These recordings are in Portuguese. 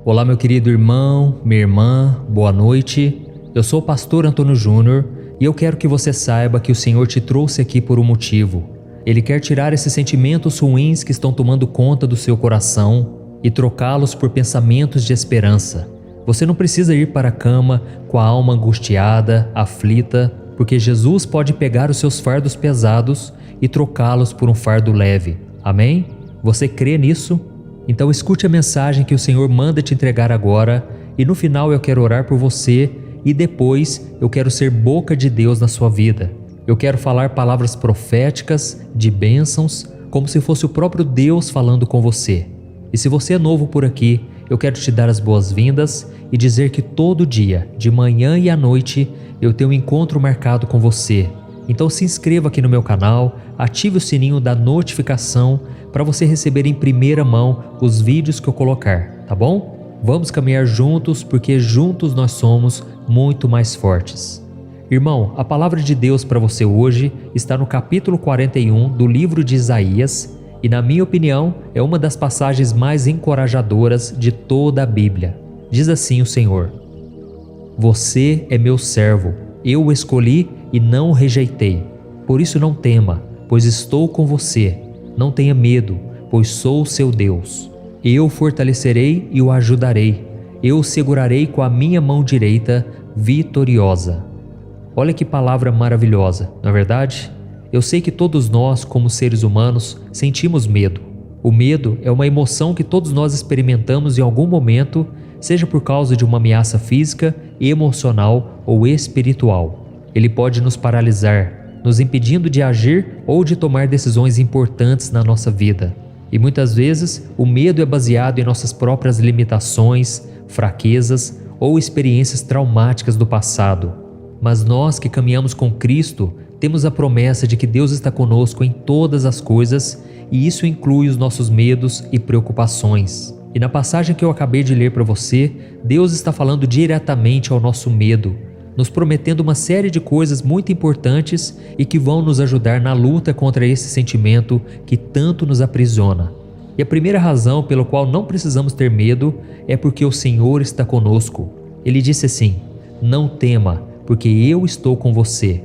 Olá, meu querido irmão, minha irmã, boa noite. Eu sou o pastor Antônio Júnior e eu quero que você saiba que o Senhor te trouxe aqui por um motivo. Ele quer tirar esses sentimentos ruins que estão tomando conta do seu coração e trocá-los por pensamentos de esperança. Você não precisa ir para a cama com a alma angustiada, aflita, porque Jesus pode pegar os seus fardos pesados e trocá-los por um fardo leve. Amém? Você crê nisso? Então escute a mensagem que o Senhor manda te entregar agora e no final eu quero orar por você e depois eu quero ser boca de Deus na sua vida. Eu quero falar palavras proféticas, de bênçãos, como se fosse o próprio Deus falando com você. E se você é novo por aqui, eu quero te dar as boas-vindas e dizer que todo dia, de manhã e à noite, eu tenho um encontro marcado com você. Então se inscreva aqui no meu canal, ative o sininho da notificação para você receber em primeira mão os vídeos que eu colocar, tá bom? Vamos caminhar juntos, porque juntos nós somos muito mais fortes. Irmão, a palavra de Deus para você hoje está no capítulo 41 do livro de Isaías e, na minha opinião, é uma das passagens mais encorajadoras de toda a Bíblia. Diz assim o Senhor: Você é meu servo, eu o escolhi e não o rejeitei. Por isso não tema, pois estou com você. Não tenha medo, pois sou o seu Deus. Eu o fortalecerei e o ajudarei. Eu o segurarei com a minha mão direita, vitoriosa. Olha que palavra maravilhosa, não é verdade? Eu sei que todos nós, como seres humanos, sentimos medo. O medo é uma emoção que todos nós experimentamos em algum momento, seja por causa de uma ameaça física, emocional ou espiritual. Ele pode nos paralisar, nos impedindo de agir ou de tomar decisões importantes na nossa vida. E muitas vezes o medo é baseado em nossas próprias limitações, fraquezas ou experiências traumáticas do passado. Mas nós que caminhamos com Cristo temos a promessa de que Deus está conosco em todas as coisas e isso inclui os nossos medos e preocupações. E na passagem que eu acabei de ler para você, Deus está falando diretamente ao nosso medo, nos prometendo uma série de coisas muito importantes e que vão nos ajudar na luta contra esse sentimento que tanto nos aprisiona. E a primeira razão pela qual não precisamos ter medo é porque o Senhor está conosco. Ele disse assim: Não tema, porque eu estou com você.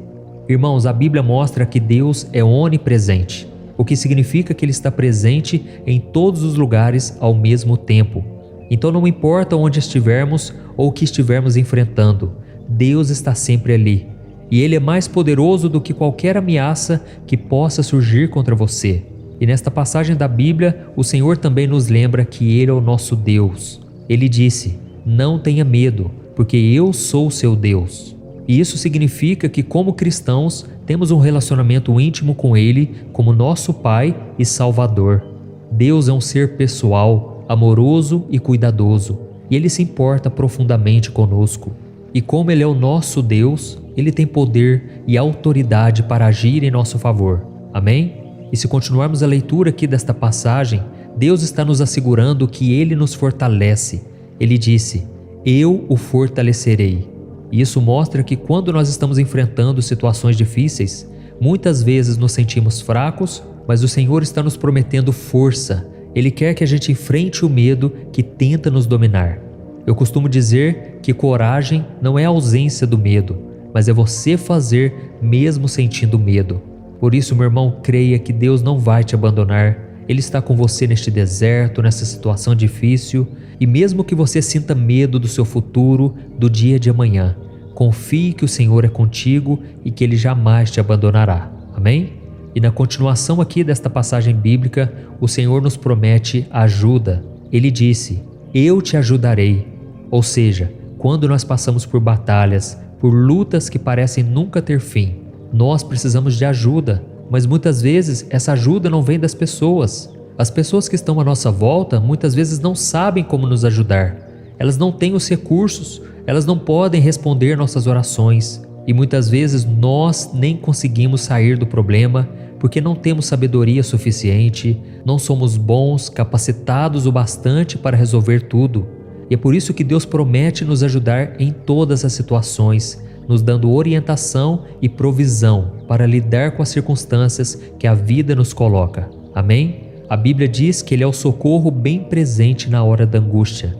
Irmãos, a Bíblia mostra que Deus é onipresente, o que significa que Ele está presente em todos os lugares ao mesmo tempo. Então não importa onde estivermos ou o que estivermos enfrentando, Deus está sempre ali, e Ele é mais poderoso do que qualquer ameaça que possa surgir contra você. E nesta passagem da Bíblia, o Senhor também nos lembra que Ele é o nosso Deus. Ele disse: Não tenha medo, porque eu sou o seu Deus. E isso significa que, como cristãos, temos um relacionamento íntimo com Ele como nosso Pai e Salvador. Deus é um ser pessoal, amoroso e cuidadoso, e Ele se importa profundamente conosco. E como Ele é o nosso Deus, Ele tem poder e autoridade para agir em nosso favor. Amém? E se continuarmos a leitura aqui desta passagem, Deus está nos assegurando que Ele nos fortalece. Ele disse: Eu o fortalecerei. E isso mostra que quando nós estamos enfrentando situações difíceis, muitas vezes nos sentimos fracos, mas o Senhor está nos prometendo força. Ele quer que a gente enfrente o medo que tenta nos dominar. Eu costumo dizer que coragem não é a ausência do medo, mas é você fazer mesmo sentindo medo. Por isso, meu irmão, creia que Deus não vai te abandonar. Ele está com você neste deserto, nessa situação difícil, e mesmo que você sinta medo do seu futuro, do dia de amanhã, confie que o Senhor é contigo e que Ele jamais te abandonará. Amém? E na continuação aqui desta passagem bíblica, o Senhor nos promete ajuda. Ele disse: Eu te ajudarei. Ou seja, quando nós passamos por batalhas, por lutas que parecem nunca ter fim, nós precisamos de ajuda, mas muitas vezes essa ajuda não vem das pessoas. As pessoas que estão à nossa volta muitas vezes não sabem como nos ajudar. Elas não têm os recursos, elas não podem responder nossas orações. E muitas vezes nós nem conseguimos sair do problema porque não temos sabedoria suficiente, não somos bons, capacitados o bastante para resolver tudo. E é por isso que Deus promete nos ajudar em todas as situações, nos dando orientação e provisão para lidar com as circunstâncias que a vida nos coloca. Amém? A Bíblia diz que Ele é o socorro bem presente na hora da angústia.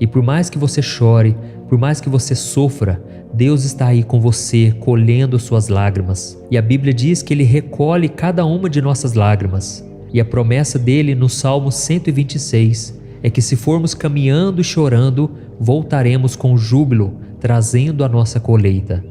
E por mais que você chore, por mais que você sofra, Deus está aí com você, colhendo suas lágrimas. E a Bíblia diz que Ele recolhe cada uma de nossas lágrimas. E a promessa dele no Salmo 126 é que se formos caminhando e chorando, voltaremos com júbilo, trazendo a nossa colheita.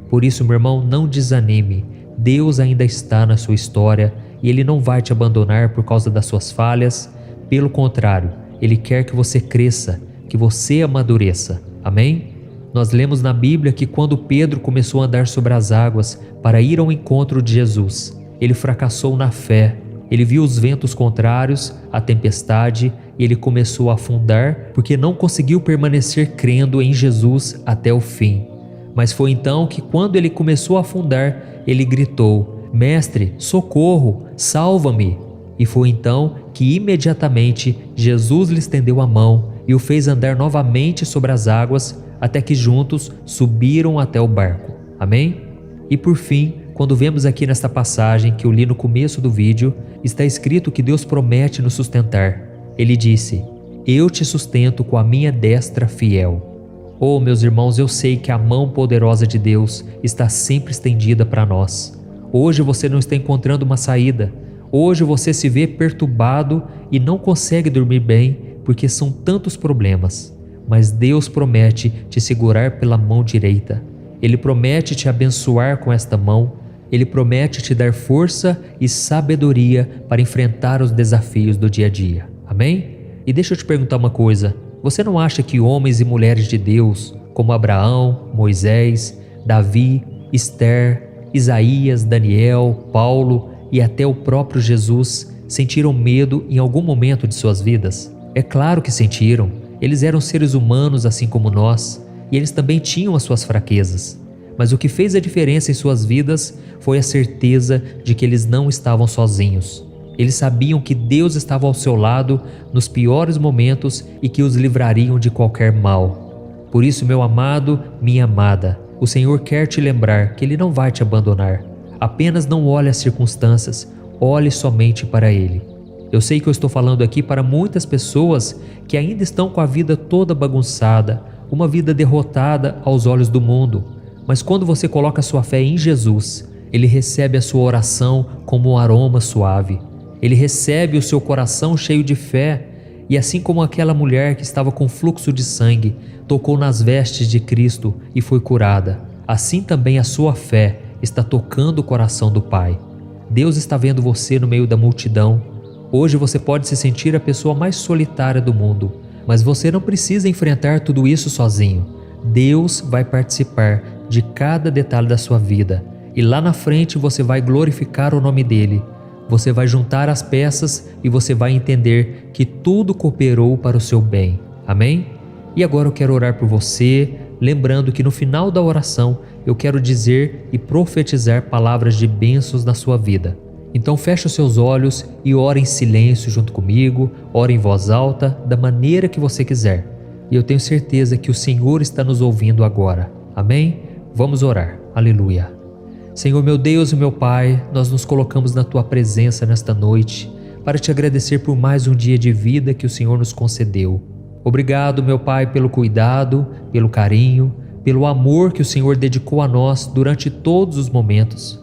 Por isso, meu irmão, não desanime. Deus ainda está na sua história e Ele não vai te abandonar por causa das suas falhas. Pelo contrário, Ele quer que você cresça, que você amadureça. Amém? Nós lemos na Bíblia que quando Pedro começou a andar sobre as águas para ir ao encontro de Jesus, ele fracassou na fé. Ele viu os ventos contrários, a tempestade, e ele começou a afundar porque não conseguiu permanecer crendo em Jesus até o fim. Mas foi então que, quando ele começou a afundar, ele gritou: Mestre, socorro, salva-me! E foi então que imediatamente Jesus lhe estendeu a mão e o fez andar novamente sobre as águas, até que juntos subiram até o barco. Amém? E por fim, quando vemos aqui nesta passagem que eu li no começo do vídeo, está escrito que Deus promete nos sustentar. Ele disse: Eu te sustento com a minha destra fiel. Oh, meus irmãos, eu sei que a mão poderosa de Deus está sempre estendida para nós. Hoje você não está encontrando uma saída. Hoje você se vê perturbado e não consegue dormir bem porque são tantos problemas. Mas Deus promete te segurar pela mão direita. Ele promete te abençoar com esta mão. Ele promete te dar força e sabedoria para enfrentar os desafios do dia a dia. Amém? E deixa eu te perguntar uma coisa. Você não acha que homens e mulheres de Deus, como Abraão, Moisés, Davi, Esther, Isaías, Daniel, Paulo e até o próprio Jesus, sentiram medo em algum momento de suas vidas? É claro que sentiram. Eles eram seres humanos assim como nós, e eles também tinham as suas fraquezas. Mas o que fez a diferença em suas vidas foi a certeza de que eles não estavam sozinhos. Eles sabiam que Deus estava ao seu lado nos piores momentos e que os livrariam de qualquer mal. Por isso, meu amado, minha amada, o Senhor quer te lembrar que Ele não vai te abandonar. Apenas não olhe as circunstâncias, olhe somente para Ele. Eu sei que eu estou falando aqui para muitas pessoas que ainda estão com a vida toda bagunçada, uma vida derrotada aos olhos do mundo. Mas quando você coloca sua fé em Jesus, Ele recebe a sua oração como um aroma suave. Ele recebe o seu coração cheio de fé. E assim como aquela mulher que estava com fluxo de sangue, tocou nas vestes de Cristo e foi curada, assim também a sua fé está tocando o coração do Pai. Deus está vendo você no meio da multidão. Hoje você pode se sentir a pessoa mais solitária do mundo, mas você não precisa enfrentar tudo isso sozinho. Deus vai participar de cada detalhe da sua vida e lá na frente você vai glorificar o nome dEle. Você vai juntar as peças e você vai entender que tudo cooperou para o seu bem. Amém? E agora eu quero orar por você, lembrando que no final da oração eu quero dizer e profetizar palavras de bênçãos na sua vida. Então feche os seus olhos e ore em silêncio junto comigo, ore em voz alta, da maneira que você quiser. E eu tenho certeza que o Senhor está nos ouvindo agora. Amém? Vamos orar. Aleluia. Senhor meu Deus e meu Pai, nós nos colocamos na Tua presença nesta noite para Te agradecer por mais um dia de vida que o Senhor nos concedeu. Obrigado, meu Pai, pelo cuidado, pelo carinho, pelo amor que o Senhor dedicou a nós durante todos os momentos.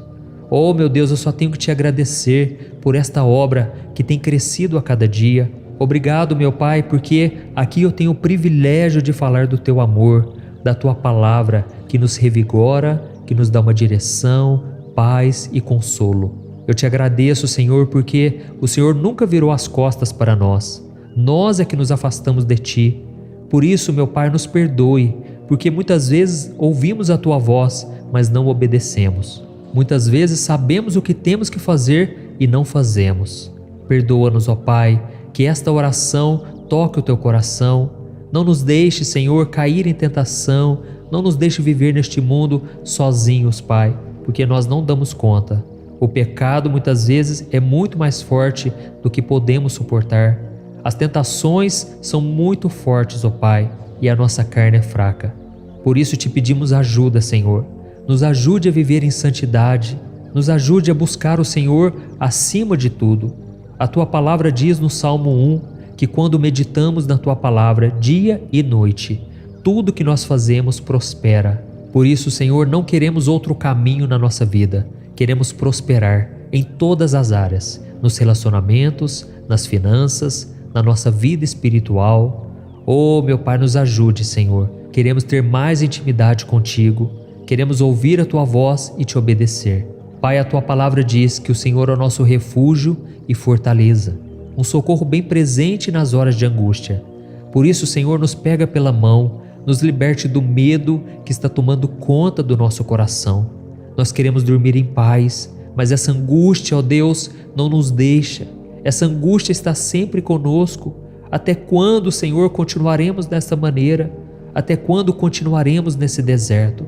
Oh, meu Deus, eu só tenho que Te agradecer por esta obra que tem crescido a cada dia. Obrigado, meu Pai, porque aqui eu tenho o privilégio de falar do Teu amor, da Tua palavra que nos revigora, que nos dá uma direção, paz e consolo. Eu Te agradeço, Senhor, porque o Senhor nunca virou as costas para nós. Nós é que nos afastamos de Ti. Por isso, meu Pai, nos perdoe, porque muitas vezes ouvimos a Tua voz, mas não obedecemos. Muitas vezes sabemos o que temos que fazer e não fazemos. Perdoa-nos, ó Pai, que esta oração toque o Teu coração. Não nos deixe, Senhor, cair em tentação. Não nos deixe viver neste mundo sozinhos, Pai, porque nós não damos conta. O pecado muitas vezes é muito mais forte do que podemos suportar. As tentações são muito fortes, ó Pai, e a nossa carne é fraca. Por isso te pedimos ajuda, Senhor. Nos ajude a viver em santidade. Nos ajude a buscar o Senhor acima de tudo. A Tua palavra diz no Salmo 1 que quando meditamos na Tua palavra dia e noite, tudo que nós fazemos prospera. Por isso, Senhor, não queremos outro caminho na nossa vida. Queremos prosperar em todas as áreas, nos relacionamentos, nas finanças, na nossa vida espiritual. Oh, meu Pai, nos ajude, Senhor. Queremos ter mais intimidade contigo. Queremos ouvir a Tua voz e Te obedecer. Pai, a Tua palavra diz que o Senhor é o nosso refúgio e fortaleza, um socorro bem presente nas horas de angústia. Por isso, Senhor, nos pega pela mão, nos liberte do medo que está tomando conta do nosso coração. Nós queremos dormir em paz, mas essa angústia, ó Deus, não nos deixa. Essa angústia está sempre conosco. Até quando, Senhor, continuaremos dessa maneira? Até quando continuaremos nesse deserto?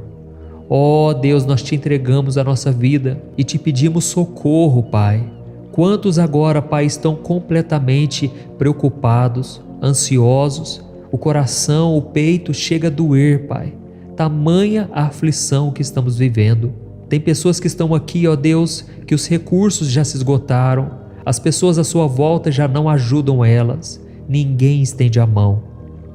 Ó Deus, nós Te entregamos a nossa vida e Te pedimos socorro, Pai. Quantos agora, Pai, estão completamente preocupados, ansiosos? O coração, o peito chega a doer, Pai. Tamanha a aflição que estamos vivendo. Tem pessoas que estão aqui, ó Deus, que os recursos já se esgotaram. As pessoas à sua volta já não ajudam elas. Ninguém estende a mão.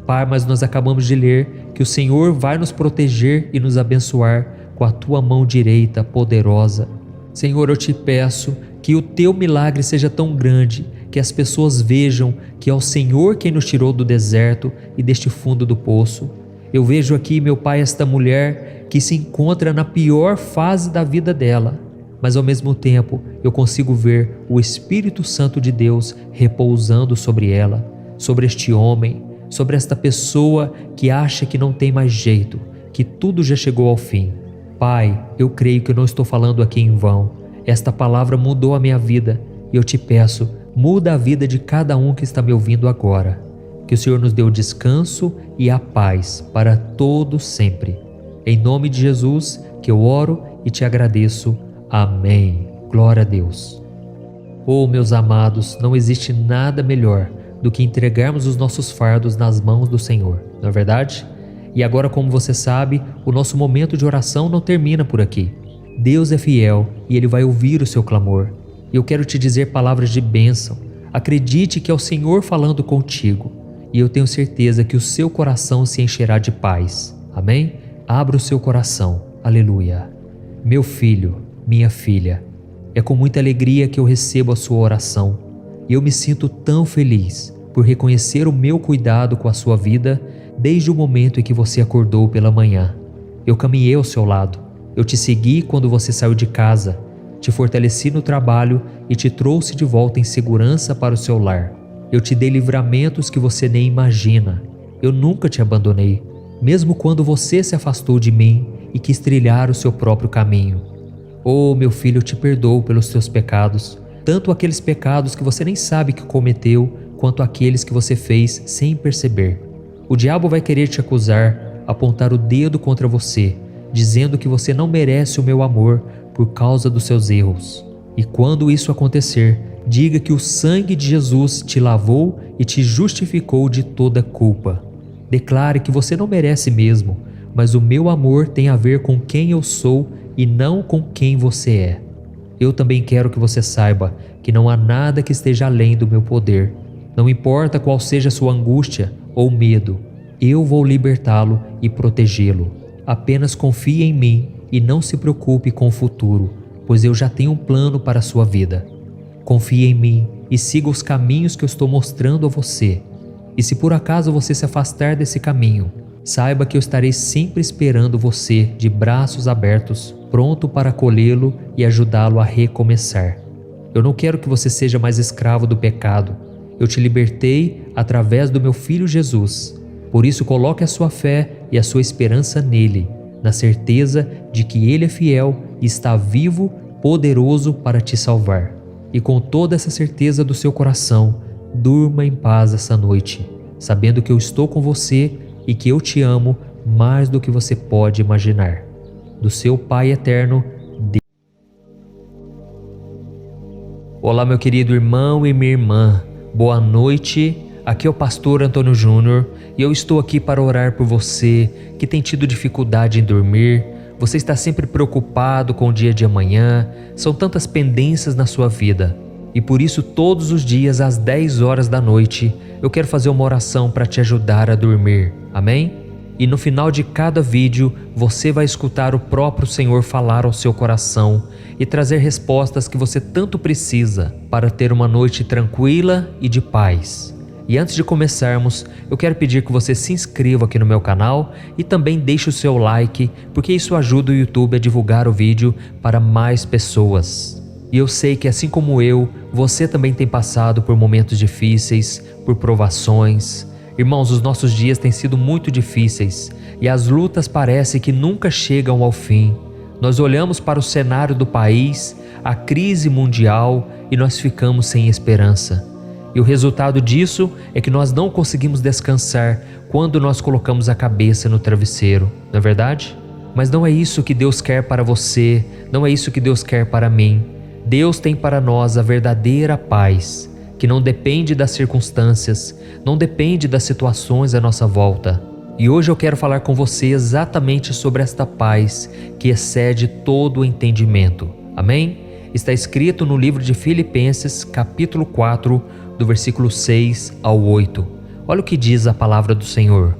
Pai, mas nós acabamos de ler que o Senhor vai nos proteger e nos abençoar com a Tua mão direita poderosa. Senhor, eu Te peço que o Teu milagre seja tão grande que as pessoas vejam que é o Senhor quem nos tirou do deserto e deste fundo do poço. Eu vejo aqui, meu Pai, esta mulher que se encontra na pior fase da vida dela, mas ao mesmo tempo eu consigo ver o Espírito Santo de Deus repousando sobre ela, sobre este homem, sobre esta pessoa que acha que não tem mais jeito, que tudo já chegou ao fim. Pai, eu creio que eu não estou falando aqui em vão. Esta palavra mudou a minha vida e eu Te peço, muda a vida de cada um que está me ouvindo agora. Que o Senhor nos dê o descanso e a paz para todos sempre. Em nome de Jesus que eu oro e Te agradeço. Amém. Glória a Deus. Oh, meus amados, não existe nada melhor do que entregarmos os nossos fardos nas mãos do Senhor, não é verdade? E agora, como você sabe, o nosso momento de oração não termina por aqui. Deus é fiel e Ele vai ouvir o seu clamor. Eu quero te dizer palavras de bênção. Acredite que é o Senhor falando contigo e eu tenho certeza que o seu coração se encherá de paz. Amém? Abra o seu coração. Aleluia. Meu filho, minha filha, é com muita alegria que eu recebo a sua oração e eu me sinto tão feliz por reconhecer o meu cuidado com a sua vida desde o momento em que você acordou pela manhã. Eu caminhei ao seu lado, eu te segui quando você saiu de casa, te fortaleci no trabalho e te trouxe de volta em segurança para o seu lar. Eu te dei livramentos que você nem imagina. Eu nunca te abandonei, mesmo quando você se afastou de mim e quis trilhar o seu próprio caminho. Oh, meu filho, eu te perdoo pelos teus pecados, tanto aqueles pecados que você nem sabe que cometeu, quanto aqueles que você fez sem perceber. O diabo vai querer te acusar, apontar o dedo contra você, dizendo que você não merece o meu amor por causa dos seus erros. E quando isso acontecer, diga que o sangue de Jesus te lavou e te justificou de toda culpa. Declare que você não merece mesmo, mas o meu amor tem a ver com quem eu sou e não com quem você é. Eu também quero que você saiba que não há nada que esteja além do meu poder. Não importa qual seja a sua angústia ou medo, eu vou libertá-lo e protegê-lo. Apenas confie em mim e não se preocupe com o futuro, pois eu já tenho um plano para a sua vida. Confie em mim e siga os caminhos que eu estou mostrando a você. E se por acaso você se afastar desse caminho, saiba que eu estarei sempre esperando você de braços abertos, pronto para acolhê-lo e ajudá-lo a recomeçar. Eu não quero que você seja mais escravo do pecado. Eu te libertei através do meu Filho Jesus. Por isso coloque a sua fé e a sua esperança nele, na certeza de que ele é fiel e está vivo, poderoso para te salvar. E com toda essa certeza do seu coração, durma em paz essa noite, sabendo que eu estou com você e que eu te amo mais do que você pode imaginar. Do seu Pai eterno, Deus. Olá, meu querido irmão e minha irmã. Boa noite. Aqui é o pastor Antônio Júnior e eu estou aqui para orar por você que tem tido dificuldade em dormir. Você está sempre preocupado com o dia de amanhã. São tantas pendências na sua vida. E por isso todos os dias às 10 horas da noite eu quero fazer uma oração para te ajudar a dormir. Amém? E no final de cada vídeo você vai escutar o próprio Senhor falar ao seu coração e trazer respostas que você tanto precisa para ter uma noite tranquila e de paz. E antes de começarmos, eu quero pedir que você se inscreva aqui no meu canal e também deixe o seu like, porque isso ajuda o YouTube a divulgar o vídeo para mais pessoas. E eu sei que assim como eu, você também tem passado por momentos difíceis, por provações. Irmãos, os nossos dias têm sido muito difíceis e as lutas parecem que nunca chegam ao fim. Nós olhamos para o cenário do país, a crise mundial, e nós ficamos sem esperança. E o resultado disso é que nós não conseguimos descansar quando nós colocamos a cabeça no travesseiro, não é verdade? Mas não é isso que Deus quer para você, não é isso que Deus quer para mim. Deus tem para nós a verdadeira paz, que não depende das circunstâncias, não depende das situações à nossa volta. E hoje eu quero falar com você exatamente sobre esta paz que excede todo o entendimento. Amém? Está escrito no livro de Filipenses, capítulo 4, do versículo 6 ao 8. Olha o que diz a palavra do Senhor.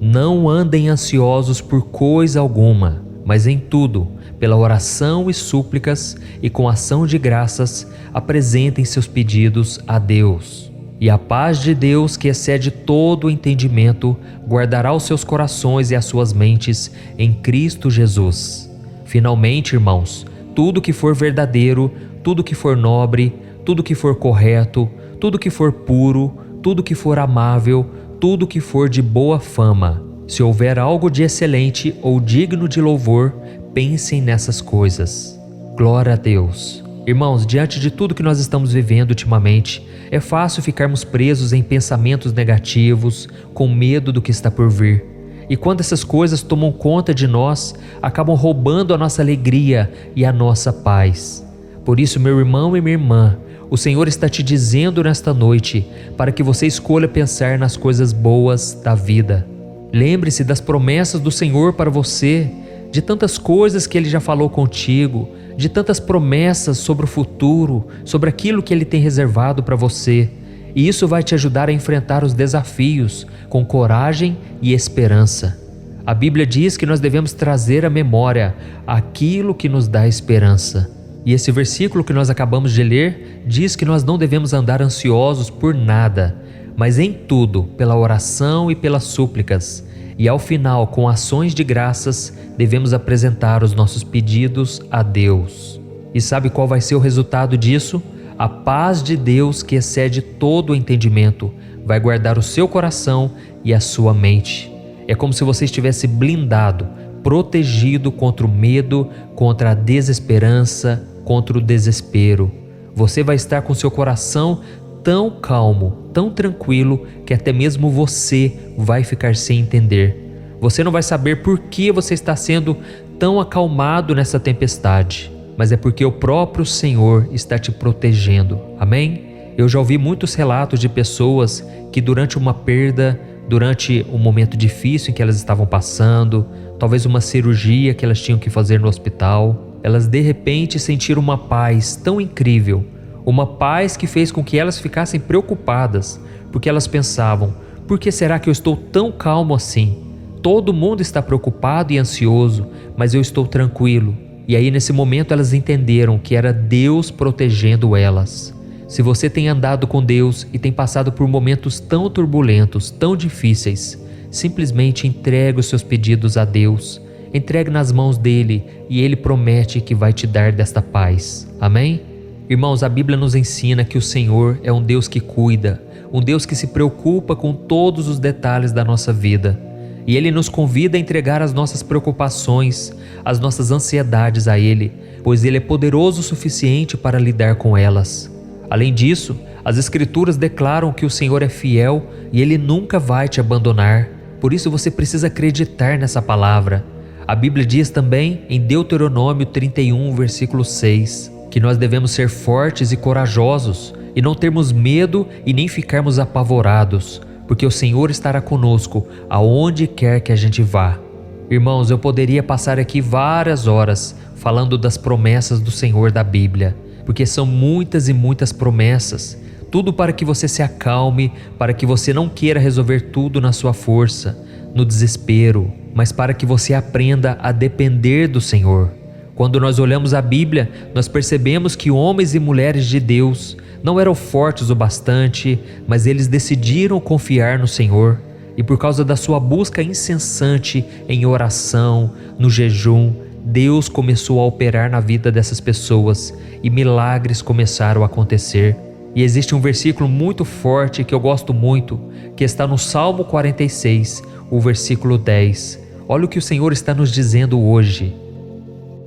Não andem ansiosos por coisa alguma, mas em tudo, pela oração e súplicas e com ação de graças, apresentem seus pedidos a Deus. E a paz de Deus, que excede todo o entendimento, guardará os seus corações e as suas mentes em Cristo Jesus. Finalmente, irmãos, tudo que for verdadeiro, tudo que for nobre, tudo que for correto, tudo que for puro, tudo que for amável, tudo que for de boa fama, se houver algo de excelente ou digno de louvor, pensem nessas coisas. Glória a Deus. Irmãos, diante de tudo que nós estamos vivendo ultimamente, é fácil ficarmos presos em pensamentos negativos, com medo do que está por vir. E quando essas coisas tomam conta de nós, acabam roubando a nossa alegria e a nossa paz. Por isso, meu irmão e minha irmã, o Senhor está te dizendo nesta noite para que você escolha pensar nas coisas boas da vida. Lembre-se das promessas do Senhor para você, de tantas coisas que Ele já falou contigo, de tantas promessas sobre o futuro, sobre aquilo que Ele tem reservado para você. E isso vai te ajudar a enfrentar os desafios com coragem e esperança. A Bíblia diz que nós devemos trazer à memória aquilo que nos dá esperança. E esse versículo que nós acabamos de ler diz que nós não devemos andar ansiosos por nada, mas em tudo, pela oração e pelas súplicas. E ao final, com ações de graças, devemos apresentar os nossos pedidos a Deus. E sabe qual vai ser o resultado disso? A paz de Deus, que excede todo o entendimento, vai guardar o seu coração e a sua mente. É como se você estivesse blindado, protegido contra o medo, contra a desesperança, contra o desespero. Você vai estar com seu coração tão calmo, tão tranquilo, que até mesmo você vai ficar sem entender. Você não vai saber por que você está sendo tão acalmado nessa tempestade, mas é porque o próprio Senhor está te protegendo. Amém? Eu já ouvi muitos relatos de pessoas que durante uma perda, durante um momento difícil em que elas estavam passando, talvez uma cirurgia que elas tinham que fazer no hospital, elas de repente sentiram uma paz tão incrível, uma paz que fez com que elas ficassem preocupadas, porque elas pensavam: por que será que eu estou tão calmo assim? Todo mundo está preocupado e ansioso, mas eu estou tranquilo. E aí nesse momento elas entenderam que era Deus protegendo elas. Se você tem andado com Deus e tem passado por momentos tão turbulentos, tão difíceis, simplesmente entregue os seus pedidos a Deus. Entregue nas mãos dele e ele promete que vai te dar desta paz. Amém? Irmãos, a Bíblia nos ensina que o Senhor é um Deus que cuida, um Deus que se preocupa com todos os detalhes da nossa vida. E Ele nos convida a entregar as nossas preocupações, as nossas ansiedades a Ele, pois Ele é poderoso o suficiente para lidar com elas. Além disso, as Escrituras declaram que o Senhor é fiel e Ele nunca vai te abandonar. Por isso você precisa acreditar nessa palavra. A Bíblia diz também em Deuteronômio 31, versículo 6, que nós devemos ser fortes e corajosos e não termos medo e nem ficarmos apavorados, porque o Senhor estará conosco aonde quer que a gente vá. Irmãos, eu poderia passar aqui várias horas falando das promessas do Senhor da Bíblia, porque são muitas e muitas promessas. Tudo para que você se acalme, para que você não queira resolver tudo na sua força, no desespero, mas para que você aprenda a depender do Senhor. Quando nós olhamos a Bíblia, nós percebemos que homens e mulheres de Deus não eram fortes o bastante, mas eles decidiram confiar no Senhor. E por causa da sua busca incessante em oração, no jejum, Deus começou a operar na vida dessas pessoas e milagres começaram a acontecer. E existe um versículo muito forte que eu gosto muito, que está no Salmo 46, o versículo 10. Olha o que o Senhor está nos dizendo hoje.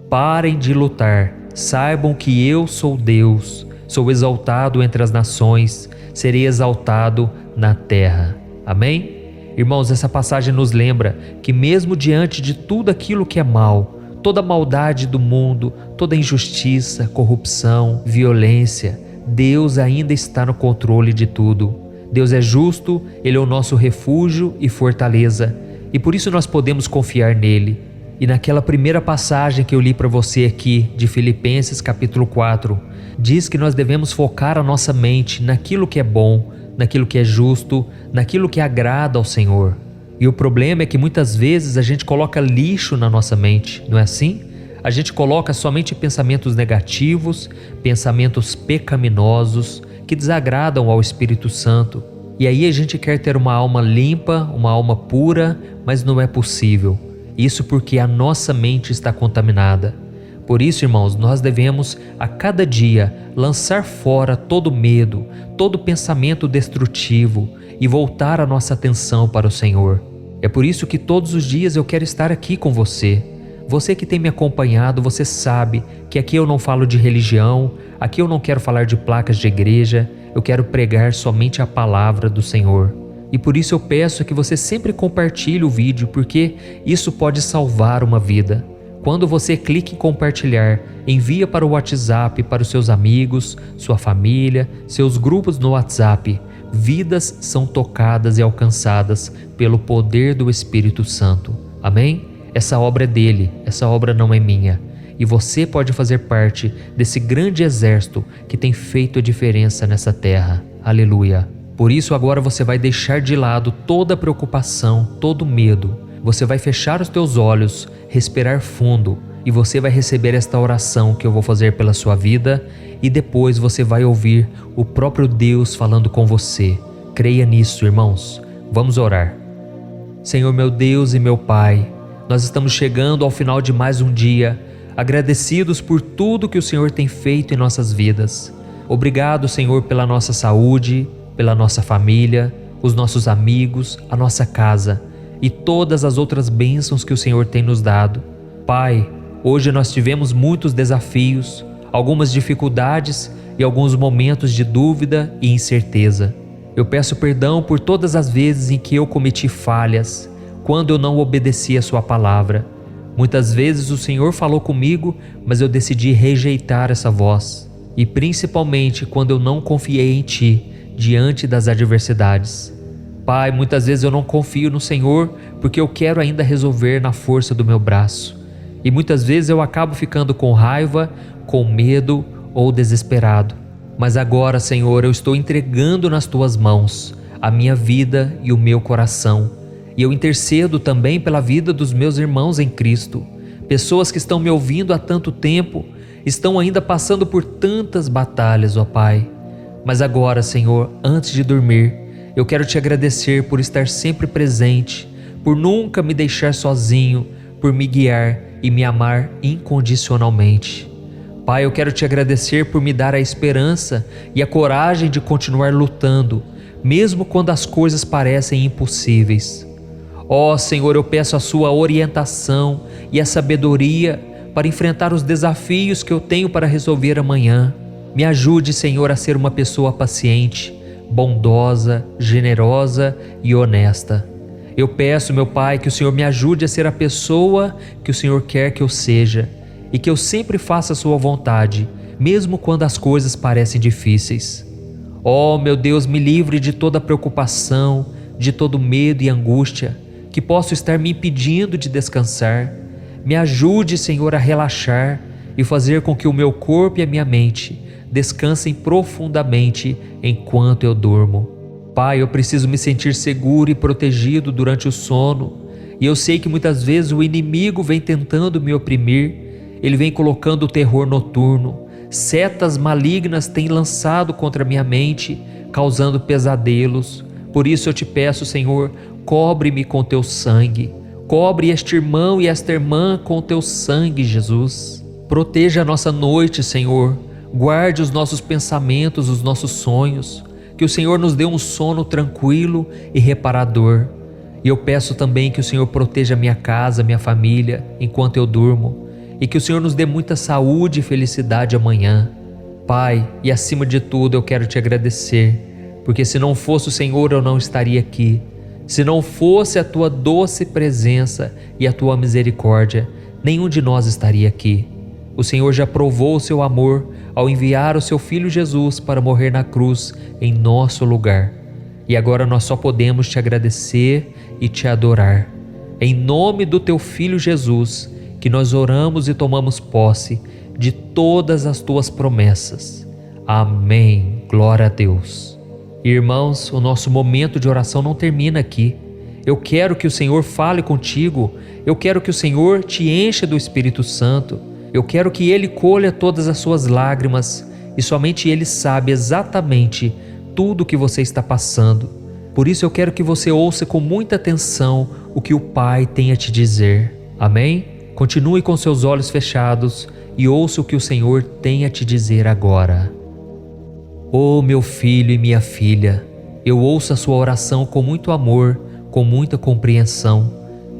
Parem de lutar, saibam que eu sou Deus, sou exaltado entre as nações, serei exaltado na terra. Amém? Irmãos, essa passagem nos lembra que mesmo diante de tudo aquilo que é mal, toda a maldade do mundo, toda injustiça, corrupção, violência, Deus ainda está no controle de tudo. Deus é justo, Ele é o nosso refúgio e fortaleza, e por isso nós podemos confiar nele. E naquela primeira passagem que eu li para você aqui, de Filipenses capítulo 4, diz que nós devemos focar a nossa mente naquilo que é bom, naquilo que é justo, naquilo que agrada ao Senhor. E o problema é que muitas vezes a gente coloca lixo na nossa mente, não é assim? A gente coloca somente pensamentos negativos, pensamentos pecaminosos, que desagradam ao Espírito Santo. E aí a gente quer ter uma alma limpa, uma alma pura, mas não é possível. Isso porque a nossa mente está contaminada. Por isso, irmãos, nós devemos a cada dia lançar fora todo medo, todo pensamento destrutivo e voltar a nossa atenção para o Senhor. É por isso que todos os dias eu quero estar aqui com você. Você que tem me acompanhado, você sabe que aqui eu não falo de religião, aqui eu não quero falar de placas de igreja, eu quero pregar somente a palavra do Senhor. E por isso eu peço que você sempre compartilhe o vídeo, porque isso pode salvar uma vida. Quando você clica em compartilhar, envia para o WhatsApp, para os seus amigos, sua família, seus grupos no WhatsApp. Vidas são tocadas e alcançadas pelo poder do Espírito Santo. Amém? Essa obra é dele, essa obra não é minha. E você pode fazer parte desse grande exército que tem feito a diferença nessa terra. Aleluia! Por isso agora você vai deixar de lado toda preocupação, todo medo. Você vai fechar os teus olhos, respirar fundo e você vai receber esta oração que eu vou fazer pela sua vida e depois você vai ouvir o próprio Deus falando com você. Creia nisso, irmãos. Vamos orar. Senhor meu Deus e meu Pai, nós estamos chegando ao final de mais um dia, agradecidos por tudo que o Senhor tem feito em nossas vidas. Obrigado, Senhor, pela nossa saúde, pela nossa família, os nossos amigos, a nossa casa e todas as outras bênçãos que o Senhor tem nos dado. Pai, hoje nós tivemos muitos desafios, algumas dificuldades e alguns momentos de dúvida e incerteza. Eu peço perdão por todas as vezes em que eu cometi falhas, quando eu não obedeci a sua palavra. Muitas vezes o Senhor falou comigo, mas eu decidi rejeitar essa voz. E principalmente quando eu não confiei em Ti, diante das adversidades. Pai, muitas vezes eu não confio no Senhor porque eu quero ainda resolver na força do meu braço. E muitas vezes eu acabo ficando com raiva, com medo ou desesperado. Mas agora, Senhor, eu estou entregando nas Tuas mãos a minha vida e o meu coração. E eu intercedo também pela vida dos meus irmãos em Cristo. Pessoas que estão me ouvindo há tanto tempo, estão ainda passando por tantas batalhas, ó Pai. Mas agora, Senhor, antes de dormir, eu quero Te agradecer por estar sempre presente, por nunca me deixar sozinho, por me guiar e me amar incondicionalmente. Pai, eu quero Te agradecer por me dar a esperança e a coragem de continuar lutando, mesmo quando as coisas parecem impossíveis. Ó Senhor, eu peço a Sua orientação e a sabedoria para enfrentar os desafios que eu tenho para resolver amanhã. Me ajude, Senhor, a ser uma pessoa paciente, bondosa, generosa e honesta. Eu peço, meu Pai, que o Senhor me ajude a ser a pessoa que o Senhor quer que eu seja e que eu sempre faça a Sua vontade, mesmo quando as coisas parecem difíceis. Ó, meu Deus, me livre de toda preocupação, de todo medo e angústia que posso estar me impedindo de descansar. Me ajude, Senhor, a relaxar e fazer com que o meu corpo e a minha mente descansem profundamente enquanto eu durmo. Pai, eu preciso me sentir seguro e protegido durante o sono, e eu sei que muitas vezes o inimigo vem tentando me oprimir, ele vem colocando o terror noturno, setas malignas têm lançado contra a minha mente, causando pesadelos. Por isso eu te peço, Senhor, cobre-me com teu sangue, cobre este irmão e esta irmã com teu sangue, Jesus. Proteja a nossa noite, Senhor, guarde os nossos pensamentos, os nossos sonhos, que o Senhor nos dê um sono tranquilo e reparador. E eu peço também que o Senhor proteja minha casa, minha família, enquanto eu durmo, e que o Senhor nos dê muita saúde e felicidade amanhã. Pai, e acima de tudo eu quero te agradecer, porque se não fosse o Senhor eu não estaria aqui. Se não fosse a tua doce presença e a tua misericórdia, nenhum de nós estaria aqui. O Senhor já provou o seu amor ao enviar o seu Filho Jesus para morrer na cruz em nosso lugar. E agora nós só podemos te agradecer e te adorar. Em nome do teu Filho Jesus, que nós oramos e tomamos posse de todas as tuas promessas. Amém. Glória a Deus. Irmãos, o nosso momento de oração não termina aqui. Eu quero que o Senhor fale contigo. Eu quero que o Senhor te encha do Espírito Santo. Eu quero que Ele colha todas as suas lágrimas, e somente Ele sabe exatamente tudo o que você está passando. Por isso eu quero que você ouça com muita atenção o que o Pai tem a te dizer. Amém? Continue com seus olhos fechados e ouça o que o Senhor tem a te dizer agora. Oh, meu filho e minha filha, eu ouço a sua oração com muito amor, com muita compreensão.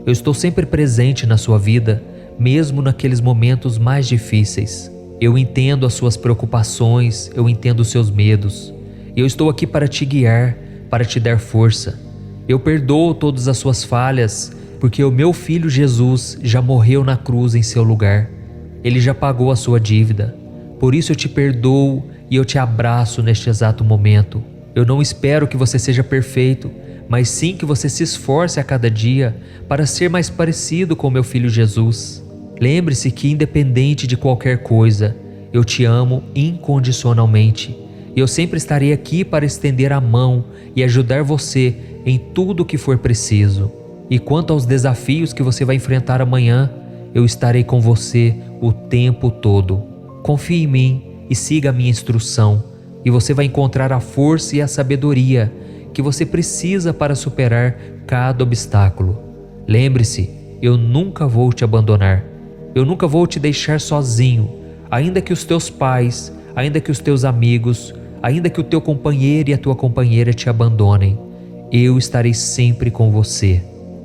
Eu estou sempre presente na sua vida, mesmo naqueles momentos mais difíceis. Eu entendo as suas preocupações, eu entendo os seus medos. Eu estou aqui para te guiar, para te dar força. Eu perdoo todas as suas falhas, porque o meu Filho Jesus já morreu na cruz em seu lugar. Ele já pagou a sua dívida. Por isso eu te perdoo e eu te abraço neste exato momento. Eu não espero que você seja perfeito, mas sim que você se esforce a cada dia para ser mais parecido com meu Filho Jesus. Lembre-se que, independente de qualquer coisa, eu te amo incondicionalmente. E eu sempre estarei aqui para estender a mão e ajudar você em tudo o que for preciso. E quanto aos desafios que você vai enfrentar amanhã, eu estarei com você o tempo todo. Confie em mim e siga a minha instrução, e você vai encontrar a força e a sabedoria que você precisa para superar cada obstáculo. Lembre-se, eu nunca vou te abandonar. Eu nunca vou te deixar sozinho, ainda que os teus pais, ainda que os teus amigos, ainda que o teu companheiro e a tua companheira te abandonem. Eu estarei sempre com você.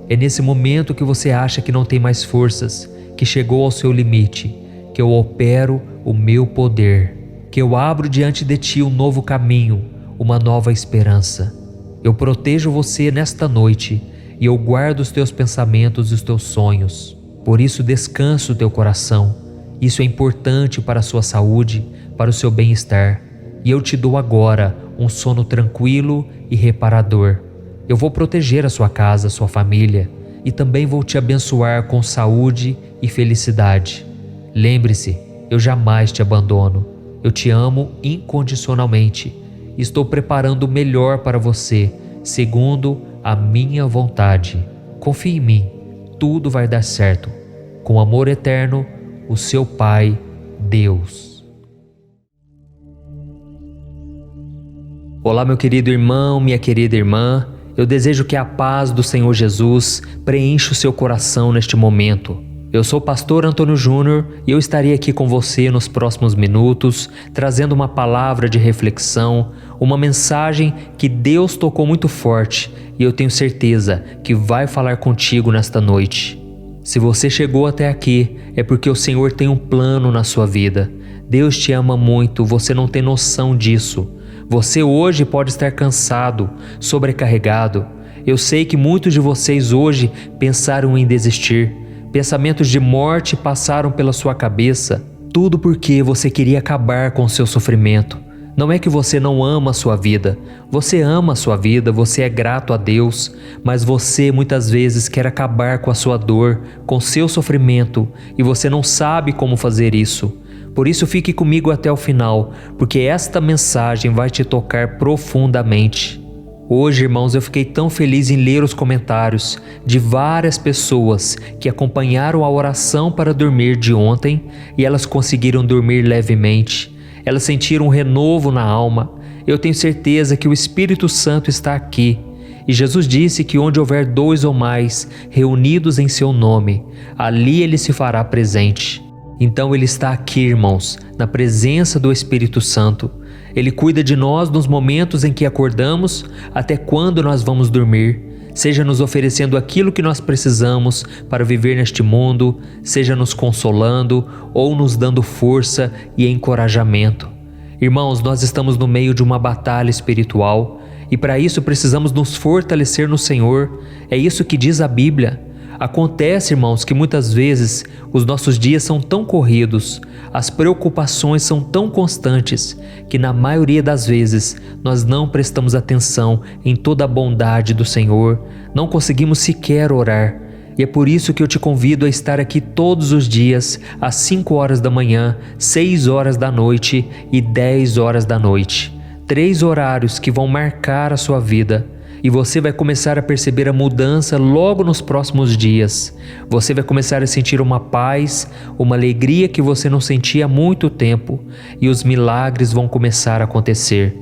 É nesse momento que você acha que não tem mais forças, que chegou ao seu limite, que eu opero o meu poder, que eu abro diante de ti um novo caminho, uma nova esperança. Eu protejo você nesta noite e eu guardo os teus pensamentos e os teus sonhos. Por isso descansa o teu coração. Isso é importante para a sua saúde, para o seu bem-estar. E eu te dou agora um sono tranquilo e reparador. Eu vou proteger a sua casa, a sua família, e também vou te abençoar com saúde e felicidade. Lembre-se, eu jamais te abandono. Eu te amo incondicionalmente. Estou preparando o melhor para você, segundo a minha vontade. Confie em mim, tudo vai dar certo. Com amor eterno, o seu Pai, Deus. Olá, meu querido irmão, minha querida irmã. Eu desejo que a paz do Senhor Jesus preencha o seu coração neste momento. Eu sou o pastor Antônio Júnior e eu estarei aqui com você nos próximos minutos, trazendo uma palavra de reflexão, uma mensagem que Deus tocou muito forte e eu tenho certeza que vai falar contigo nesta noite. Se você chegou até aqui, é porque o Senhor tem um plano na sua vida. Deus te ama muito, você não tem noção disso. Você hoje pode estar cansado, sobrecarregado. Eu sei que muitos de vocês hoje pensaram em desistir. Pensamentos de morte passaram pela sua cabeça. Tudo porque você queria acabar com o seu sofrimento. Não é que você não ama a sua vida. Você ama a sua vida, você é grato a Deus, mas você muitas vezes quer acabar com a sua dor, com seu sofrimento, e você não sabe como fazer isso. Por isso fique comigo até o final, porque esta mensagem vai te tocar profundamente. Hoje, irmãos, eu fiquei tão feliz em ler os comentários de várias pessoas que acompanharam a oração para dormir de ontem e elas conseguiram dormir levemente. Elas sentiram um renovo na alma. Eu tenho certeza que o Espírito Santo está aqui. E Jesus disse que onde houver 2 ou mais reunidos em seu nome, ali ele se fará presente. Então ele está aqui, irmãos, na presença do Espírito Santo. Ele cuida de nós nos momentos em que acordamos até quando nós vamos dormir, seja nos oferecendo aquilo que nós precisamos para viver neste mundo, seja nos consolando ou nos dando força e encorajamento. Irmãos, nós estamos no meio de uma batalha espiritual e para isso precisamos nos fortalecer no Senhor. É isso que diz a Bíblia. Acontece, irmãos, que muitas vezes os nossos dias são tão corridos, as preocupações são tão constantes, que na maioria das vezes nós não prestamos atenção em toda a bondade do Senhor, não conseguimos sequer orar. E é por isso que eu te convido a estar aqui todos os dias, às 5 horas da manhã, 6 horas da noite e 10 horas da noite. 3 horários que vão marcar a sua vida. E você vai começar a perceber a mudança logo nos próximos dias. Você vai começar a sentir uma paz, uma alegria que você não sentia há muito tempo. E os milagres vão começar a acontecer.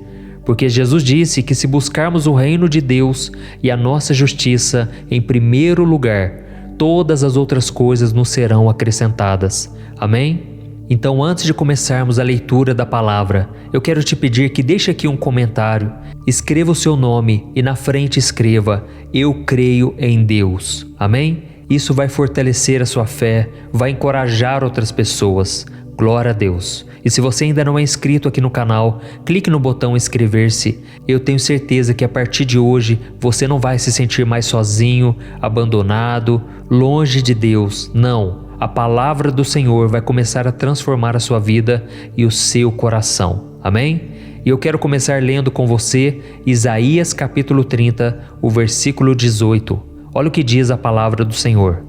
Porque Jesus disse que se buscarmos o reino de Deus e a nossa justiça em primeiro lugar, todas as outras coisas nos serão acrescentadas. Amém? Então, antes de começarmos a leitura da palavra, eu quero te pedir que deixe aqui um comentário, escreva o seu nome e na frente escreva: eu creio em Deus. Amém? Isso vai fortalecer a sua fé, vai encorajar outras pessoas. Glória a Deus. E se você ainda não é inscrito aqui no canal, clique no botão inscrever-se. Eu tenho certeza que a partir de hoje você não vai se sentir mais sozinho, abandonado, longe de Deus. Não. A palavra do Senhor vai começar a transformar a sua vida e o seu coração. Amém? E eu quero começar lendo com você Isaías capítulo 30, o versículo 18. Olha o que diz a palavra do Senhor.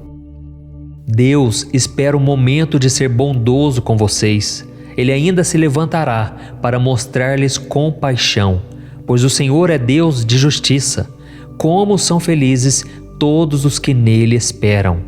Deus espera o momento de ser bondoso com vocês. Ele ainda se levantará para mostrar-lhes compaixão, pois o Senhor é Deus de justiça. Como são felizes todos os que nele esperam.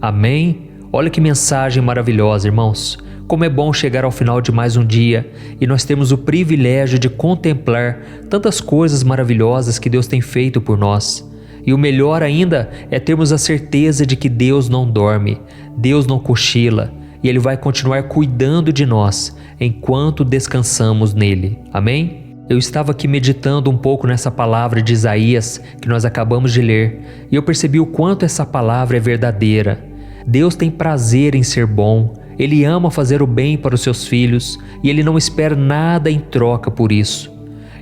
Amém? Olha que mensagem maravilhosa, irmãos. Como é bom chegar ao final de mais um dia e nós temos o privilégio de contemplar tantas coisas maravilhosas que Deus tem feito por nós. E o melhor ainda é termos a certeza de que Deus não dorme, Deus não cochila e Ele vai continuar cuidando de nós enquanto descansamos nele. Amém? Eu estava aqui meditando um pouco nessa palavra de Isaías que nós acabamos de ler e eu percebi o quanto essa palavra é verdadeira. Deus tem prazer em ser bom, Ele ama fazer o bem para os seus filhos e Ele não espera nada em troca por isso.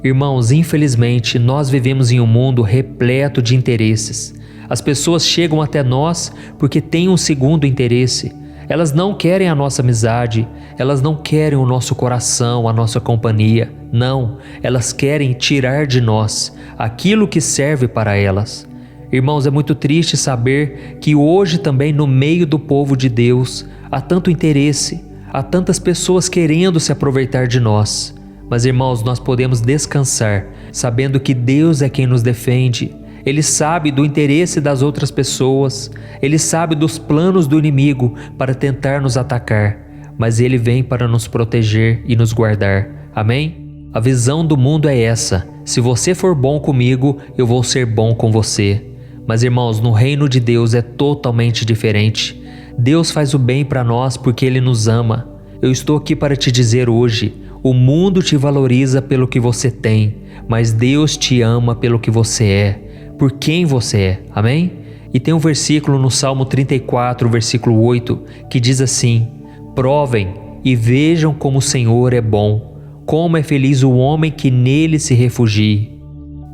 Irmãos, infelizmente, nós vivemos em um mundo repleto de interesses. As pessoas chegam até nós porque têm um segundo interesse. Elas não querem a nossa amizade, elas não querem o nosso coração, a nossa companhia. Não, elas querem tirar de nós aquilo que serve para elas. Irmãos, é muito triste saber que hoje também no meio do povo de Deus há tanto interesse, há tantas pessoas querendo se aproveitar de nós. Mas irmãos, nós podemos descansar sabendo que Deus é quem nos defende. Ele sabe do interesse das outras pessoas, Ele sabe dos planos do inimigo para tentar nos atacar, mas Ele vem para nos proteger e nos guardar. Amém? A visão do mundo é essa: se você for bom comigo, eu vou ser bom com você. Mas irmãos, no reino de Deus é totalmente diferente. Deus faz o bem para nós porque Ele nos ama. Eu estou aqui para te dizer hoje, o mundo te valoriza pelo que você tem, mas Deus te ama pelo que você é, por quem você é. Amém? E tem um versículo no Salmo 34, versículo 8, que diz assim: provem e vejam como o Senhor é bom, como é feliz o homem que nele se refugie.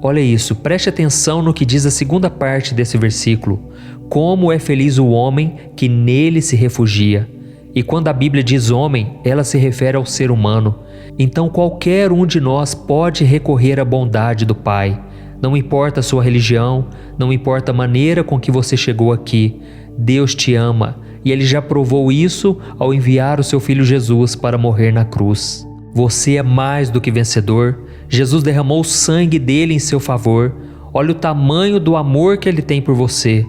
Olha isso, preste atenção no que diz a segunda parte desse versículo. Como é feliz o homem que nele se refugia. E quando a Bíblia diz homem, ela se refere ao ser humano. Então qualquer um de nós pode recorrer à bondade do Pai. Não importa a sua religião, não importa a maneira com que você chegou aqui. Deus te ama e Ele já provou isso ao enviar o seu Filho Jesus para morrer na cruz. Você é mais do que vencedor. Jesus derramou o sangue dele em seu favor. Olha o tamanho do amor que Ele tem por você.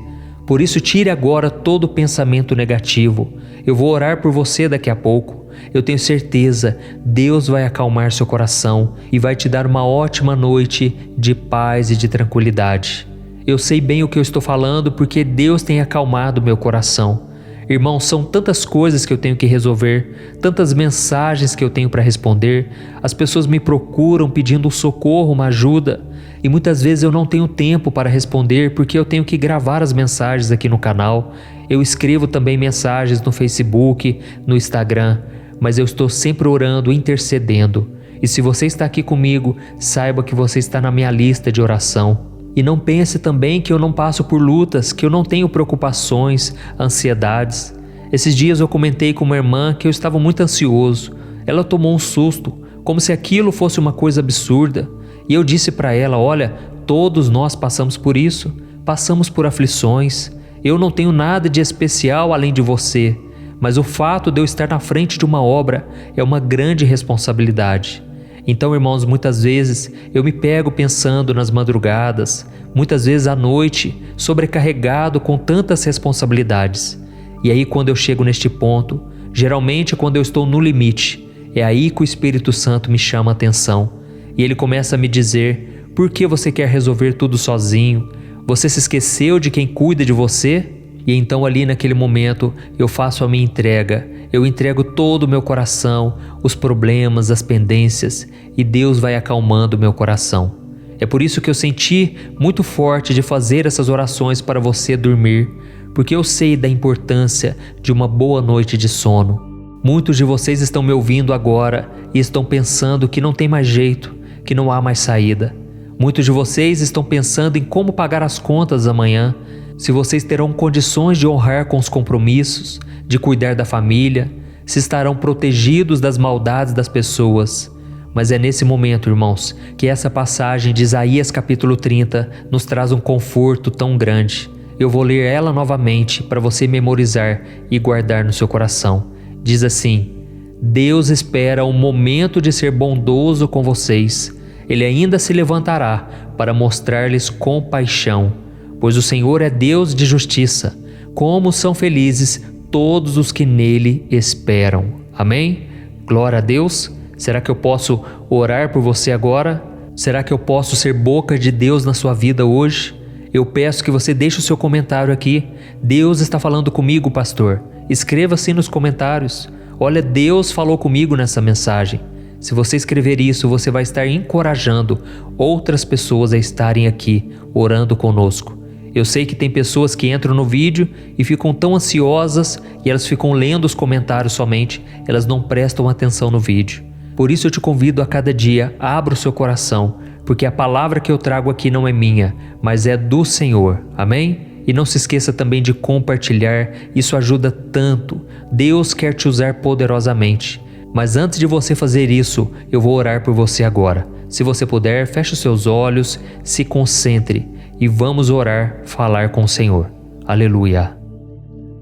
Por isso tire agora todo pensamento negativo. Eu vou orar por você daqui a pouco. Eu tenho certeza, Deus vai acalmar seu coração e vai te dar uma ótima noite de paz e de tranquilidade. Eu sei bem o que eu estou falando porque Deus tem acalmado meu coração. Irmãos, são tantas coisas que eu tenho que resolver, tantas mensagens que eu tenho para responder. As pessoas me procuram pedindo um socorro, uma ajuda, e muitas vezes eu não tenho tempo para responder porque eu tenho que gravar as mensagens aqui no canal. Eu escrevo também mensagens no Facebook, no Instagram, mas eu estou sempre orando, intercedendo. E se você está aqui comigo, saiba que você está na minha lista de oração. E não pense também que eu não passo por lutas, que eu não tenho preocupações, ansiedades. Esses dias eu comentei com uma irmã que eu estava muito ansioso. Ela tomou um susto, como se aquilo fosse uma coisa absurda. E eu disse para ela, olha, todos nós passamos por isso, passamos por aflições. Eu não tenho nada de especial além de você, mas o fato de eu estar na frente de uma obra é uma grande responsabilidade. Então, irmãos, muitas vezes eu me pego pensando nas madrugadas, muitas vezes à noite, sobrecarregado com tantas responsabilidades. E aí quando eu chego neste ponto, geralmente quando eu estou no limite, é aí que o Espírito Santo me chama a atenção. E ele começa a me dizer, por que você quer resolver tudo sozinho? Você se esqueceu de quem cuida de você? E então ali naquele momento eu faço a minha entrega, eu entrego todo o meu coração, os problemas, as pendências, e Deus vai acalmando o meu coração. É por isso que eu senti muito forte de fazer essas orações para você dormir, porque eu sei da importância de uma boa noite de sono. Muitos de vocês estão me ouvindo agora e estão pensando que não tem mais jeito, que não há mais saída. Muitos de vocês estão pensando em como pagar as contas amanhã, se vocês terão condições de honrar com os compromissos, de cuidar da família, se estarão protegidos das maldades das pessoas. Mas é nesse momento, irmãos, que essa passagem de Isaías capítulo 30 nos traz um conforto tão grande. Eu vou ler ela novamente para você memorizar e guardar no seu coração. Diz assim: Deus espera o momento de ser bondoso com vocês. Ele ainda se levantará para mostrar-lhes compaixão, pois o Senhor é Deus de justiça. Como são felizes todos os que nele esperam. Amém? Glória a Deus. Será que eu posso orar por você agora? Será que eu posso ser boca de Deus na sua vida hoje? Eu peço que você deixe o seu comentário aqui. Deus está falando comigo, pastor. Escreva assim nos comentários. Olha, Deus falou comigo nessa mensagem. Se você escrever isso, você vai estar encorajando outras pessoas a estarem aqui orando conosco. Eu sei que tem pessoas que entram no vídeo e ficam tão ansiosas e elas ficam lendo os comentários somente, elas não prestam atenção no vídeo. Por isso eu te convido a cada dia, abra o seu coração, porque a palavra que eu trago aqui não é minha, mas é do Senhor. Amém? E não se esqueça também de compartilhar, isso ajuda tanto. Deus quer te usar poderosamente. Mas antes de você fazer isso, eu vou orar por você agora. Se você puder, feche os seus olhos, se concentre e vamos orar, falar com o Senhor. Aleluia.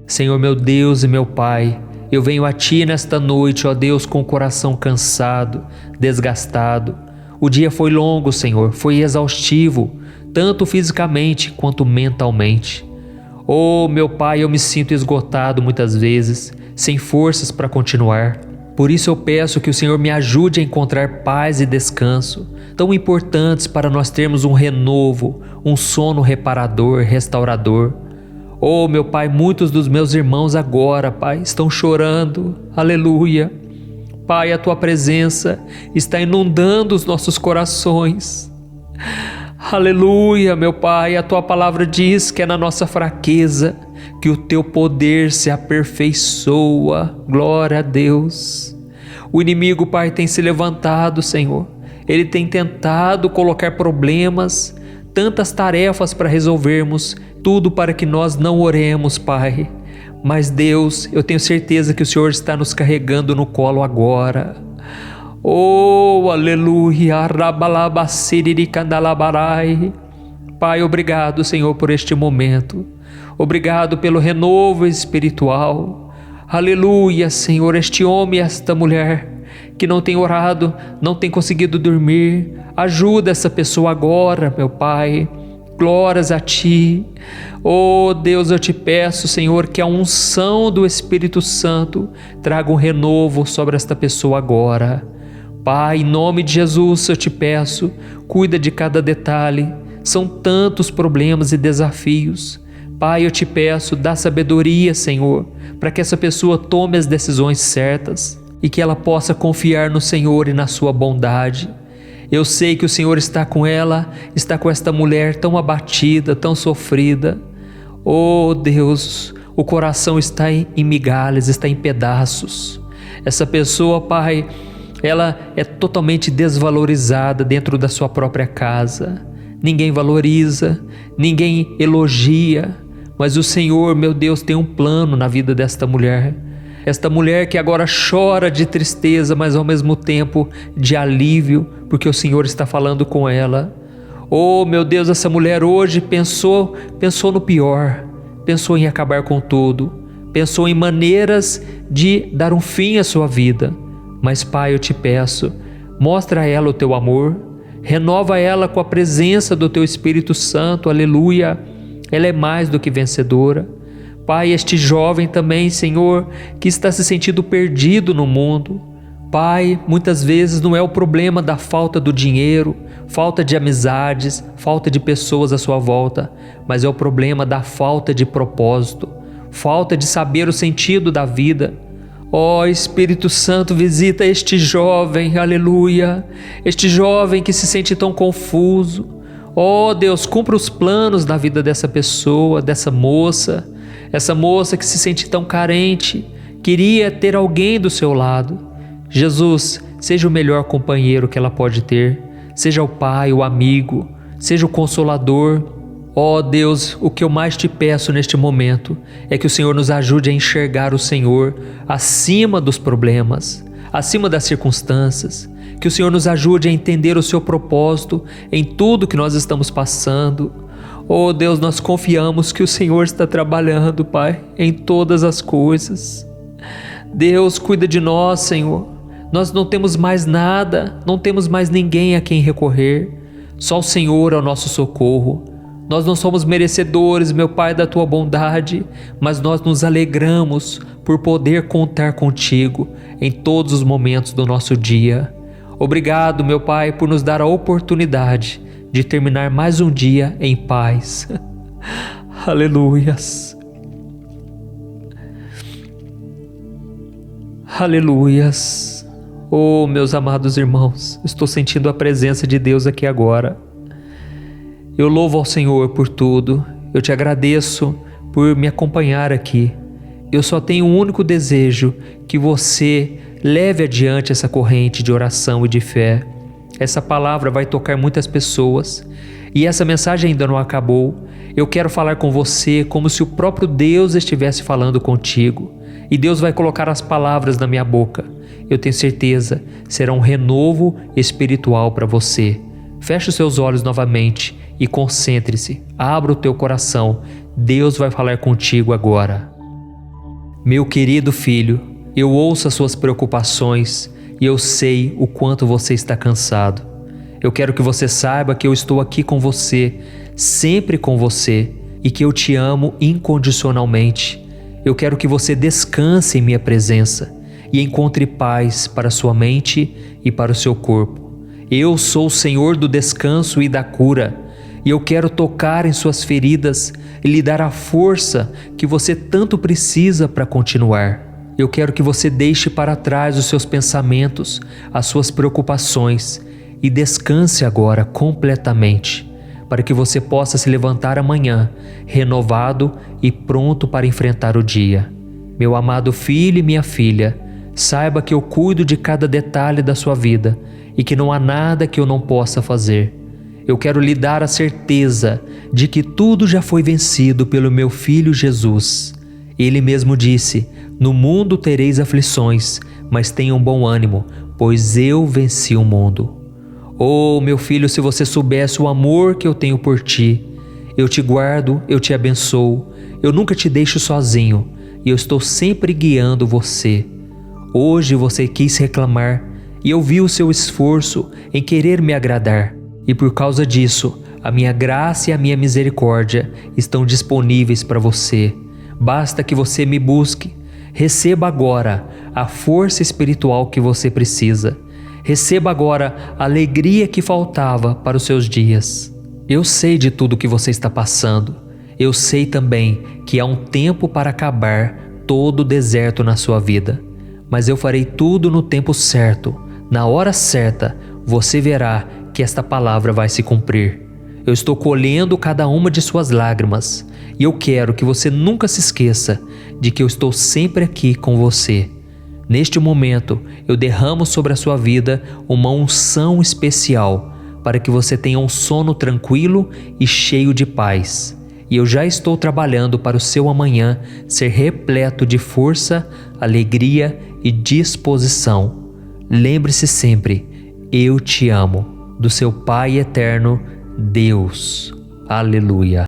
Senhor meu Deus e meu Pai, eu venho a Ti nesta noite, ó Deus, com o coração cansado, desgastado. O dia foi longo, Senhor, foi exaustivo, tanto fisicamente quanto mentalmente. Oh, meu Pai, eu me sinto esgotado muitas vezes, sem forças para continuar. Por isso eu peço que o Senhor me ajude a encontrar paz e descanso, tão importantes para nós termos um renovo, um sono reparador, restaurador. Oh, meu Pai, muitos dos meus irmãos agora, Pai, estão chorando. Aleluia. Pai, a Tua presença está inundando os nossos corações. Aleluia, meu Pai, a Tua palavra diz que é na nossa fraqueza que o Teu poder se aperfeiçoa. Glória a Deus. O inimigo, Pai, tem se levantado, Senhor. Ele tem tentado colocar problemas, tantas tarefas para resolvermos, tudo para que nós não oremos, Pai. Mas Deus, eu tenho certeza que o Senhor está nos carregando no colo agora. Oh, aleluia, rabalabaciricandalabarai. Pai, obrigado, Senhor, por este momento. Obrigado pelo renovo espiritual. Aleluia, Senhor, este homem e esta mulher que não tem orado, não tem conseguido dormir. Ajuda essa pessoa agora, meu Pai. Glórias a Ti. Oh Deus, eu te peço, Senhor, que a unção do Espírito Santo traga um renovo sobre esta pessoa agora. Pai, em nome de Jesus eu te peço, cuida de cada detalhe. São tantos problemas e desafios. Pai, eu te peço, dá sabedoria, Senhor, para que essa pessoa tome as decisões certas e que ela possa confiar no Senhor e na sua bondade. Eu sei que o Senhor está com ela, está com esta mulher tão abatida, tão sofrida. Oh Deus, o coração está em migalhas, está em pedaços. Essa pessoa, Pai, ela é totalmente desvalorizada dentro da sua própria casa. Ninguém valoriza, ninguém elogia, mas o Senhor, meu Deus, tem um plano na vida desta mulher. Esta mulher que agora chora de tristeza, mas ao mesmo tempo de alívio, porque o Senhor está falando com ela. Oh, meu Deus, essa mulher hoje pensou no pior, pensou em acabar com tudo, pensou em maneiras de dar um fim à sua vida. Mas, Pai, eu te peço, mostra a ela o teu amor, renova ela com a presença do teu Espírito Santo, aleluia. Ela é mais do que vencedora. Pai, este jovem também, Senhor, que está se sentindo perdido no mundo. Pai, muitas vezes não é o problema da falta do dinheiro, falta de amizades, falta de pessoas à sua volta, mas é o problema da falta de propósito, falta de saber o sentido da vida. Ó Espírito Santo, visita este jovem, aleluia, este jovem que se sente tão confuso. Ó Deus, cumpra os planos na vida dessa pessoa, dessa moça, essa moça que se sente tão carente, queria ter alguém do seu lado. Jesus, seja o melhor companheiro que ela pode ter, seja o pai, o amigo, seja o consolador. Ó Deus, o que eu mais te peço neste momento é que o Senhor nos ajude a enxergar o Senhor acima dos problemas, acima das circunstâncias, que o Senhor nos ajude a entender o seu propósito em tudo que nós estamos passando. Oh Deus, nós confiamos que o Senhor está trabalhando, Pai, em todas as coisas. Deus, cuida de nós, Senhor. Nós não temos mais nada, não temos mais ninguém a quem recorrer. Só o Senhor é o nosso socorro. Nós não somos merecedores, meu Pai, da Tua bondade, mas nós nos alegramos por poder contar contigo em todos os momentos do nosso dia. Obrigado, meu Pai, por nos dar a oportunidade de terminar mais um dia em paz. Aleluias. Aleluias. Oh, meus amados irmãos, estou sentindo a presença de Deus aqui agora. Eu louvo ao Senhor por tudo. Eu te agradeço por me acompanhar aqui. Eu só tenho um único desejo, que você leve adiante essa corrente de oração e de fé. Essa palavra vai tocar muitas pessoas e essa mensagem ainda não acabou. Eu quero falar com você como se o próprio Deus estivesse falando contigo, e Deus vai colocar as palavras na minha boca. Eu tenho certeza, será um renovo espiritual para você. Feche os seus olhos novamente e concentre-se, abra o teu coração. Deus vai falar contigo agora. Meu querido filho, eu ouço as suas preocupações e eu sei o quanto você está cansado. Eu quero que você saiba que eu estou aqui com você, sempre com você, e que eu te amo incondicionalmente. Eu quero que você descanse em minha presença e encontre paz para sua mente e para o seu corpo. Eu sou o Senhor do descanso e da cura, e eu quero tocar em suas feridas e lhe dar a força que você tanto precisa para continuar. Eu quero que você deixe para trás os seus pensamentos, as suas preocupações e descanse agora completamente, para que você possa se levantar amanhã renovado e pronto para enfrentar o dia. Meu amado filho e minha filha, saiba que eu cuido de cada detalhe da sua vida e que não há nada que eu não possa fazer. Eu quero lhe dar a certeza de que tudo já foi vencido pelo meu Filho Jesus. Ele mesmo disse: no mundo tereis aflições, mas tenham bom ânimo, pois eu venci o mundo. Oh, meu filho, se você soubesse o amor que eu tenho por ti. Eu te guardo, eu te abençoo, eu nunca te deixo sozinho e eu estou sempre guiando você. Hoje você quis reclamar e eu vi o seu esforço em querer me agradar. E por causa disso, a minha graça e a minha misericórdia estão disponíveis para você. Basta que você me busque. Receba agora a força espiritual que você precisa. Receba agora a alegria que faltava para os seus dias. Eu sei de tudo que você está passando. Eu sei também que há um tempo para acabar todo o deserto na sua vida. Mas eu farei tudo no tempo certo. Na hora certa, você verá que esta palavra vai se cumprir. Eu estou colhendo cada uma de suas lágrimas. E eu quero que você nunca se esqueça de que eu estou sempre aqui com você. Neste momento, eu derramo sobre a sua vida uma unção especial para que você tenha um sono tranquilo e cheio de paz. E eu já estou trabalhando para o seu amanhã ser repleto de força, alegria e disposição. Lembre-se sempre, eu te amo, do seu Pai eterno, Deus. Aleluia.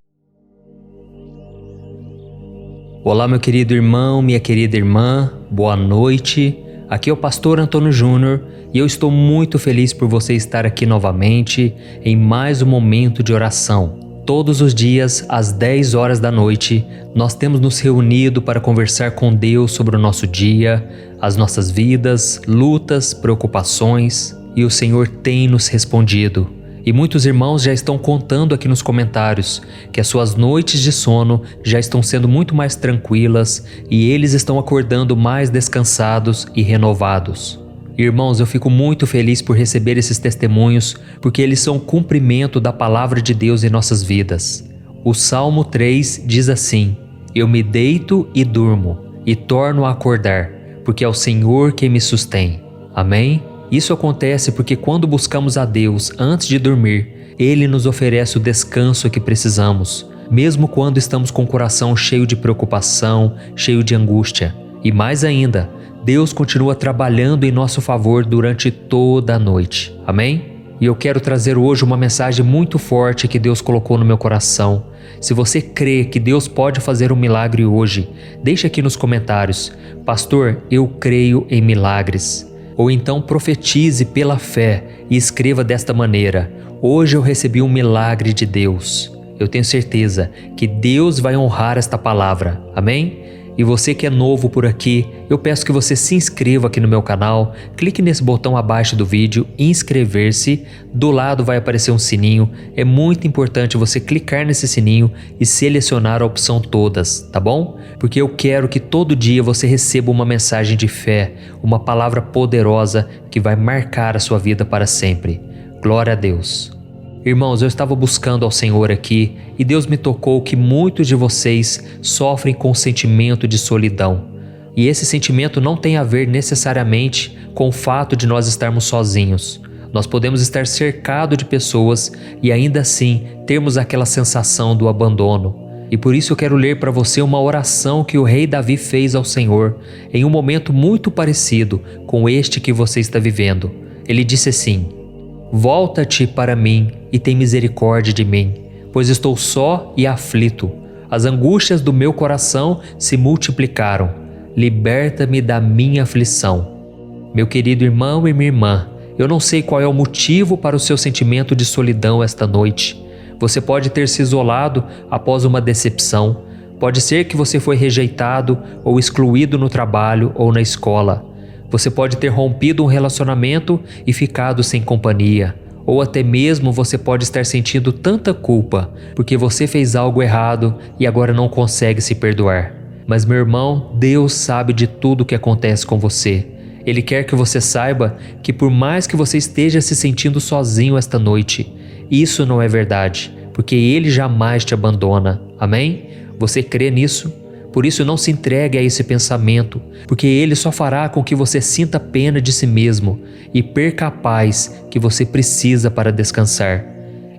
Olá, meu querido irmão, minha querida irmã, boa noite. Aqui é o pastor Antônio Júnior e eu estou muito feliz por você estar aqui novamente em mais um momento de oração. Todos os dias, às 10 horas da noite, nós temos nos reunido para conversar com Deus sobre o nosso dia, as nossas vidas, lutas, preocupações, e o Senhor tem nos respondido. E muitos irmãos já estão contando aqui nos comentários que as suas noites de sono já estão sendo muito mais tranquilas e eles estão acordando mais descansados e renovados. Irmãos, eu fico muito feliz por receber esses testemunhos porque eles são cumprimento da palavra de Deus em nossas vidas. O Salmo 3 diz assim: eu me deito e durmo e torno a acordar, porque é o Senhor quem me sustém. Amém? Isso acontece porque quando buscamos a Deus antes de dormir, Ele nos oferece o descanso que precisamos, mesmo quando estamos com o coração cheio de preocupação, cheio de angústia. E mais ainda, Deus continua trabalhando em nosso favor durante toda a noite. Amém? E eu quero trazer hoje uma mensagem muito forte que Deus colocou no meu coração. Se você crê que Deus pode fazer um milagre hoje, deixe aqui nos comentários: pastor, eu creio em milagres. Ou então profetize pela fé e escreva desta maneira: hoje eu recebi um milagre de Deus. Eu tenho certeza que Deus vai honrar esta palavra. Amém? E você que é novo por aqui, eu peço que você se inscreva aqui no meu canal, clique nesse botão abaixo do vídeo, inscrever-se, do lado vai aparecer um sininho, é muito importante você clicar nesse sininho e selecionar a opção todas, tá bom? Porque eu quero que todo dia você receba uma mensagem de fé, uma palavra poderosa que vai marcar a sua vida para sempre. Glória a Deus. Irmãos, eu estava buscando ao Senhor aqui e Deus me tocou que muitos de vocês sofrem com o sentimento de solidão. E esse sentimento não tem a ver necessariamente com o fato de nós estarmos sozinhos. Nós podemos estar cercados de pessoas e ainda assim termos aquela sensação do abandono. E por isso eu quero ler para você uma oração que o rei Davi fez ao Senhor em um momento muito parecido com este que você está vivendo. Ele disse assim: volta-te para mim e tem misericórdia de mim, pois estou só e aflito. As angústias do meu coração se multiplicaram. Liberta-me da minha aflição. Meu querido irmão e minha irmã, eu não sei qual é o motivo para o seu sentimento de solidão esta noite. Você pode ter se isolado após uma decepção. Pode ser que você foi rejeitado ou excluído no trabalho ou na escola. Você pode ter rompido um relacionamento e ficado sem companhia. Ou até mesmo você pode estar sentindo tanta culpa porque você fez algo errado e agora não consegue se perdoar. Mas meu irmão, Deus sabe de tudo o que acontece com você. Ele quer que você saiba que por mais que você esteja se sentindo sozinho esta noite, isso não é verdade, porque Ele jamais te abandona. Amém? Você crê nisso? Por isso não se entregue a esse pensamento, porque ele só fará com que você sinta pena de si mesmo e perca a paz que você precisa para descansar.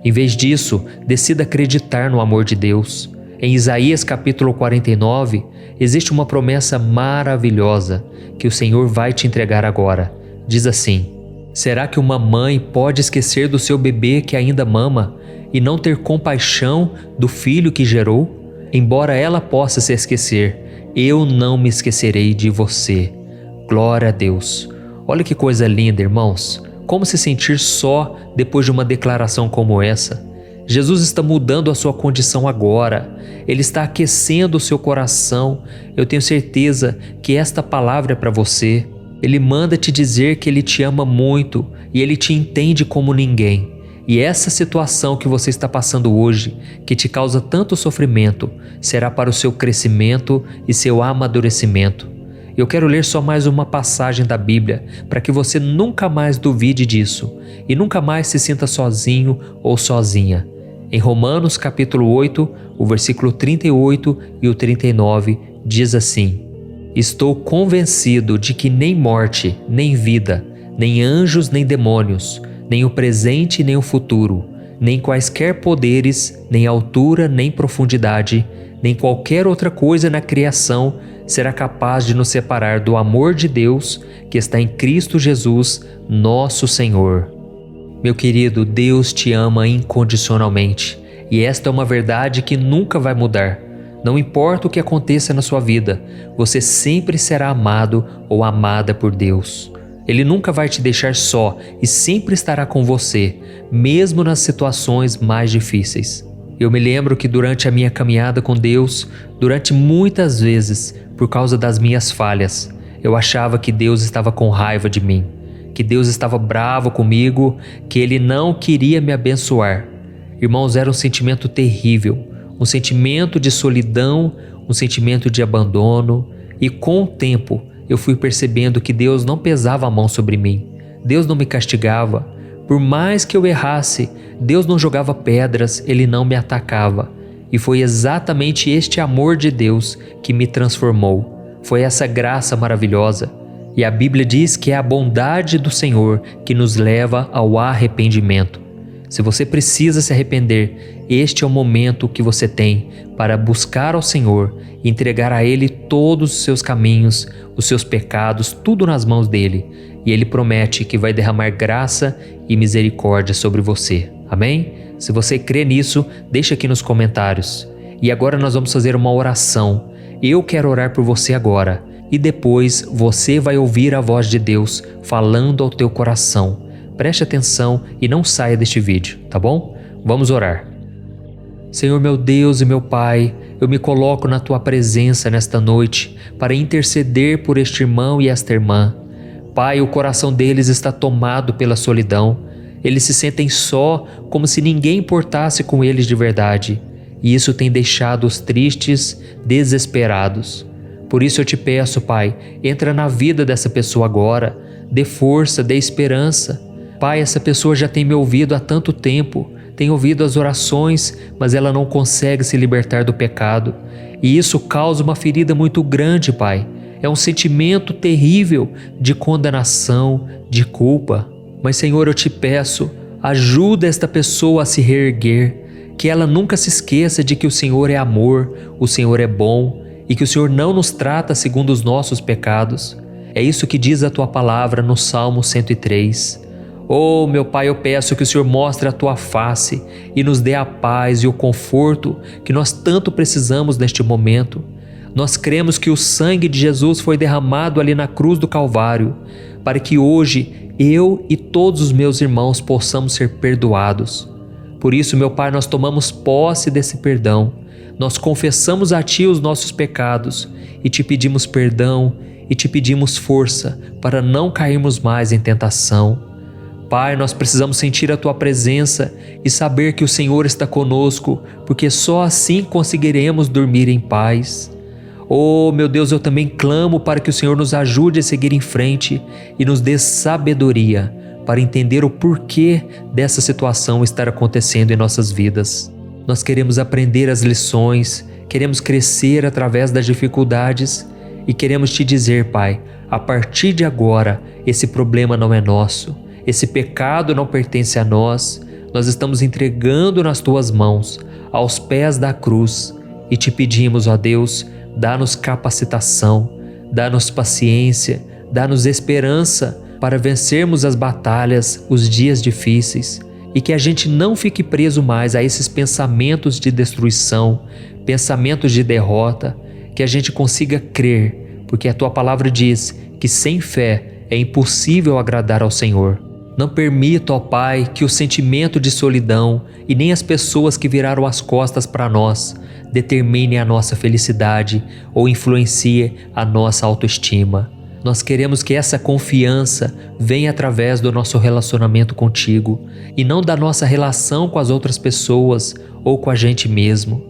Em vez disso, decida acreditar no amor de Deus. Em Isaías capítulo 49, existe uma promessa maravilhosa que o Senhor vai te entregar agora. Diz assim: será que uma mãe pode esquecer do seu bebê que ainda mama e não ter compaixão do filho que gerou? Embora ela possa se esquecer, eu não me esquecerei de você. Glória a Deus. Olha que coisa linda, irmãos. Como se sentir só depois de uma declaração como essa? Jesus está mudando a sua condição agora. Ele está aquecendo o seu coração. Eu tenho certeza que esta palavra é para você. Ele manda te dizer que Ele te ama muito e Ele te entende como ninguém. E essa situação que você está passando hoje, que te causa tanto sofrimento, será para o seu crescimento e seu amadurecimento. Eu quero ler só mais uma passagem da Bíblia para que você nunca mais duvide disso e nunca mais se sinta sozinho ou sozinha. Em Romanos capítulo 8, o versículo 38 e o 39 diz assim: estou convencido de que nem morte, nem vida, nem anjos, nem demônios, nem o presente, nem o futuro, nem quaisquer poderes, nem altura, nem profundidade, nem qualquer outra coisa na criação será capaz de nos separar do amor de Deus que está em Cristo Jesus, nosso Senhor. Meu querido, Deus te ama incondicionalmente, e esta é uma verdade que nunca vai mudar. Não importa o que aconteça na sua vida, você sempre será amado ou amada por Deus. Ele nunca vai te deixar só e sempre estará com você, mesmo nas situações mais difíceis. Eu me lembro que durante a minha caminhada com Deus, durante muitas vezes, por causa das minhas falhas, eu achava que Deus estava com raiva de mim, que Deus estava bravo comigo, que Ele não queria me abençoar. Irmãos, era um sentimento terrível, um sentimento de solidão, um sentimento de abandono, e com o tempo eu fui percebendo que Deus não pesava a mão sobre mim, Deus não me castigava. Por mais que eu errasse, Deus não jogava pedras, Ele não me atacava. E foi exatamente este amor de Deus que me transformou. Foi essa graça maravilhosa. E a Bíblia diz que é a bondade do Senhor que nos leva ao arrependimento. Se você precisa se arrepender, este é o momento que você tem para buscar ao Senhor e entregar a Ele todos os seus caminhos, os seus pecados, tudo nas mãos dEle. E Ele promete que vai derramar graça e misericórdia sobre você. Amém? Se você crê nisso, deixa aqui nos comentários. E agora nós vamos fazer uma oração. Eu quero orar por você agora. E depois você vai ouvir a voz de Deus falando ao teu coração. Preste atenção e não saia deste vídeo, tá bom? Vamos orar. Senhor meu Deus e meu Pai, eu me coloco na Tua presença nesta noite para interceder por este irmão e esta irmã. Pai, o coração deles está tomado pela solidão. Eles se sentem só, como se ninguém importasse com eles de verdade. E isso tem deixado-os tristes, desesperados. Por isso eu te peço, Pai, entra na vida dessa pessoa agora, dê força, dê esperança. Pai, essa pessoa já tem me ouvido há tanto tempo, tem ouvido as orações, mas ela não consegue se libertar do pecado. E isso causa uma ferida muito grande, Pai. É um sentimento terrível de condenação, de culpa. Mas, Senhor, eu te peço, ajuda esta pessoa a se reerguer, que ela nunca se esqueça de que o Senhor é amor, o Senhor é bom e que o Senhor não nos trata segundo os nossos pecados. É isso que diz a Tua palavra no Salmo 103. Oh, meu Pai, eu peço que o Senhor mostre a Tua face e nos dê a paz e o conforto que nós tanto precisamos neste momento. Nós cremos que o sangue de Jesus foi derramado ali na cruz do Calvário, para que hoje eu e todos os meus irmãos possamos ser perdoados. Por isso, meu Pai, nós tomamos posse desse perdão. Nós confessamos a Ti os nossos pecados e Te pedimos perdão e Te pedimos força para não cairmos mais em tentação. Pai, nós precisamos sentir a Tua presença e saber que o Senhor está conosco, porque só assim conseguiremos dormir em paz. Oh, meu Deus, eu também clamo para que o Senhor nos ajude a seguir em frente e nos dê sabedoria para entender o porquê dessa situação estar acontecendo em nossas vidas. Nós queremos aprender as lições, queremos crescer através das dificuldades e queremos Te dizer, Pai, a partir de agora, esse problema não é nosso. Esse pecado não pertence a nós, nós estamos entregando nas Tuas mãos, aos pés da cruz, e te pedimos, ó Deus, dá-nos capacitação, dá-nos paciência, dá-nos esperança para vencermos as batalhas, os dias difíceis, e que a gente não fique preso mais a esses pensamentos de destruição, pensamentos de derrota, que a gente consiga crer, porque a Tua palavra diz que sem fé é impossível agradar ao Senhor. Não permita, ó Pai, que o sentimento de solidão e nem as pessoas que viraram as costas para nós determine a nossa felicidade ou influencie a nossa autoestima. Nós queremos que essa confiança venha através do nosso relacionamento contigo e não da nossa relação com as outras pessoas ou com a gente mesmo.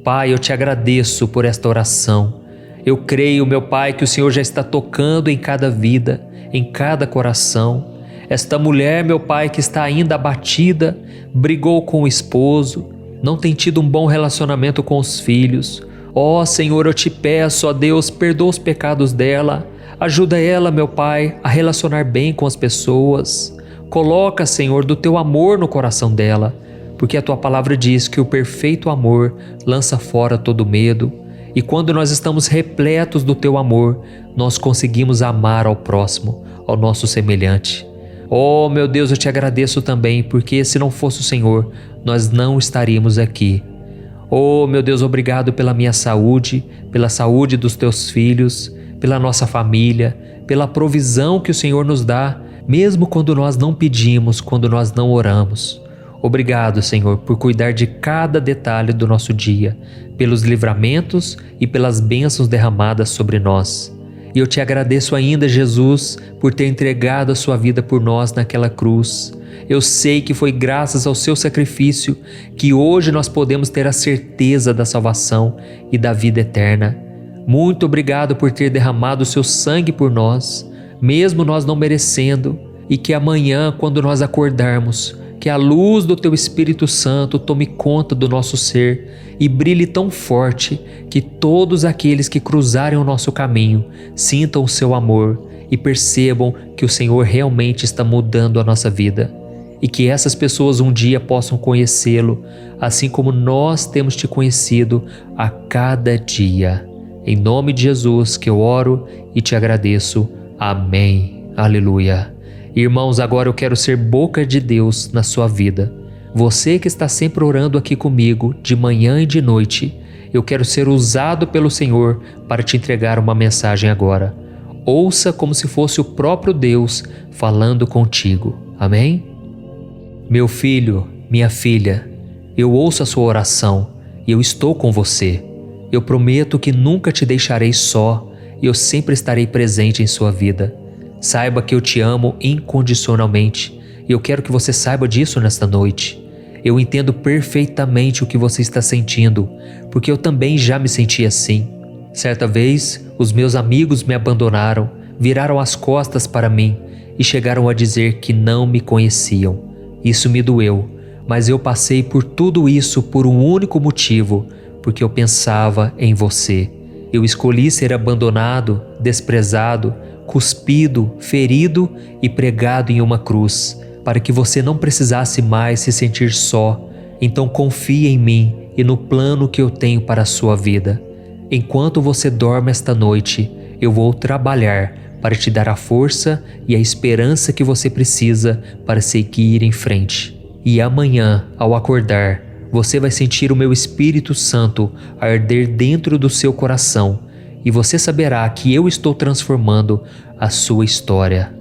Pai, eu te agradeço por esta oração. Eu creio, meu Pai, que o Senhor já está tocando em cada vida, em cada coração. Esta mulher, meu Pai, que está ainda abatida, brigou com o esposo, não tem tido um bom relacionamento com os filhos. Ó Senhor, eu te peço, ó Deus, perdoa os pecados dela, ajuda ela, meu Pai, a relacionar bem com as pessoas. Coloca, Senhor, do teu amor no coração dela, porque a tua palavra diz que o perfeito amor lança fora todo medo. E quando nós estamos repletos do teu amor, nós conseguimos amar ao próximo, ao nosso semelhante. Oh, meu Deus, eu te agradeço também, porque se não fosse o Senhor, nós não estaríamos aqui. Oh, meu Deus, obrigado pela minha saúde, pela saúde dos teus filhos, pela nossa família, pela provisão que o Senhor nos dá, mesmo quando nós não pedimos, quando nós não oramos. Obrigado, Senhor, por cuidar de cada detalhe do nosso dia, pelos livramentos e pelas bênçãos derramadas sobre nós. E eu te agradeço ainda, Jesus, por ter entregado a sua vida por nós naquela cruz. Eu sei que foi graças ao seu sacrifício que hoje nós podemos ter a certeza da salvação e da vida eterna. Muito obrigado por ter derramado o seu sangue por nós, mesmo nós não merecendo, e que amanhã, quando nós acordarmos, que a luz do teu Espírito Santo tome conta do nosso ser e brilhe tão forte que todos aqueles que cruzarem o nosso caminho sintam o seu amor e percebam que o Senhor realmente está mudando a nossa vida. E que essas pessoas um dia possam conhecê-lo, assim como nós temos te conhecido a cada dia. Em nome de Jesus que eu oro e te agradeço. Amém. Aleluia. Irmãos, agora eu quero ser boca de Deus na sua vida. Você que está sempre orando aqui comigo, de manhã e de noite, eu quero ser usado pelo Senhor para te entregar uma mensagem agora. Ouça como se fosse o próprio Deus falando contigo. Amém? Meu filho, minha filha, eu ouço a sua oração e eu estou com você. Eu prometo que nunca te deixarei só e eu sempre estarei presente em sua vida. Saiba que eu te amo incondicionalmente e eu quero que você saiba disso nesta noite. Eu entendo perfeitamente o que você está sentindo, porque eu também já me senti assim. Certa vez, os meus amigos me abandonaram, viraram as costas para mim e chegaram a dizer que não me conheciam. Isso me doeu, mas eu passei por tudo isso por um único motivo, porque eu pensava em você. Eu escolhi ser abandonado, desprezado, cuspido, ferido e pregado em uma cruz, para que você não precisasse mais se sentir só. Então confie em mim e no plano que eu tenho para a sua vida. Enquanto você dorme esta noite, eu vou trabalhar para te dar a força e a esperança que você precisa para seguir em frente. E amanhã, ao acordar, você vai sentir o meu Espírito Santo arder dentro do seu coração e você saberá que eu estou transformando a sua história.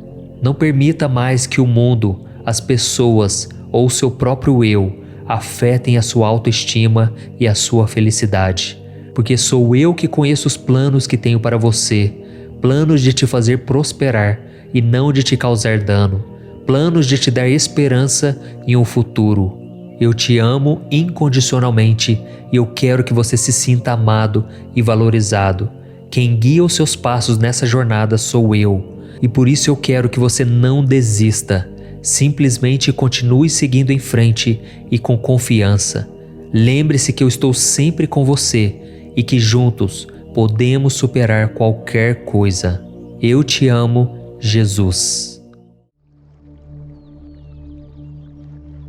Não permita mais que o mundo, as pessoas ou o seu próprio eu afetem a sua autoestima e a sua felicidade, porque sou eu que conheço os planos que tenho para você, planos de te fazer prosperar e não de te causar dano, planos de te dar esperança em um futuro. Eu te amo incondicionalmente e eu quero que você se sinta amado e valorizado. Quem guia os seus passos nessa jornada sou eu, e por isso eu quero que você não desista. Simplesmente continue seguindo em frente e com confiança. Lembre-se que eu estou sempre com você e que juntos podemos superar qualquer coisa. Eu te amo, Jesus.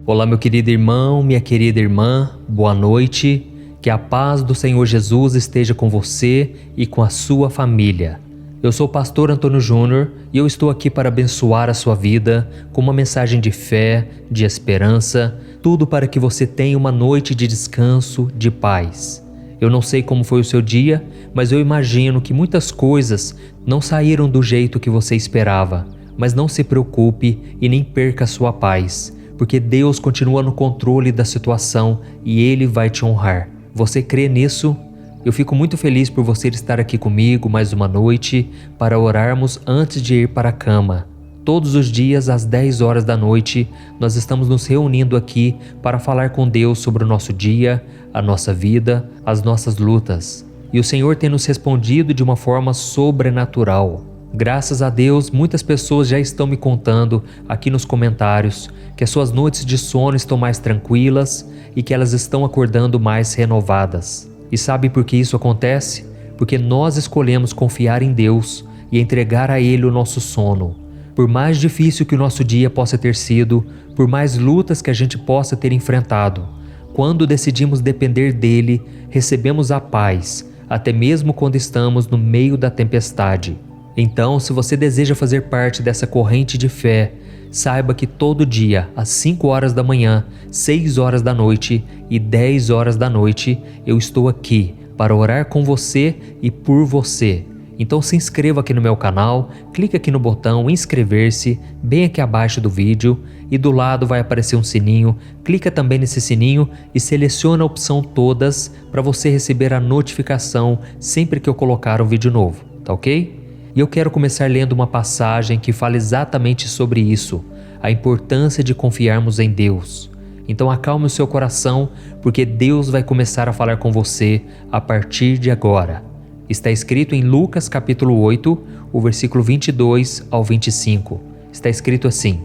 Olá, meu querido irmão, minha querida irmã, boa noite. Que a paz do Senhor Jesus esteja com você e com a sua família. Eu sou o pastor Antônio Júnior e eu estou aqui para abençoar a sua vida com uma mensagem de fé, de esperança, tudo para que você tenha uma noite de descanso, de paz. Eu não sei como foi o seu dia, mas eu imagino que muitas coisas não saíram do jeito que você esperava. Mas não se preocupe e nem perca a sua paz, porque Deus continua no controle da situação e Ele vai te honrar. Você crê nisso? Eu fico muito feliz por você estar aqui comigo mais uma noite para orarmos antes de ir para a cama. Todos os dias às 10 horas da noite nós estamos nos reunindo aqui para falar com Deus sobre o nosso dia, a nossa vida, as nossas lutas. E o Senhor tem nos respondido de uma forma sobrenatural. Graças a Deus, muitas pessoas já estão me contando aqui nos comentários que as suas noites de sono estão mais tranquilas e que elas estão acordando mais renovadas. E sabe por que isso acontece? Porque nós escolhemos confiar em Deus e entregar a Ele o nosso sono. Por mais difícil que o nosso dia possa ter sido, por mais lutas que a gente possa ter enfrentado, quando decidimos depender dEle, recebemos a paz, até mesmo quando estamos no meio da tempestade. Então, se você deseja fazer parte dessa corrente de fé, saiba que todo dia, às 5 horas da manhã, 6 horas da noite e 10 horas da noite, eu estou aqui para orar com você e por você. Então se inscreva aqui no meu canal, clique aqui no botão inscrever-se, bem aqui abaixo do vídeo, e do lado vai aparecer um sininho, clica também nesse sininho e seleciona a opção todas para você receber a notificação sempre que eu colocar um vídeo novo, tá ok? E eu quero começar lendo uma passagem que fala exatamente sobre isso, a importância de confiarmos em Deus. Então acalme o seu coração, porque Deus vai começar a falar com você a partir de agora. Está escrito em Lucas capítulo 8, o versículo 22 ao 25. Está escrito assim: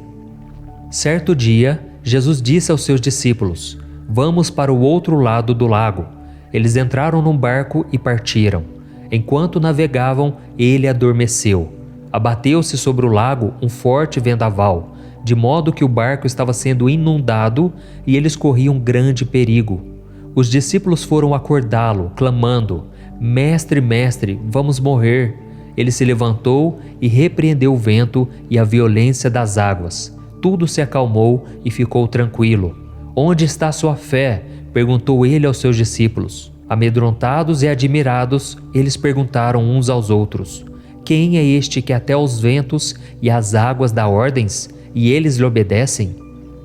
Certo dia, Jesus disse aos seus discípulos: Vamos para o outro lado do lago. Eles entraram num barco e partiram. Enquanto navegavam, ele adormeceu. Abateu-se sobre o lago um forte vendaval, de modo que o barco estava sendo inundado e eles corriam grande perigo. Os discípulos foram acordá-lo, clamando: Mestre, mestre, vamos morrer. Ele se levantou e repreendeu o vento e a violência das águas. Tudo se acalmou e ficou tranquilo. Onde está sua fé? Perguntou ele aos seus discípulos. Amedrontados e admirados, eles perguntaram uns aos outros: Quem é este que até os ventos e as águas dá ordens, e eles lhe obedecem?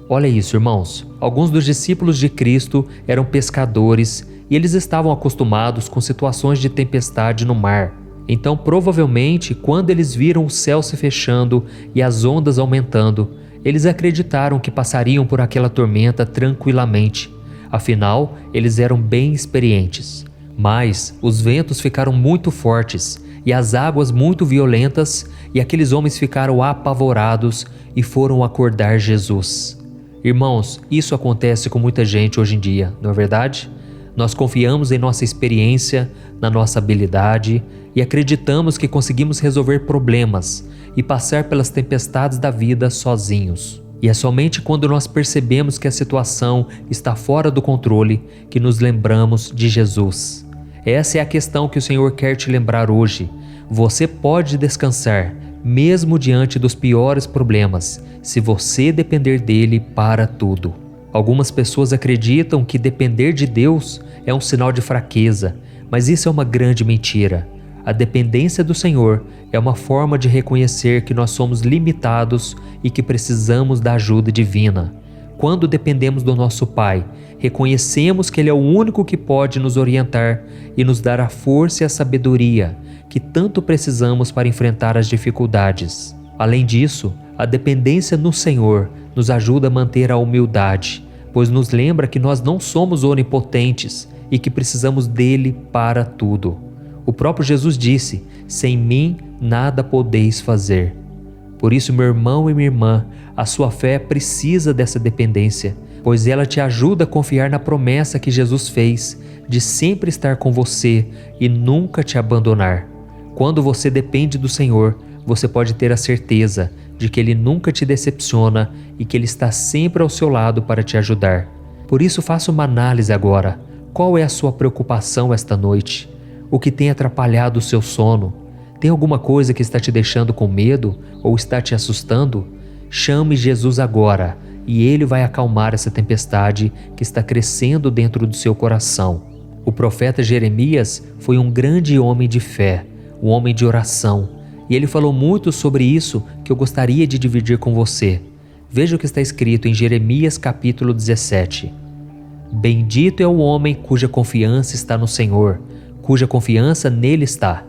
Olha isso, irmãos. Alguns dos discípulos de Cristo eram pescadores e eles estavam acostumados com situações de tempestade no mar. Então, provavelmente, quando eles viram o céu se fechando e as ondas aumentando, eles acreditaram que passariam por aquela tormenta tranquilamente. Afinal, eles eram bem experientes. Mas os ventos ficaram muito fortes e as águas muito violentas, e aqueles homens ficaram apavorados e foram acordar Jesus. Irmãos, isso acontece com muita gente hoje em dia, não é verdade? Nós confiamos em nossa experiência, na nossa habilidade e acreditamos que conseguimos resolver problemas e passar pelas tempestades da vida sozinhos. E é somente quando nós percebemos que a situação está fora do controle que nos lembramos de Jesus. Essa é a questão que o Senhor quer te lembrar hoje. Você pode descansar, mesmo diante dos piores problemas, se você depender dele para tudo. Algumas pessoas acreditam que depender de Deus é um sinal de fraqueza, mas isso é uma grande mentira. A dependência do Senhor é uma forma de reconhecer que nós somos limitados e que precisamos da ajuda divina. Quando dependemos do nosso Pai, reconhecemos que Ele é o único que pode nos orientar e nos dar a força e a sabedoria que tanto precisamos para enfrentar as dificuldades. Além disso, a dependência no Senhor nos ajuda a manter a humildade, pois nos lembra que nós não somos onipotentes e que precisamos dele para tudo. O próprio Jesus disse: sem mim nada podeis fazer. Por isso, meu irmão e minha irmã, a sua fé precisa dessa dependência, pois ela te ajuda a confiar na promessa que Jesus fez de sempre estar com você e nunca te abandonar. Quando você depende do Senhor, você pode ter a certeza de que Ele nunca te decepciona e que Ele está sempre ao seu lado para te ajudar. Por isso, faça uma análise agora. Qual é a sua preocupação esta noite? O que tem atrapalhado o seu sono? Tem alguma coisa que está te deixando com medo ou está te assustando? Chame Jesus agora e Ele vai acalmar essa tempestade que está crescendo dentro do seu coração. O profeta Jeremias foi um grande homem de fé, um homem de oração, e ele falou muito sobre isso que eu gostaria de dividir com você. Veja o que está escrito em Jeremias capítulo 17. Bendito é o homem cuja confiança está no Senhor, cuja confiança nele está.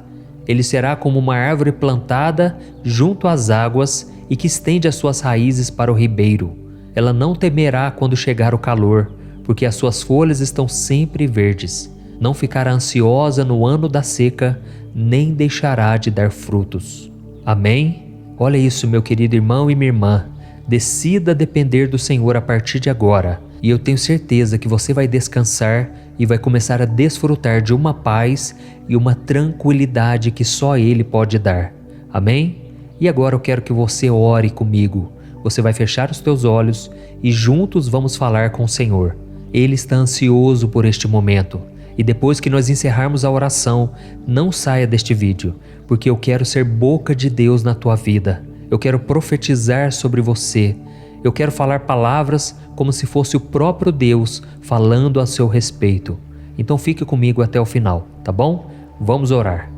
Ele será como uma árvore plantada junto às águas e que estende as suas raízes para o ribeiro. Ela não temerá quando chegar o calor, porque as suas folhas estão sempre verdes. Não ficará ansiosa no ano da seca, nem deixará de dar frutos. Amém? Olha isso, meu querido irmão e minha irmã. Decida depender do Senhor a partir de agora, e eu tenho certeza que você vai descansar e vai começar a desfrutar de uma paz e uma tranquilidade que só Ele pode dar. Amém? E agora eu quero que você ore comigo. Você vai fechar os teus olhos e juntos vamos falar com o Senhor. Ele está ansioso por este momento. E depois que nós encerrarmos a oração, não saia deste vídeo, porque eu quero ser boca de Deus na tua vida. Eu quero profetizar sobre você. Eu quero falar palavras como se fosse o próprio Deus falando a seu respeito. Então fique comigo até o final, tá bom? Vamos orar.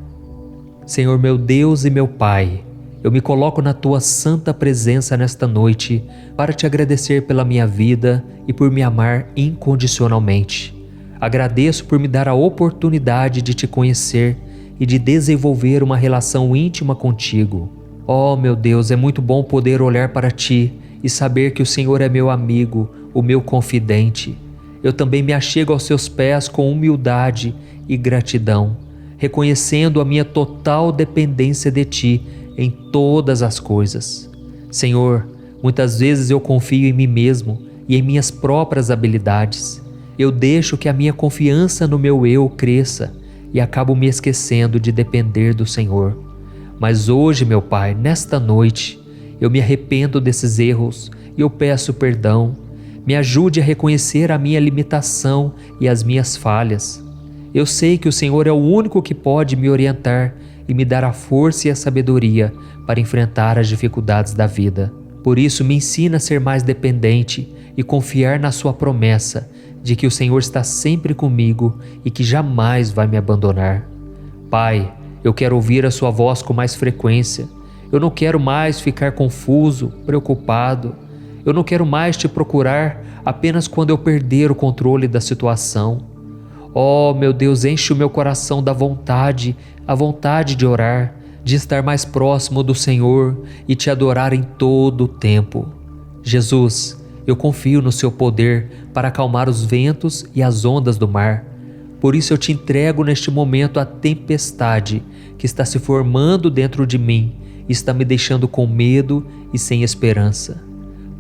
Senhor meu Deus e meu Pai, eu me coloco na tua santa presença nesta noite para te agradecer pela minha vida e por me amar incondicionalmente. Agradeço por me dar a oportunidade de te conhecer e de desenvolver uma relação íntima contigo. Oh, meu Deus, é muito bom poder olhar para ti e saber que o Senhor é meu amigo, o meu confidente. Eu também me achego aos seus pés com humildade e gratidão, reconhecendo a minha total dependência de ti em todas as coisas. Senhor, muitas vezes eu confio em mim mesmo e em minhas próprias habilidades. Eu deixo que a minha confiança no meu eu cresça e acabo me esquecendo de depender do Senhor. Mas hoje, meu Pai, nesta noite, eu me arrependo desses erros e eu peço perdão. Me ajude a reconhecer a minha limitação e as minhas falhas. Eu sei que o Senhor é o único que pode me orientar e me dar a força e a sabedoria para enfrentar as dificuldades da vida. Por isso, me ensina a ser mais dependente e confiar na sua promessa de que o Senhor está sempre comigo e que jamais vai me abandonar. Pai, eu quero ouvir a sua voz com mais frequência. Eu não quero mais ficar confuso, preocupado. Eu não quero mais te procurar apenas quando eu perder o controle da situação. Oh, meu Deus, enche o meu coração da vontade, a vontade de orar, de estar mais próximo do Senhor e te adorar em todo o tempo. Jesus, eu confio no seu poder para acalmar os ventos e as ondas do mar. Por isso eu te entrego neste momento a tempestade que está se formando dentro de mim e está me deixando com medo e sem esperança.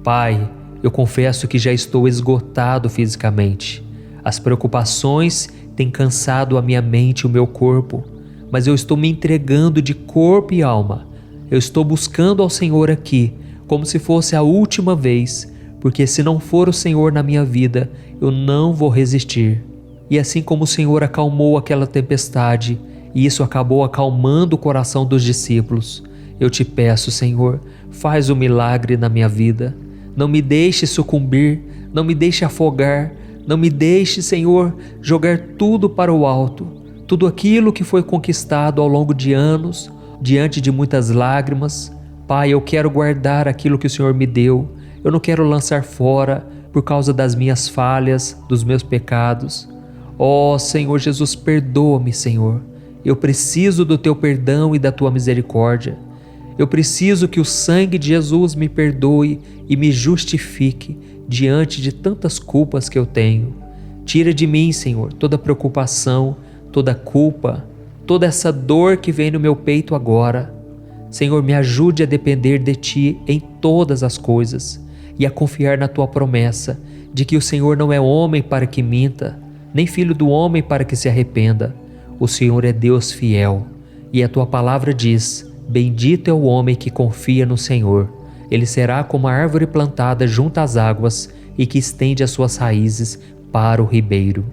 Pai, eu confesso que já estou esgotado fisicamente. As preocupações têm cansado a minha mente e o meu corpo, mas eu estou me entregando de corpo e alma. Eu estou buscando ao Senhor aqui, como se fosse a última vez, porque se não for o Senhor na minha vida, eu não vou resistir. E assim como o Senhor acalmou aquela tempestade, e isso acabou acalmando o coração dos discípulos, eu te peço, Senhor, faz um milagre na minha vida. Não me deixe sucumbir, não me deixe afogar, não me deixe, Senhor, jogar tudo para o alto, tudo aquilo que foi conquistado ao longo de anos, diante de muitas lágrimas. Pai, eu quero guardar aquilo que o Senhor me deu, eu não quero lançar fora por causa das minhas falhas, dos meus pecados. Ó Senhor Jesus, perdoa-me, Senhor. Eu preciso do teu perdão e da tua misericórdia. Eu preciso que o sangue de Jesus me perdoe e me justifique diante de tantas culpas que eu tenho. Tira de mim, Senhor, toda preocupação, toda culpa, toda essa dor que vem no meu peito agora. Senhor, me ajude a depender de Ti em todas as coisas e a confiar na Tua promessa de que o Senhor não é homem para que minta, nem filho do homem para que se arrependa. O Senhor é Deus fiel e a Tua palavra diz: bendito é o homem que confia no Senhor. Ele será como a árvore plantada junto às águas e que estende as suas raízes para o ribeiro.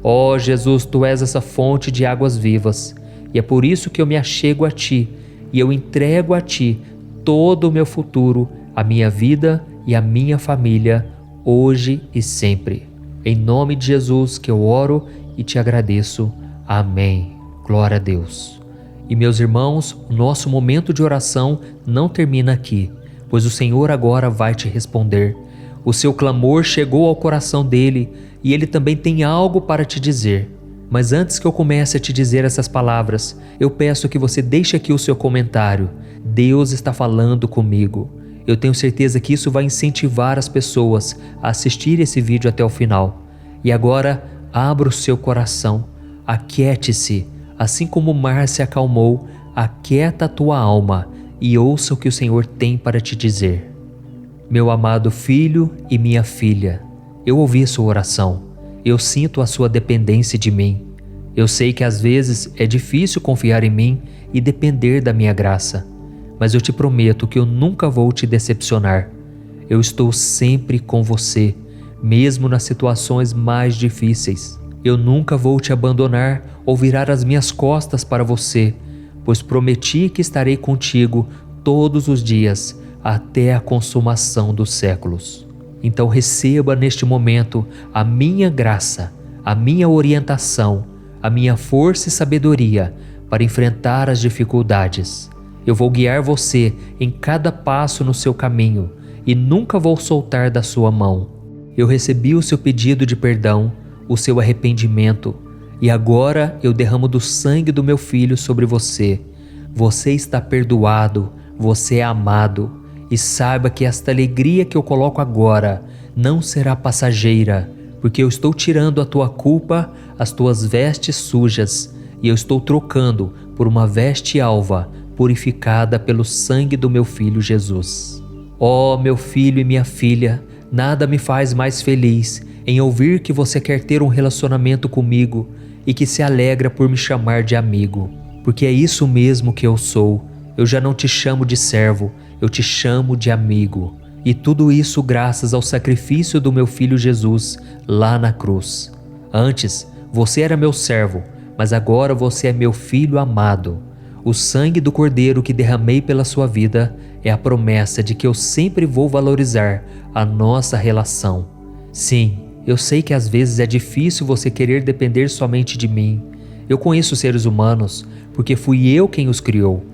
Ó Jesus, Tu és essa fonte de águas vivas, e é por isso que eu me achego a Ti, e eu entrego a Ti todo o meu futuro, a minha vida e a minha família, hoje e sempre. Em nome de Jesus que eu oro e Te agradeço. Amém. Glória a Deus. E meus irmãos, o nosso momento de oração não termina aqui, pois o Senhor agora vai te responder. O seu clamor chegou ao coração dele e ele também tem algo para te dizer. Mas antes que eu comece a te dizer essas palavras, eu peço que você deixe aqui o seu comentário. Deus está falando comigo. Eu tenho certeza que isso vai incentivar as pessoas a assistir esse vídeo até o final. E agora, abra o seu coração, aquiete-se, assim como o mar se acalmou, aquieta a tua alma e ouça o que o Senhor tem para te dizer. Meu amado filho e minha filha, eu ouvi sua oração, eu sinto a sua dependência de mim. Eu sei que às vezes é difícil confiar em mim e depender da minha graça, mas eu te prometo que eu nunca vou te decepcionar. Eu estou sempre com você, mesmo nas situações mais difíceis. Eu nunca vou te abandonar ou virar as minhas costas para você, pois prometi que estarei contigo todos os dias até a consumação dos séculos. Então receba neste momento a minha graça, a minha orientação, a minha força e sabedoria para enfrentar as dificuldades. Eu vou guiar você em cada passo no seu caminho e nunca vou soltar da sua mão. Eu recebi o seu pedido de perdão, o seu arrependimento, e agora eu derramo do sangue do meu Filho sobre você. Você está perdoado, você é amado, e saiba que esta alegria que eu coloco agora não será passageira, porque eu estou tirando a tua culpa, as tuas vestes sujas, e eu estou trocando por uma veste alva, purificada pelo sangue do meu Filho Jesus. Ó meu filho e minha filha, nada me faz mais feliz em ouvir que você quer ter um relacionamento comigo e que se alegra por me chamar de amigo, porque é isso mesmo que eu sou. Eu já não te chamo de servo, eu te chamo de amigo. E tudo isso graças ao sacrifício do meu Filho Jesus lá na cruz. Antes, você era meu servo, mas agora você é meu filho amado. O sangue do Cordeiro que derramei pela sua vida é a promessa de que eu sempre vou valorizar a nossa relação. Sim, eu sei que às vezes é difícil você querer depender somente de mim. Eu conheço seres humanos porque fui eu quem os criou.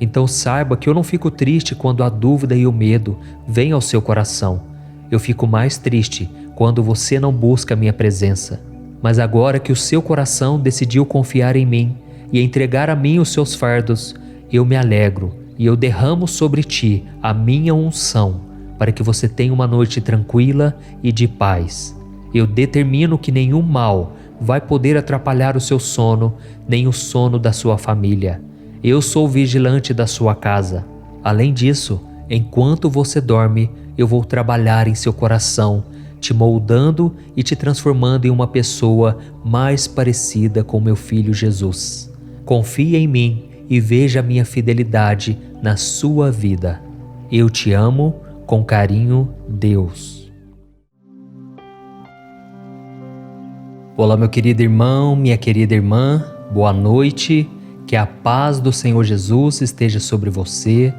Então saiba que eu não fico triste quando a dúvida e o medo vêm ao seu coração. Eu fico mais triste quando você não busca a minha presença. Mas agora que o seu coração decidiu confiar em mim e entregar a mim os seus fardos, eu me alegro e eu derramo sobre ti a minha unção, para que você tenha uma noite tranquila e de paz. Eu determino que nenhum mal vai poder atrapalhar o seu sono, nem o sono da sua família. Eu sou o vigilante da sua casa. Além disso, enquanto você dorme, eu vou trabalhar em seu coração, te moldando e te transformando em uma pessoa mais parecida com meu Filho Jesus. Confie em mim e veja a minha fidelidade na sua vida. Eu te amo, com carinho, Deus. Olá, meu querido irmão, minha querida irmã, boa noite. Que a paz do Senhor Jesus esteja sobre você.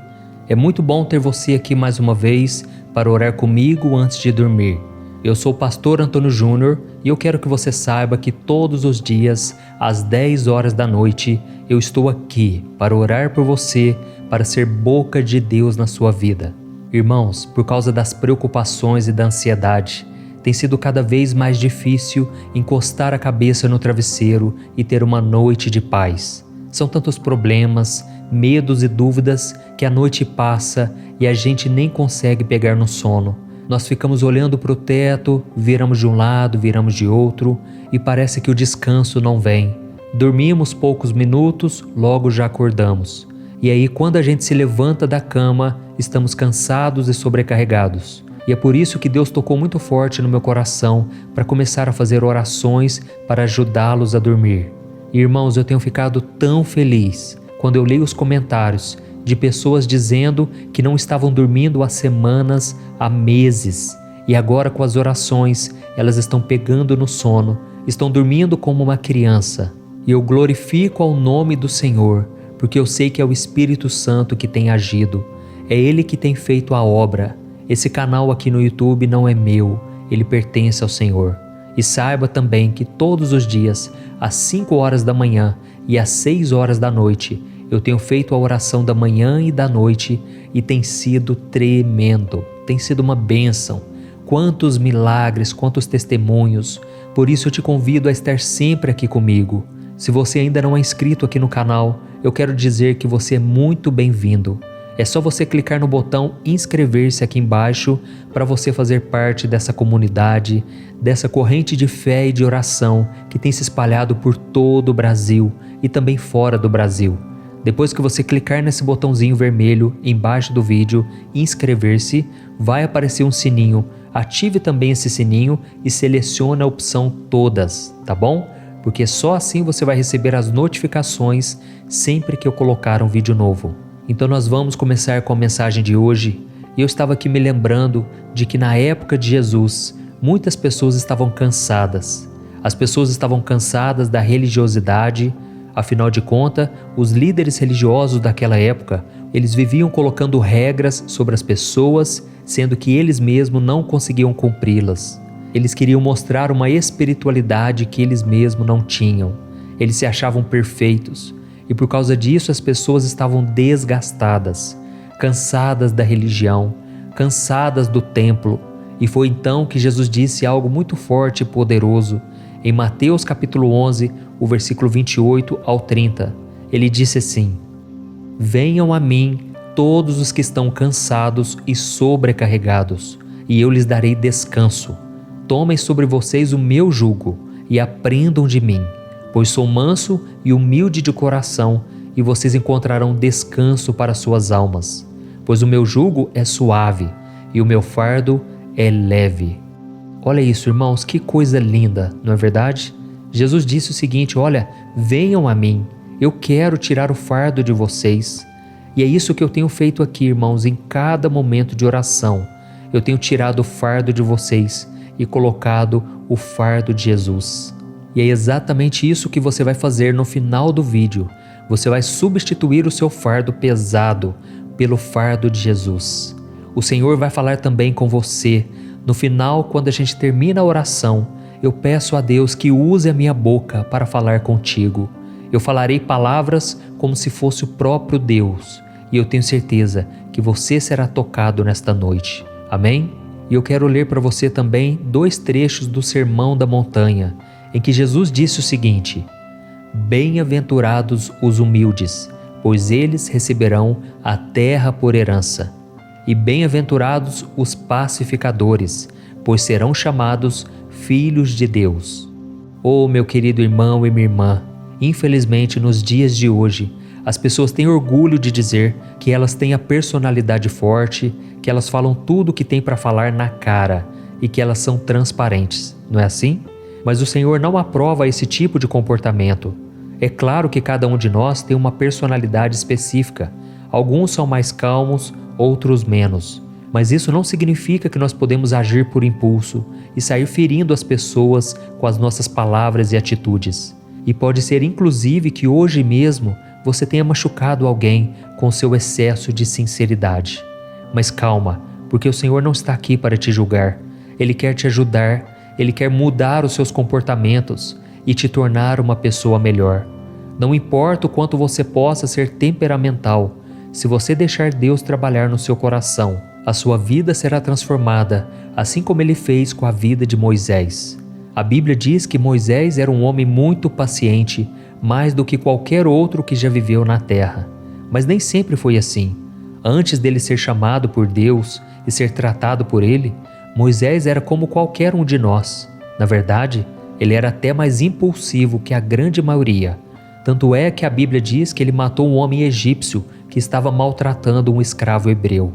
É muito bom ter você aqui mais uma vez para orar comigo antes de dormir. Eu sou o pastor Antônio Júnior e eu quero que você saiba que todos os dias, às 10 horas da noite, eu estou aqui para orar por você, para ser boca de Deus na sua vida. Irmãos, por causa das preocupações e da ansiedade, tem sido cada vez mais difícil encostar a cabeça no travesseiro e ter uma noite de paz. São tantos problemas, medos e dúvidas que a noite passa e a gente nem consegue pegar no sono. Nós ficamos olhando para o teto, viramos de um lado, viramos de outro e parece que o descanso não vem. Dormimos poucos minutos, logo já acordamos. E aí quando a gente se levanta da cama, estamos cansados e sobrecarregados. E é por isso que Deus tocou muito forte no meu coração para começar a fazer orações para ajudá-los a dormir. Irmãos, eu tenho ficado tão feliz quando eu leio os comentários de pessoas dizendo que não estavam dormindo há semanas, há meses, e agora com as orações elas estão pegando no sono estão dormindo como uma criança. E eu glorifico ao nome do Senhor, porque eu sei que é o Espírito Santo que tem agido. É Ele que tem feito a obra. Esse canal aqui no YouTube não é meu, ele pertence ao Senhor. E saiba também que todos os dias, às 5 horas da manhã e às 6 horas da noite, eu tenho feito a oração da manhã e da noite e tem sido tremendo, tem sido uma bênção. Quantos milagres, quantos testemunhos. Por isso eu te convido a estar sempre aqui comigo. Se você ainda não é inscrito aqui no canal, eu quero dizer que você é muito bem-vindo. É só você clicar no botão inscrever-se aqui embaixo para você fazer parte dessa comunidade, dessa corrente de fé e de oração que tem se espalhado por todo o Brasil e também fora do Brasil. Depois que você clicar nesse botãozinho vermelho embaixo do vídeo, inscrever-se, vai aparecer um sininho. Ative também esse sininho e selecione a opção todas, tá bom? Porque só assim você vai receber as notificações sempre que eu colocar um vídeo novo. Então nós vamos começar com a mensagem de hoje. E eu estava aqui me lembrando de que na época de Jesus, muitas pessoas estavam cansadas. As pessoas estavam cansadas da religiosidade. Afinal de contas, os líderes religiosos daquela época, eles viviam colocando regras sobre as pessoas, sendo que eles mesmos não conseguiam cumpri-las. Eles queriam mostrar uma espiritualidade que eles mesmos não tinham. Eles se achavam perfeitos. E por causa disso as pessoas estavam desgastadas, cansadas da religião, cansadas do templo. E foi então que Jesus disse algo muito forte e poderoso. Em Mateus capítulo 11, o versículo 28 ao 30, ele disse assim: Venham a mim todos os que estão cansados e sobrecarregados, e eu lhes darei descanso. Tomem sobre vocês o meu jugo e aprendam de mim, pois sou manso e humilde de coração, e vocês encontrarão descanso para suas almas. Pois o meu jugo é suave e o meu fardo é leve. Olha isso, irmãos, que coisa linda, não é verdade? Jesus disse o seguinte: olha, venham a mim, eu quero tirar o fardo de vocês. E é isso que eu tenho feito aqui, irmãos, em cada momento de oração. Eu tenho tirado o fardo de vocês e colocado o fardo de Jesus. E é exatamente isso que você vai fazer no final do vídeo. Você vai substituir o seu fardo pesado pelo fardo de Jesus. O Senhor vai falar também com você. No final, quando a gente termina a oração, eu peço a Deus que use a minha boca para falar contigo. Eu falarei palavras como se fosse o próprio Deus. E eu tenho certeza que você será tocado nesta noite. Amém? E eu quero ler para você também 2 trechos do Sermão da Montanha, em que Jesus disse o seguinte: Bem-aventurados os humildes, pois eles receberão a terra por herança. E bem-aventurados os pacificadores, pois serão chamados filhos de Deus. Oh, meu querido irmão e minha irmã, infelizmente nos dias de hoje, as pessoas têm orgulho de dizer que elas têm a personalidade forte, que elas falam tudo o que tem para falar na cara e que elas são transparentes, não é assim? Mas o Senhor não aprova esse tipo de comportamento. É claro que cada um de nós tem uma personalidade específica. Alguns são mais calmos, outros menos. Mas isso não significa que nós podemos agir por impulso e sair ferindo as pessoas com as nossas palavras e atitudes. E pode ser inclusive que hoje mesmo você tenha machucado alguém com seu excesso de sinceridade. Mas calma, porque o Senhor não está aqui para te julgar. Ele quer te ajudar, Ele quer mudar os seus comportamentos e te tornar uma pessoa melhor. Não importa o quanto você possa ser temperamental, se você deixar Deus trabalhar no seu coração, a sua vida será transformada, assim como Ele fez com a vida de Moisés. A Bíblia diz que Moisés era um homem muito paciente, mais do que qualquer outro que já viveu na terra. Mas nem sempre foi assim. Antes dele ser chamado por Deus e ser tratado por Ele, Moisés era como qualquer um de nós. Na verdade, ele era até mais impulsivo que a grande maioria. Tanto é que a Bíblia diz que ele matou um homem egípcio que estava maltratando um escravo hebreu.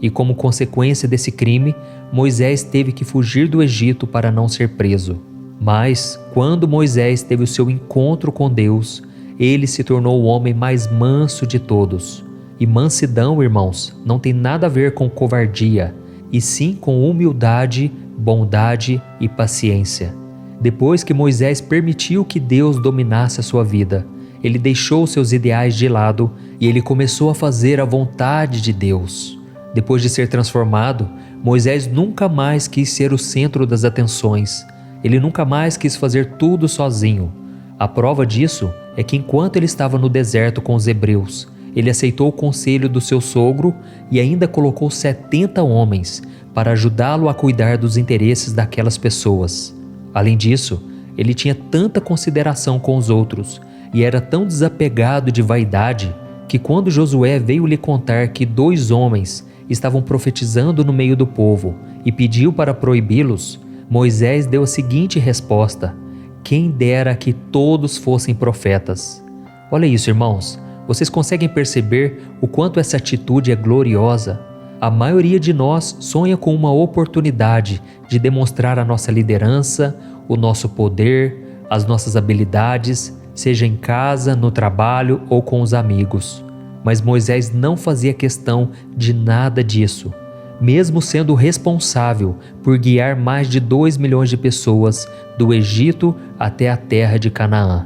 E como consequência desse crime, Moisés teve que fugir do Egito para não ser preso. Mas, quando Moisés teve o seu encontro com Deus, ele se tornou o homem mais manso de todos. E mansidão, irmãos, não tem nada a ver com covardia, e sim com humildade, bondade e paciência. Depois que Moisés permitiu que Deus dominasse a sua vida, ele deixou seus ideais de lado e ele começou a fazer a vontade de Deus. Depois de ser transformado, Moisés nunca mais quis ser o centro das atenções. Ele nunca mais quis fazer tudo sozinho. A prova disso é que enquanto ele estava no deserto com os hebreus, ele aceitou o conselho do seu sogro e ainda colocou 70 homens para ajudá-lo a cuidar dos interesses daquelas pessoas. Além disso, ele tinha tanta consideração com os outros e era tão desapegado de vaidade que quando Josué veio lhe contar que 2 homens estavam profetizando no meio do povo e pediu para proibi-los, Moisés deu a seguinte resposta: quem dera que todos fossem profetas. Olha isso, irmãos. Vocês conseguem perceber o quanto essa atitude é gloriosa? A maioria de nós sonha com uma oportunidade de demonstrar a nossa liderança, o nosso poder, as nossas habilidades, seja em casa, no trabalho ou com os amigos. Mas Moisés não fazia questão de nada disso, mesmo sendo responsável por guiar mais de 2 milhões de pessoas do Egito até a terra de Canaã.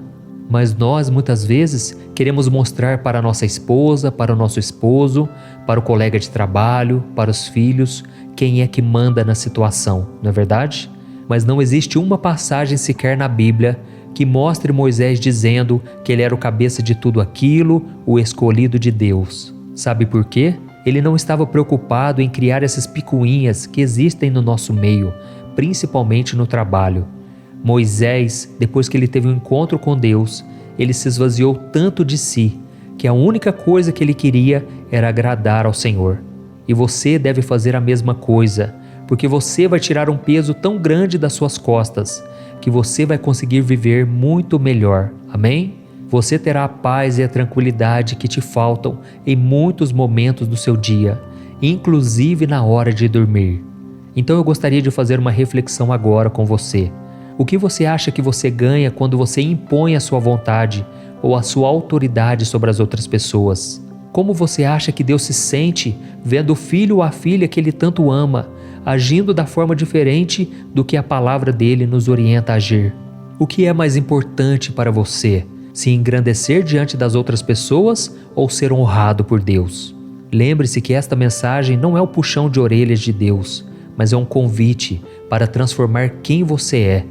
Mas nós, muitas vezes, queremos mostrar para a nossa esposa, para o nosso esposo, para o colega de trabalho, para os filhos, quem é que manda na situação, não é verdade? Mas não existe uma passagem sequer na Bíblia que mostre Moisés dizendo que ele era o cabeça de tudo aquilo, o escolhido de Deus. Sabe por quê? Ele não estava preocupado em criar essas picuinhas que existem no nosso meio, principalmente no trabalho. Moisés, depois que ele teve um encontro com Deus, ele se esvaziou tanto de si, que a única coisa que ele queria era agradar ao Senhor. E você deve fazer a mesma coisa, porque você vai tirar um peso tão grande das suas costas, que você vai conseguir viver muito melhor. Amém? Você terá a paz e a tranquilidade que te faltam em muitos momentos do seu dia, inclusive na hora de dormir. Então eu gostaria de fazer uma reflexão agora com você. O que você acha que você ganha quando você impõe a sua vontade ou a sua autoridade sobre as outras pessoas? Como você acha que Deus se sente vendo o filho ou a filha que Ele tanto ama, agindo da forma diferente do que a palavra dele nos orienta a agir? O que é mais importante para você? Se engrandecer diante das outras pessoas ou ser honrado por Deus? Lembre-se que esta mensagem não é o puxão de orelhas de Deus, mas é um convite para transformar quem você é,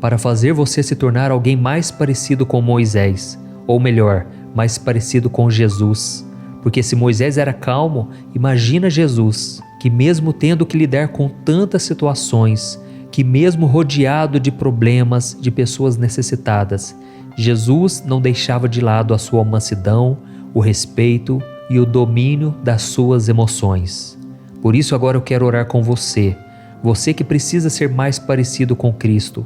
para fazer você se tornar alguém mais parecido com Moisés, ou melhor, mais parecido com Jesus. Porque se Moisés era calmo, imagina Jesus, que mesmo tendo que lidar com tantas situações, que mesmo rodeado de problemas, de pessoas necessitadas, Jesus não deixava de lado a sua mansidão, o respeito e o domínio das suas emoções. Por isso agora eu quero orar com você, você que precisa ser mais parecido com Cristo,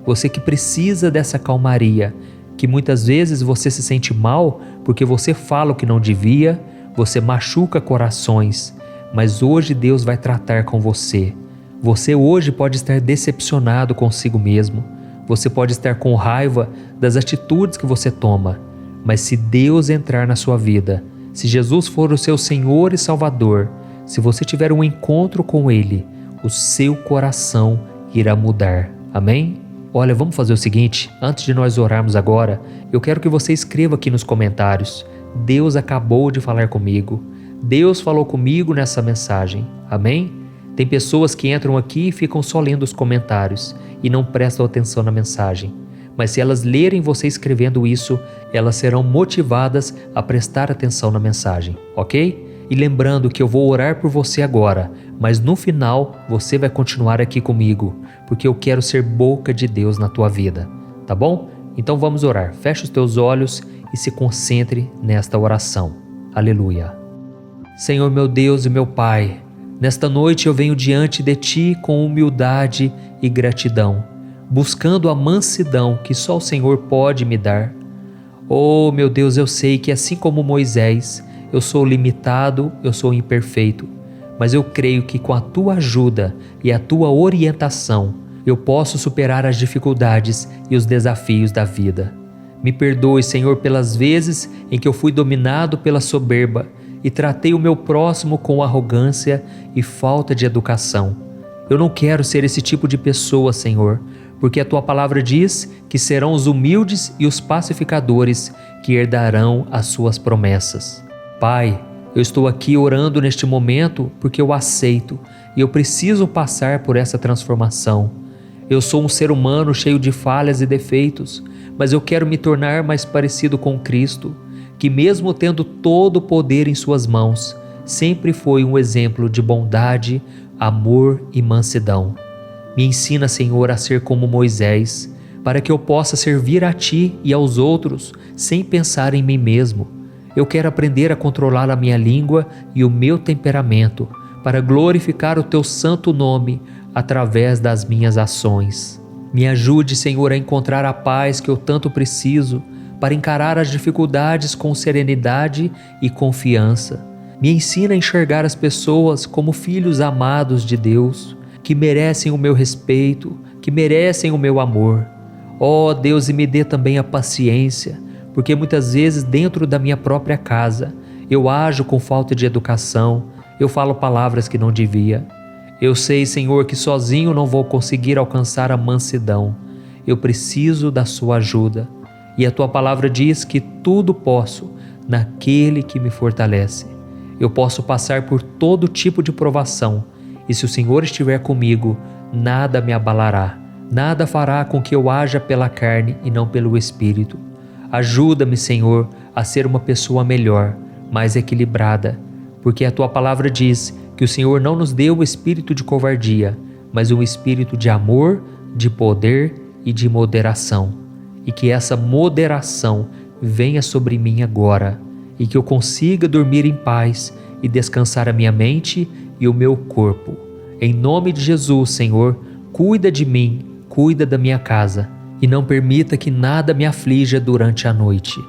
você que precisa dessa calmaria, que muitas vezes você se sente mal porque você fala o que não devia, você machuca corações, mas hoje Deus vai tratar com você. Você hoje pode estar decepcionado consigo mesmo, você pode estar com raiva das atitudes que você toma, mas se Deus entrar na sua vida, se Jesus for o seu Senhor e Salvador, se você tiver um encontro com Ele, o seu coração irá mudar. Amém? Olha, vamos fazer o seguinte, antes de nós orarmos agora, eu quero que você escreva aqui nos comentários: Deus acabou de falar comigo, Deus falou comigo nessa mensagem. Amém? Tem pessoas que entram aqui e ficam só lendo os comentários e não prestam atenção na mensagem. Mas se elas lerem você escrevendo isso, elas serão motivadas a prestar atenção na mensagem, ok? E lembrando que eu vou orar por você agora, mas no final você vai continuar aqui comigo, porque eu quero ser boca de Deus na tua vida, tá bom? Então vamos orar. Feche os teus olhos e se concentre nesta oração. Aleluia. Senhor meu Deus e meu Pai, nesta noite eu venho diante de Ti com humildade e gratidão, buscando a mansidão que só o Senhor pode me dar. Oh meu Deus, eu sei que assim como Moisés, eu sou limitado, eu sou imperfeito, mas eu creio que com a Tua ajuda e a Tua orientação, eu posso superar as dificuldades e os desafios da vida. Me perdoe, Senhor, pelas vezes em que eu fui dominado pela soberba e tratei o meu próximo com arrogância e falta de educação. Eu não quero ser esse tipo de pessoa, Senhor, porque a tua palavra diz que serão os humildes e os pacificadores que herdarão as suas promessas. Pai, eu estou aqui orando neste momento porque eu aceito e eu preciso passar por essa transformação. Eu sou um ser humano cheio de falhas e defeitos, mas eu quero me tornar mais parecido com Cristo, que mesmo tendo todo o poder em suas mãos, sempre foi um exemplo de bondade, amor e mansidão. Me ensina, Senhor, a ser como Moisés, para que eu possa servir a Ti e aos outros sem pensar em mim mesmo. Eu quero aprender a controlar a minha língua e o meu temperamento, para glorificar o Teu santo nome através das minhas ações. Me ajude, Senhor, a encontrar a paz que eu tanto preciso, para encarar as dificuldades com serenidade e confiança. Me ensina a enxergar as pessoas como filhos amados de Deus, que merecem o meu respeito, que merecem o meu amor. Ó Deus, e me dê também a paciência, porque muitas vezes dentro da minha própria casa eu ajo com falta de educação, eu falo palavras que não devia. Eu sei, Senhor, que sozinho não vou conseguir alcançar a mansidão. Eu preciso da sua ajuda. E a tua palavra diz que tudo posso naquele que me fortalece. Eu posso passar por todo tipo de provação, e se o Senhor estiver comigo, nada me abalará, nada fará com que eu haja pela carne e não pelo Espírito. Ajuda-me, Senhor, a ser uma pessoa melhor, mais equilibrada, porque a tua palavra diz que o Senhor não nos deu o espírito de covardia, mas um espírito de amor, de poder e de moderação. E que essa moderação venha sobre mim agora, e que eu consiga dormir em paz e descansar a minha mente e o meu corpo. Em nome de Jesus, Senhor, cuida de mim, cuida da minha casa, e não permita que nada me aflija durante a noite.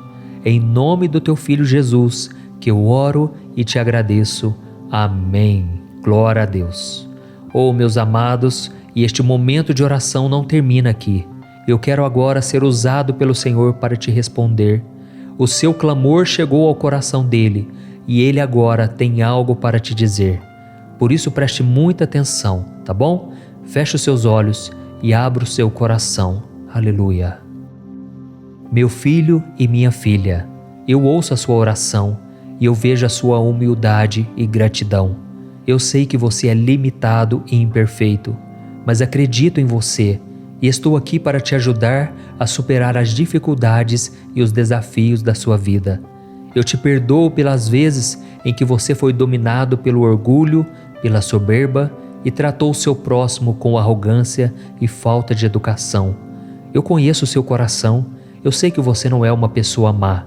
Em nome do Teu Filho Jesus, que eu oro e te agradeço. Amém. Glória a Deus. Oh, meus amados, e este momento de oração não termina aqui. Eu quero agora ser usado pelo Senhor para te responder. O seu clamor chegou ao coração dele, e ele agora tem algo para te dizer. Por isso preste muita atenção, tá bom? Feche os seus olhos e abra o seu coração. Aleluia. Meu filho e minha filha, eu ouço a sua oração e eu vejo a sua humildade e gratidão. Eu sei que você é limitado e imperfeito, mas acredito em você e estou aqui para te ajudar a superar as dificuldades e os desafios da sua vida. Eu te perdoo pelas vezes em que você foi dominado pelo orgulho, pela soberba e tratou o seu próximo com arrogância e falta de educação. Eu conheço o seu coração, eu sei que você não é uma pessoa má,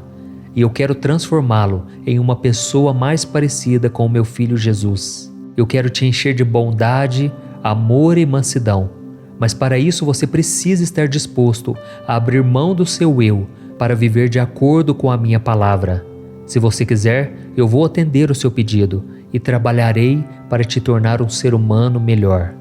e eu quero transformá-lo em uma pessoa mais parecida com o meu filho Jesus. Eu quero te encher de bondade, amor e mansidão, mas para isso você precisa estar disposto a abrir mão do seu eu para viver de acordo com a minha palavra. Se você quiser, eu vou atender o seu pedido e trabalharei para te tornar um ser humano melhor.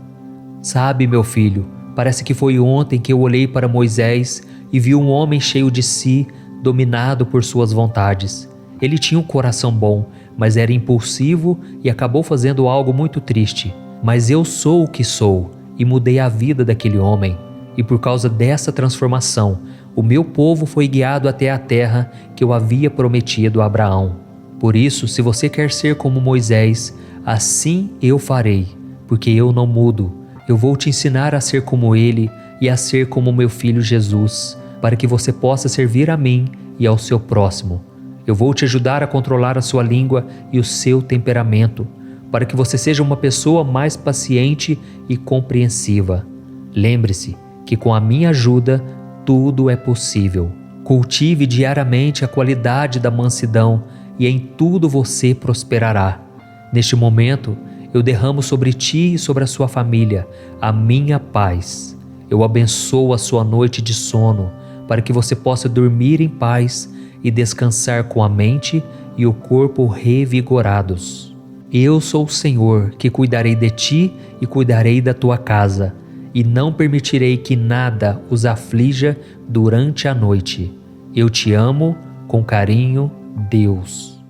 Sabe, meu filho, parece que foi ontem que eu olhei para Moisés e vi um homem cheio de si, dominado por suas vontades. Ele tinha um coração bom, mas era impulsivo e acabou fazendo algo muito triste. Mas eu sou o que sou e mudei a vida daquele homem. E por causa dessa transformação, o meu povo foi guiado até a terra que eu havia prometido a Abraão. Por isso, se você quer ser como Moisés, assim eu farei, porque eu não mudo. Eu vou te ensinar a ser como ele e a ser como meu filho Jesus, para que você possa servir a mim e ao seu próximo. Eu vou te ajudar a controlar a sua língua e o seu temperamento, para que você seja uma pessoa mais paciente e compreensiva. Lembre-se que com a minha ajuda tudo é possível. Cultive diariamente a qualidade da mansidão e em tudo você prosperará. Neste momento, eu derramo sobre ti e sobre a sua família a minha paz. Eu abençoo a sua noite de sono, para que você possa dormir em paz e descansar com a mente e o corpo revigorados. Eu sou o Senhor que cuidarei de ti e cuidarei da tua casa, e não permitirei que nada os aflija durante a noite. Eu te amo com carinho, Deus.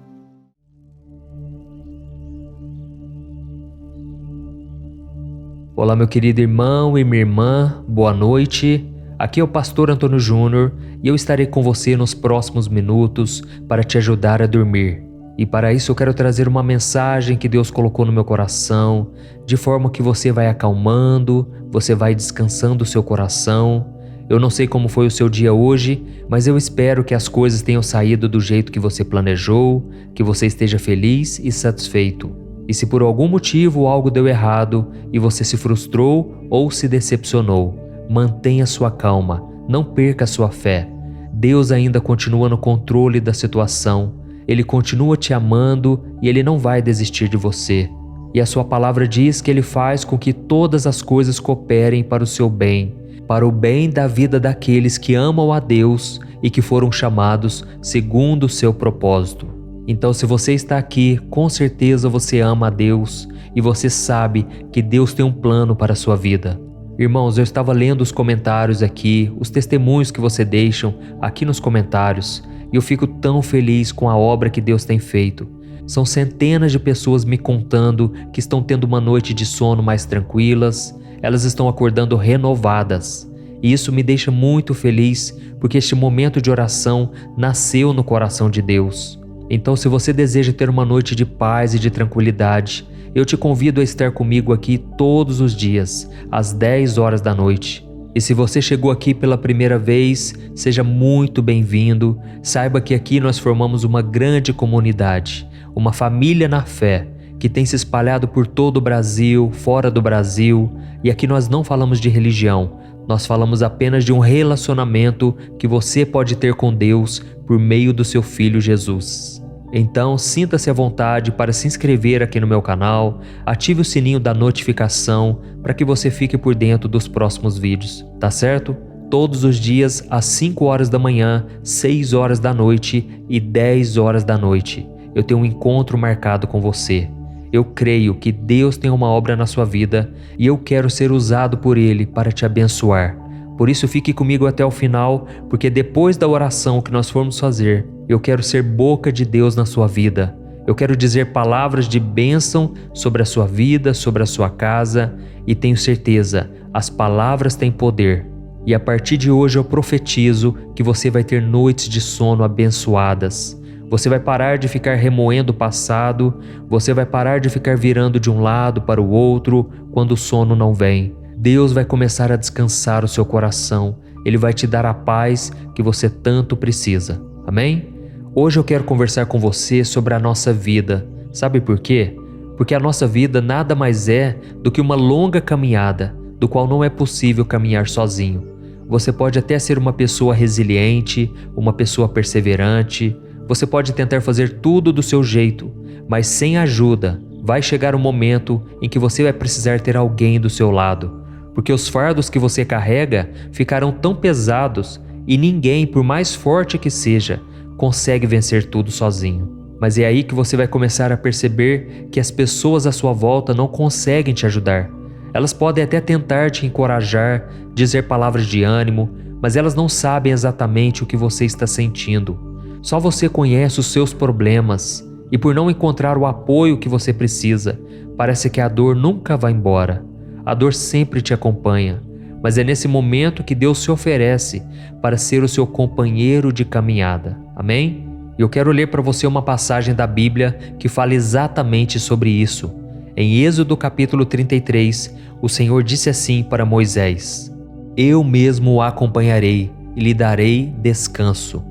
Olá, meu querido irmão e minha irmã, boa noite. Aqui é o pastor Antônio Júnior e eu estarei com você nos próximos minutos para te ajudar a dormir. E para isso eu quero trazer uma mensagem que Deus colocou no meu coração, de forma que você vai acalmando, você vai descansando o seu coração. Eu não sei como foi o seu dia hoje, mas eu espero que as coisas tenham saído do jeito que você planejou, que você esteja feliz e satisfeito. E se por algum motivo algo deu errado e você se frustrou ou se decepcionou, mantenha sua calma, não perca sua fé. Deus ainda continua no controle da situação, Ele continua te amando e Ele não vai desistir de você. E a sua palavra diz que Ele faz com que todas as coisas cooperem para o seu bem, para o bem da vida daqueles que amam a Deus e que foram chamados segundo o seu propósito. Então, se você está aqui, com certeza você ama a Deus e você sabe que Deus tem um plano para a sua vida. Irmãos, eu estava lendo os comentários aqui, os testemunhos que você deixam aqui nos comentários, e eu fico tão feliz com a obra que Deus tem feito. São centenas de pessoas me contando que estão tendo uma noite de sono mais tranquilas, elas estão acordando renovadas. E isso me deixa muito feliz, porque este momento de oração nasceu no coração de Deus. Então, se você deseja ter uma noite de paz e de tranquilidade, eu te convido a estar comigo aqui todos os dias, às 10 horas da noite. E se você chegou aqui pela primeira vez, seja muito bem-vindo. Saiba que aqui nós formamos uma grande comunidade, uma família na fé, que tem se espalhado por todo o Brasil, fora do Brasil. E aqui nós não falamos de religião, nós falamos apenas de um relacionamento que você pode ter com Deus por meio do seu Filho Jesus. Então, sinta-se à vontade para se inscrever aqui no meu canal, ative o sininho da notificação para que você fique por dentro dos próximos vídeos, tá certo? Todos os dias às 5 horas da manhã, 6 horas da noite e 10 horas da noite, eu tenho um encontro marcado com você. Eu creio que Deus tem uma obra na sua vida e eu quero ser usado por Ele para te abençoar. Por isso fique comigo até o final, porque depois da oração que nós formos fazer, eu quero ser boca de Deus na sua vida. Eu quero dizer palavras de bênção sobre a sua vida, sobre a sua casa, e tenho certeza, as palavras têm poder. E a partir de hoje eu profetizo que você vai ter noites de sono abençoadas. Você vai parar de ficar remoendo o passado, você vai parar de ficar virando de um lado para o outro quando o sono não vem. Deus vai começar a descansar o seu coração, Ele vai te dar a paz que você tanto precisa. Amém? Hoje eu quero conversar com você sobre a nossa vida. Sabe por quê? Porque a nossa vida nada mais é do que uma longa caminhada, do qual não é possível caminhar sozinho. Você pode até ser uma pessoa resiliente, uma pessoa perseverante, você pode tentar fazer tudo do seu jeito, mas sem ajuda, vai chegar um momento em que você vai precisar ter alguém do seu lado. Porque os fardos que você carrega ficarão tão pesados e ninguém, por mais forte que seja, consegue vencer tudo sozinho. Mas é aí que você vai começar a perceber que as pessoas à sua volta não conseguem te ajudar. Elas podem até tentar te encorajar, dizer palavras de ânimo, mas elas não sabem exatamente o que você está sentindo. Só você conhece os seus problemas e por não encontrar o apoio que você precisa, parece que a dor nunca vai embora. A dor sempre te acompanha, mas é nesse momento que Deus se oferece para ser o seu companheiro de caminhada. Amém? Eu quero ler para você uma passagem da Bíblia que fala exatamente sobre isso. Em Êxodo capítulo 33, o Senhor disse assim para Moisés: Eu mesmo o acompanharei e lhe darei descanso.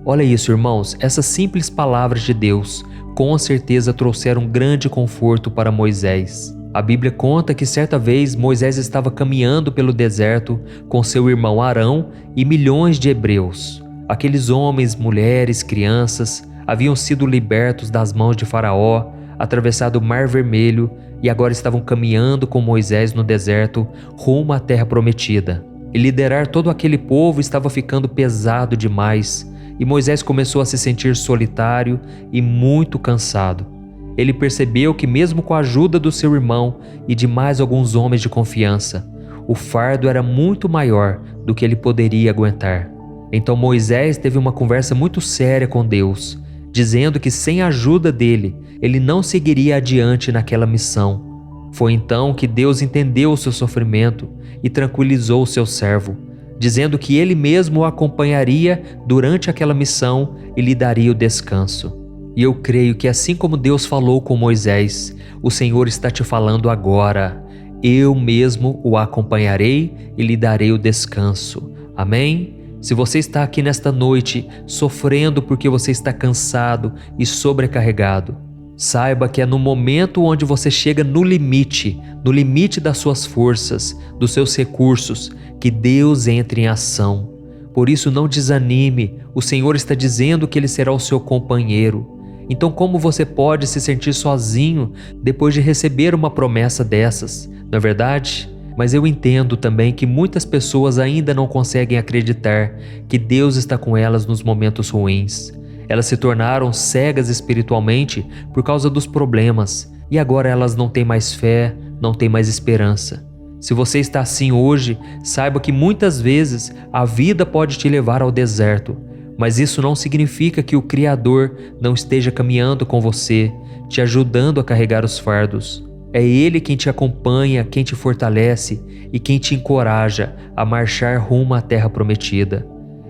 Olha isso, irmãos, essas simples palavras de Deus com certeza trouxeram grande conforto para Moisés. A Bíblia conta que certa vez Moisés estava caminhando pelo deserto com seu irmão Arão e milhões de hebreus. Aqueles homens, mulheres, crianças haviam sido libertos das mãos de Faraó, atravessado o Mar Vermelho e agora estavam caminhando com Moisés no deserto rumo à Terra Prometida. E liderar todo aquele povo estava ficando pesado demais e Moisés começou a se sentir solitário e muito cansado. Ele percebeu que mesmo com a ajuda do seu irmão e de mais alguns homens de confiança, o fardo era muito maior do que ele poderia aguentar. Então Moisés teve uma conversa muito séria com Deus, dizendo que sem a ajuda dele, ele não seguiria adiante naquela missão. Foi então que Deus entendeu o seu sofrimento e tranquilizou o seu servo, dizendo que ele mesmo o acompanharia durante aquela missão e lhe daria o descanso. E eu creio que assim como Deus falou com Moisés, o Senhor está te falando agora: eu mesmo o acompanharei e lhe darei o descanso. Amém? Se você está aqui nesta noite sofrendo porque você está cansado e sobrecarregado, saiba que é no momento onde você chega no limite das suas forças, dos seus recursos, que Deus entra em ação. Por isso não desanime, o Senhor está dizendo que Ele será o seu companheiro. Então como você pode se sentir sozinho depois de receber uma promessa dessas, não é verdade? Mas eu entendo também que muitas pessoas ainda não conseguem acreditar que Deus está com elas nos momentos ruins. Elas se tornaram cegas espiritualmente por causa dos problemas e agora elas não têm mais fé, não têm mais esperança. Se você está assim hoje, saiba que muitas vezes a vida pode te levar ao deserto, mas isso não significa que o Criador não esteja caminhando com você, te ajudando a carregar os fardos. É Ele quem te acompanha, quem te fortalece e quem te encoraja a marchar rumo à terra prometida.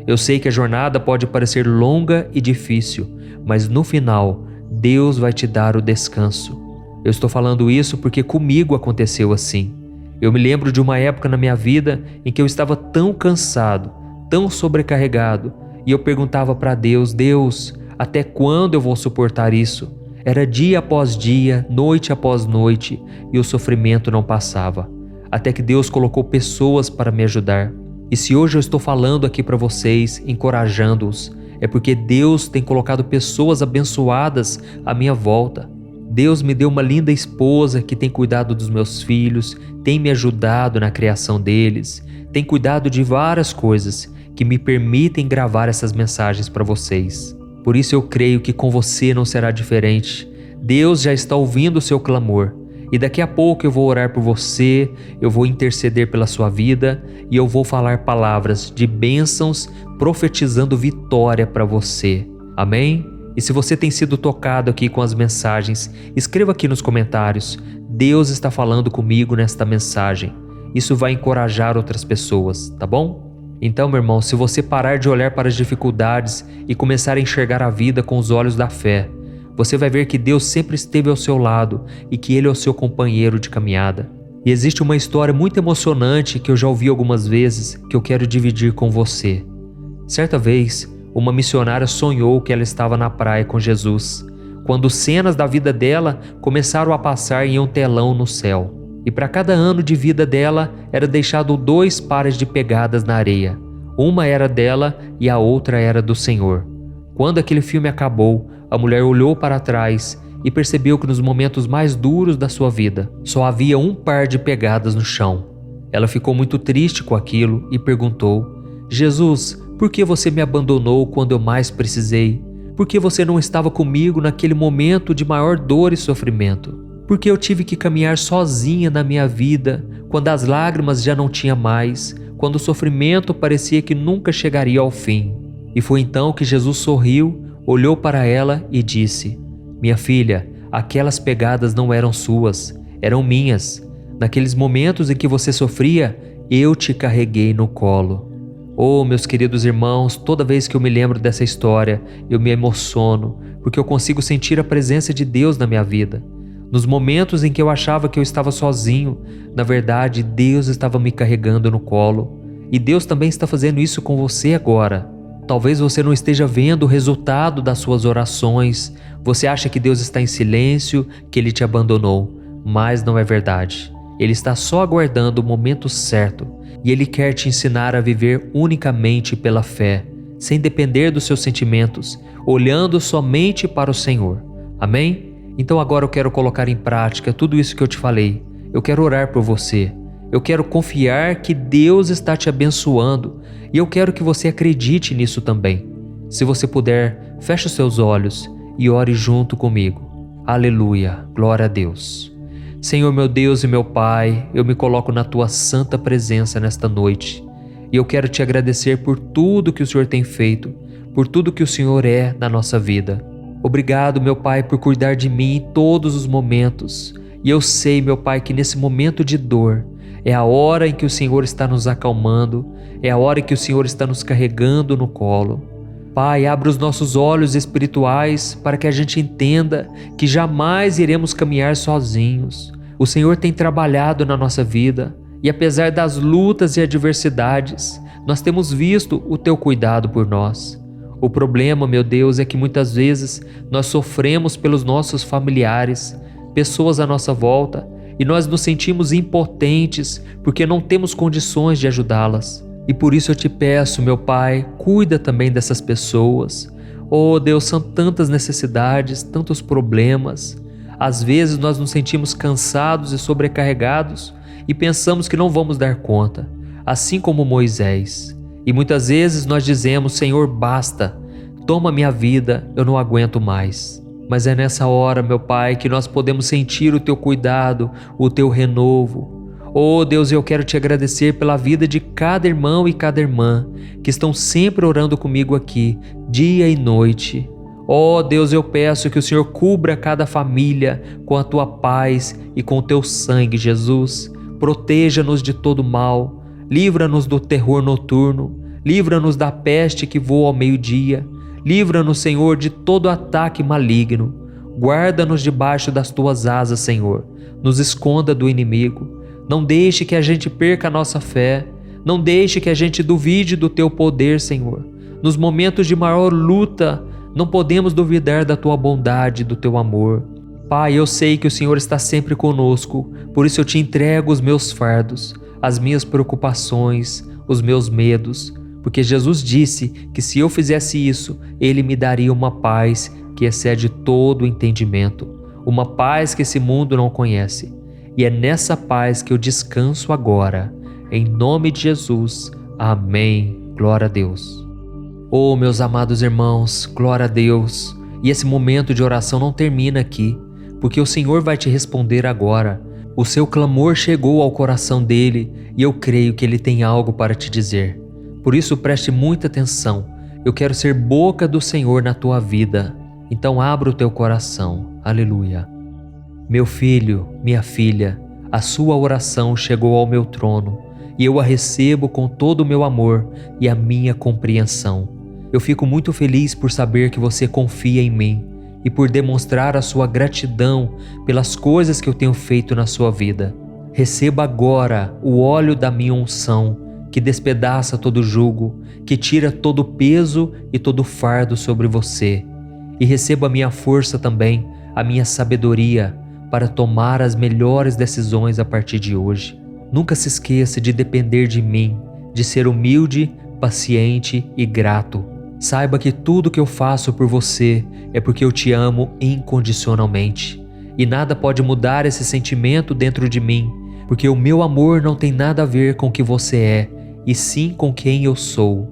Eu sei que a jornada pode parecer longa e difícil, mas no final, Deus vai te dar o descanso. Eu estou falando isso porque comigo aconteceu assim. Eu me lembro de uma época na minha vida em que eu estava tão cansado, tão sobrecarregado, e eu perguntava para Deus: Deus, até quando eu vou suportar isso? Era dia após dia, noite após noite, e o sofrimento não passava. Até que Deus colocou pessoas para me ajudar. E se hoje eu estou falando aqui para vocês, encorajando-os, é porque Deus tem colocado pessoas abençoadas à minha volta. Deus me deu uma linda esposa que tem cuidado dos meus filhos, tem me ajudado na criação deles, tem cuidado de várias coisas que me permitem gravar essas mensagens para vocês. Por isso eu creio que com você não será diferente. Deus já está ouvindo o seu clamor. E daqui a pouco eu vou orar por você, eu vou interceder pela sua vida e eu vou falar palavras de bênçãos, profetizando vitória para você. Amém? E se você tem sido tocado aqui com as mensagens, escreva aqui nos comentários: Deus está falando comigo nesta mensagem. Isso vai encorajar outras pessoas, tá bom? Então, meu irmão, se você parar de olhar para as dificuldades e começar a enxergar a vida com os olhos da fé, você vai ver que Deus sempre esteve ao seu lado e que Ele é o seu companheiro de caminhada. E existe uma história muito emocionante que eu já ouvi algumas vezes que eu quero dividir com você. Certa vez, uma missionária sonhou que ela estava na praia com Jesus, quando cenas da vida dela começaram a passar em um telão no céu. E para cada ano de vida dela era deixado 2 pares de pegadas na areia. Uma era dela e a outra era do Senhor. Quando aquele filme acabou, a mulher olhou para trás e percebeu que nos momentos mais duros da sua vida, só havia 1 par de pegadas no chão. Ela ficou muito triste com aquilo e perguntou: Jesus, por que você me abandonou quando eu mais precisei? Por que você não estava comigo naquele momento de maior dor e sofrimento? Por que eu tive que caminhar sozinha na minha vida, quando as lágrimas já não tinha mais, quando o sofrimento parecia que nunca chegaria ao fim? E foi então que Jesus sorriu, olhou para ela e disse: Minha filha, aquelas pegadas não eram suas, eram minhas. Naqueles momentos em que você sofria, eu te carreguei no colo. Oh, meus queridos irmãos, toda vez que eu me lembro dessa história, eu me emociono, porque eu consigo sentir a presença de Deus na minha vida. Nos momentos em que eu achava que eu estava sozinho, na verdade, Deus estava me carregando no colo. E Deus também está fazendo isso com você agora. Talvez você não esteja vendo o resultado das suas orações. Você acha que Deus está em silêncio, que Ele te abandonou. Mas não é verdade. Ele está só aguardando o momento certo. E Ele quer te ensinar a viver unicamente pela fé, sem depender dos seus sentimentos, olhando somente para o Senhor. Amém? Então agora eu quero colocar em prática tudo isso que eu te falei. Eu quero orar por você. Eu quero confiar que Deus está te abençoando e eu quero que você acredite nisso também. Se você puder, feche os seus olhos e ore junto comigo. Aleluia, glória a Deus. Senhor meu Deus e meu Pai, eu me coloco na Tua santa presença nesta noite e eu quero te agradecer por tudo que o Senhor tem feito, por tudo que o Senhor é na nossa vida. Obrigado, meu Pai, por cuidar de mim em todos os momentos. E eu sei, meu Pai, que nesse momento de dor é a hora em que o Senhor está nos acalmando, é a hora em que o Senhor está nos carregando no colo. Pai, abre os nossos olhos espirituais para que a gente entenda que jamais iremos caminhar sozinhos. O Senhor tem trabalhado na nossa vida e apesar das lutas e adversidades, nós temos visto o Teu cuidado por nós. O problema, meu Deus, é que muitas vezes nós sofremos pelos nossos familiares, pessoas à nossa volta, e nós nos sentimos impotentes porque não temos condições de ajudá-las. E por isso eu te peço, meu Pai, cuida também dessas pessoas. Oh Deus, são tantas necessidades, tantos problemas. Às vezes nós nos sentimos cansados e sobrecarregados e pensamos que não vamos dar conta, assim como Moisés. E muitas vezes nós dizemos: Senhor, basta, toma minha vida, eu não aguento mais. Mas é nessa hora, meu Pai, que nós podemos sentir o Teu cuidado, o Teu renovo. Oh Deus, eu quero Te agradecer pela vida de cada irmão e cada irmã que estão sempre orando comigo aqui, dia e noite. Oh Deus, eu peço que o Senhor cubra cada família com a Tua paz e com o Teu sangue, Jesus. Proteja-nos de todo mal, livra-nos do terror noturno, livra-nos da peste que voa ao meio-dia, livra-nos, Senhor, de todo ataque maligno. Guarda-nos debaixo das Tuas asas, Senhor, nos esconda do inimigo. Não deixe que a gente perca a nossa fé, não deixe que a gente duvide do Teu poder, Senhor. Nos momentos de maior luta, não podemos duvidar da Tua bondade, do Teu amor. Pai, eu sei que o Senhor está sempre conosco, por isso eu Te entrego os meus fardos, as minhas preocupações, os meus medos, porque Jesus disse que se eu fizesse isso, Ele me daria uma paz que excede todo o entendimento, uma paz que esse mundo não conhece. E é nessa paz que eu descanso agora, em nome de Jesus. Amém. Glória a Deus. Oh, meus amados irmãos, glória a Deus. E esse momento de oração não termina aqui, porque o Senhor vai te responder agora. O seu clamor chegou ao coração dele e eu creio que ele tem algo para te dizer. Por isso preste muita atenção. Eu quero ser boca do Senhor na tua vida. Então abra o teu coração. Aleluia. Meu filho, minha filha, a sua oração chegou ao meu trono e eu a recebo com todo o meu amor e a minha compreensão. Eu fico muito feliz por saber que você confia em mim e por demonstrar a sua gratidão pelas coisas que eu tenho feito na sua vida. Receba agora o óleo da minha unção, que despedaça todo jugo, que tira todo o peso e todo o fardo sobre você. E receba a minha força também, a minha sabedoria, para tomar as melhores decisões a partir de hoje. Nunca se esqueça de depender de mim, de ser humilde, paciente e grato. Saiba que tudo que eu faço por você é porque eu te amo incondicionalmente. E nada pode mudar esse sentimento dentro de mim, porque o meu amor não tem nada a ver com o que você é, e sim com quem eu sou.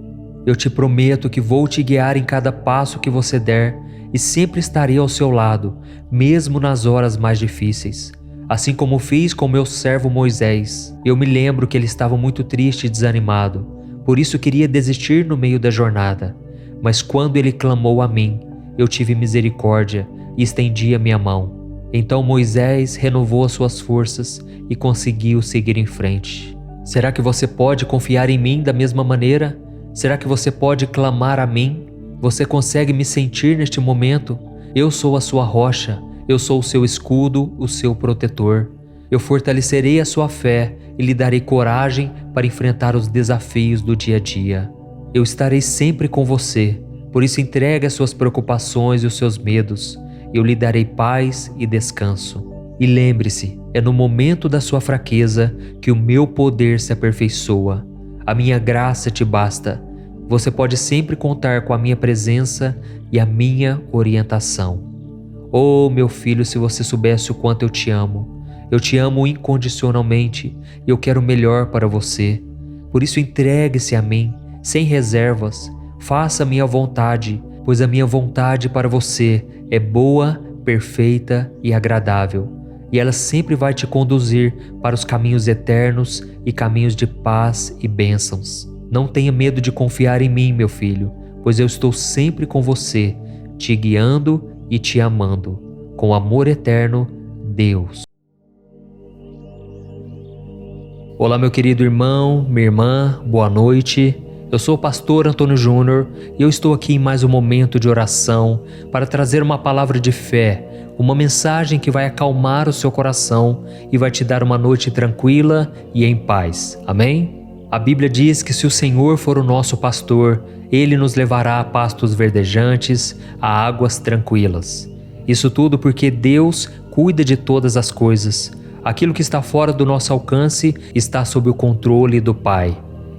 Eu te prometo que vou te guiar em cada passo que você der e sempre estarei ao seu lado, mesmo nas horas mais difíceis. Assim como fiz com meu servo Moisés. Eu me lembro que ele estava muito triste e desanimado, por isso queria desistir no meio da jornada. Mas quando ele clamou a mim, eu tive misericórdia e estendi a minha mão. Então Moisés renovou as suas forças e conseguiu seguir em frente. Será que você pode confiar em mim da mesma maneira? Será que você pode clamar a mim? Você consegue me sentir neste momento? Eu sou a sua rocha, eu sou o seu escudo, o seu protetor. Eu fortalecerei a sua fé e lhe darei coragem para enfrentar os desafios do dia a dia. Eu estarei sempre com você, por isso entregue as suas preocupações e os seus medos. Eu lhe darei paz e descanso. E lembre-se, é no momento da sua fraqueza que o meu poder se aperfeiçoa. A minha graça te basta. Você pode sempre contar com a minha presença e a minha orientação. Oh, meu filho, se você soubesse o quanto eu te amo. Eu te amo incondicionalmente e eu quero o melhor para você. Por isso entregue-se a mim, sem reservas. Faça a minha vontade, pois a minha vontade para você é boa, perfeita e agradável. E ela sempre vai te conduzir para os caminhos eternos e caminhos de paz e bênçãos. Não tenha medo de confiar em mim, meu filho, pois eu estou sempre com você, te guiando e te amando. Com amor eterno, Deus. Olá, meu querido irmão, minha irmã, boa noite. Eu sou o pastor Antônio Júnior e eu estou aqui em mais um momento de oração para trazer uma palavra de fé, uma mensagem que vai acalmar o seu coração e vai te dar uma noite tranquila e em paz. Amém? A Bíblia diz que se o Senhor for o nosso pastor, Ele nos levará a pastos verdejantes, a águas tranquilas. Isso tudo porque Deus cuida de todas as coisas. Aquilo que está fora do nosso alcance está sob o controle do Pai.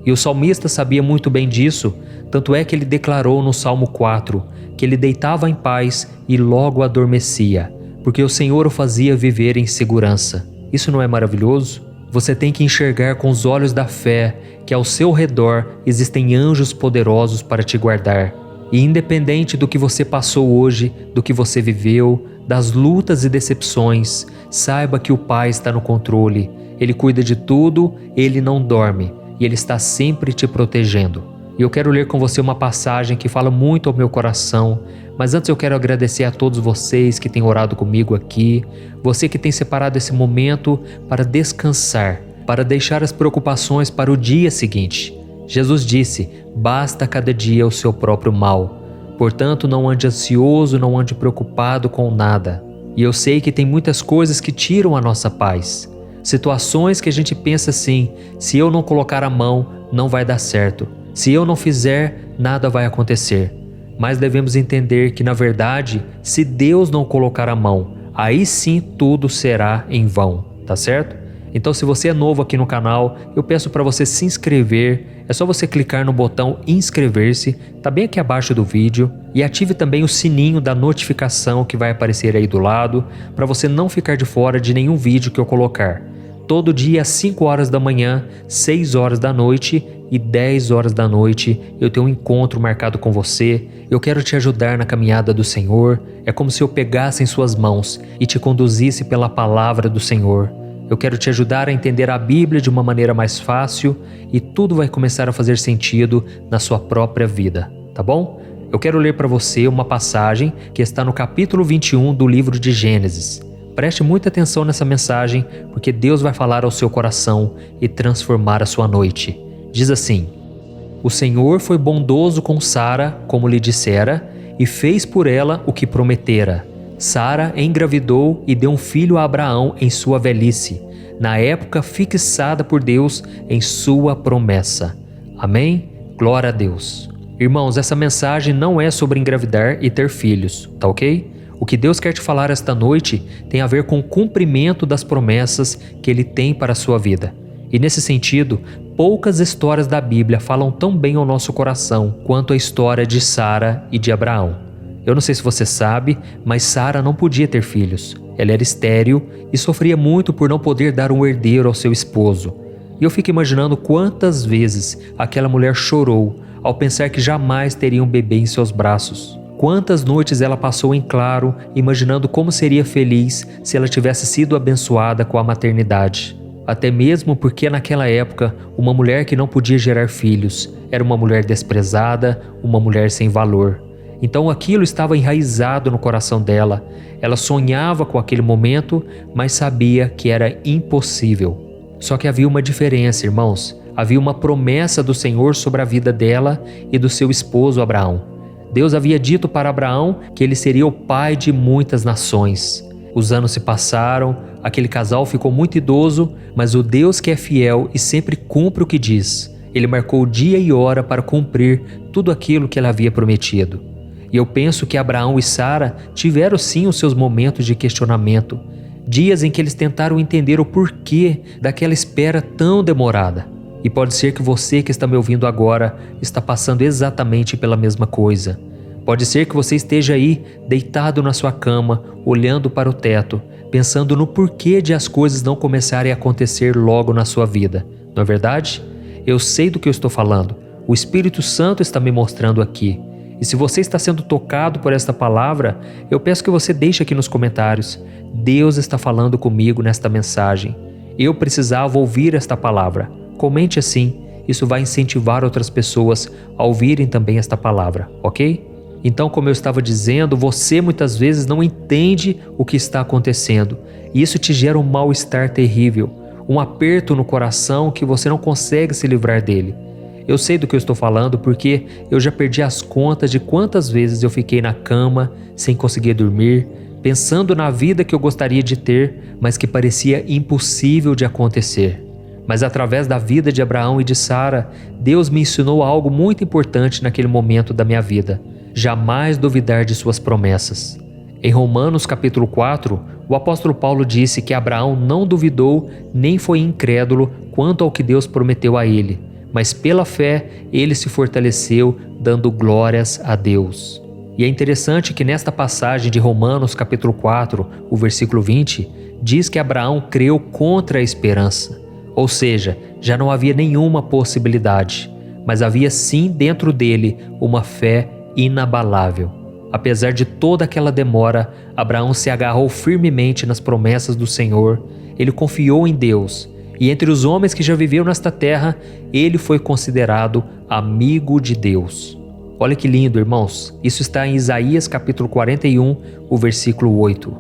E o salmista sabia muito bem disso, tanto é que ele declarou no Salmo 4 que ele deitava em paz e logo adormecia, porque o Senhor o fazia viver em segurança. Isso não é maravilhoso? Você tem que enxergar com os olhos da fé que ao seu redor existem anjos poderosos para te guardar. E independente do que você passou hoje, do que você viveu, das lutas e decepções, saiba que o Pai está no controle. Ele cuida de tudo, Ele não dorme e Ele está sempre te protegendo. E eu quero ler com você uma passagem que fala muito ao meu coração, mas antes eu quero agradecer a todos vocês que têm orado comigo aqui, você que tem separado esse momento para descansar, para deixar as preocupações para o dia seguinte. Jesus disse: basta cada dia o seu próprio mal. Portanto, não ande ansioso, não ande preocupado com nada. E eu sei que tem muitas coisas que tiram a nossa paz. Situações que a gente pensa assim: se eu não colocar a mão, não vai dar certo. Se eu não fizer, nada vai acontecer. Mas devemos entender que, na verdade, se Deus não colocar a mão, aí sim tudo será em vão, tá certo? Então, se você é novo aqui no canal, eu peço para você se inscrever. É só você clicar no botão inscrever-se, tá bem aqui abaixo do vídeo, e ative também o sininho da notificação que vai aparecer aí do lado, para você não ficar de fora de nenhum vídeo que eu colocar. Todo dia às 5 horas da manhã, 6 horas da noite e 10 horas da noite, eu tenho um encontro marcado com você. Eu quero te ajudar na caminhada do Senhor. É como se eu pegasse em suas mãos e te conduzisse pela palavra do Senhor. Eu quero te ajudar a entender a Bíblia de uma maneira mais fácil e tudo vai começar a fazer sentido na sua própria vida, tá bom? Eu quero ler para você uma passagem que está no capítulo 21 do livro de Gênesis. Preste muita atenção nessa mensagem, porque Deus vai falar ao seu coração e transformar a sua noite. Diz assim: o Senhor foi bondoso com Sara, como lhe dissera, e fez por ela o que prometera. Sara engravidou e deu um filho a Abraão em sua velhice, na época fixada por Deus em sua promessa. Amém? Glória a Deus. Irmãos, essa mensagem não é sobre engravidar e ter filhos, tá ok? O que Deus quer te falar esta noite tem a ver com o cumprimento das promessas que Ele tem para a sua vida. E nesse sentido, poucas histórias da Bíblia falam tão bem ao nosso coração quanto a história de Sara e de Abraão. Eu não sei se você sabe, mas Sara não podia ter filhos. Ela era estéril e sofria muito por não poder dar um herdeiro ao seu esposo. E eu fico imaginando quantas vezes aquela mulher chorou ao pensar que jamais teria um bebê em seus braços. Quantas noites ela passou em claro, imaginando como seria feliz se ela tivesse sido abençoada com a maternidade. Até mesmo porque naquela época, uma mulher que não podia gerar filhos era uma mulher desprezada, uma mulher sem valor. Então aquilo estava enraizado no coração dela. Ela sonhava com aquele momento, mas sabia que era impossível. Só que havia uma diferença, irmãos. Havia uma promessa do Senhor sobre a vida dela e do seu esposo Abraão. Deus havia dito para Abraão que ele seria o pai de muitas nações. Os anos se passaram, aquele casal ficou muito idoso, mas o Deus que é fiel e sempre cumpre o que diz, Ele marcou dia e hora para cumprir tudo aquilo que Ele havia prometido. E eu penso que Abraão e Sara tiveram sim os seus momentos de questionamento, dias em que eles tentaram entender o porquê daquela espera tão demorada. E pode ser que você que está me ouvindo agora está passando exatamente pela mesma coisa. Pode ser que você esteja aí, deitado na sua cama, olhando para o teto, pensando no porquê de as coisas não começarem a acontecer logo na sua vida. Não é verdade? Eu sei do que eu estou falando. O Espírito Santo está me mostrando aqui. E se você está sendo tocado por esta palavra, eu peço que você deixe aqui nos comentários: Deus está falando comigo nesta mensagem. Eu precisava ouvir esta palavra. Comente assim, isso vai incentivar outras pessoas a ouvirem também esta palavra, ok? Então, como eu estava dizendo, você muitas vezes não entende o que está acontecendo e isso te gera um mal-estar terrível. um aperto no coração que você não consegue se livrar dele. Eu sei do que eu estou falando porque eu já perdi as contas de quantas vezes eu fiquei na cama sem conseguir dormir, pensando na vida que eu gostaria de ter, mas que parecia impossível de acontecer. Mas através da vida de Abraão e de Sara, Deus me ensinou algo muito importante naquele momento da minha vida: jamais duvidar de suas promessas. Em Romanos capítulo 4, o apóstolo Paulo disse que Abraão não duvidou nem foi incrédulo quanto ao que Deus prometeu a ele, mas pela fé ele se fortaleceu, dando glórias a Deus. E é interessante que nesta passagem de Romanos capítulo 4, o versículo 20, diz que Abraão creu contra a esperança. Ou seja, já não havia nenhuma possibilidade, mas havia sim dentro dele uma fé inabalável. Apesar de toda aquela demora, Abraão se agarrou firmemente nas promessas do Senhor, ele confiou em Deus, e entre os homens que já viveram nesta terra, ele foi considerado amigo de Deus. Olha que lindo, irmãos, isso está em Isaías capítulo 41, o versículo 8.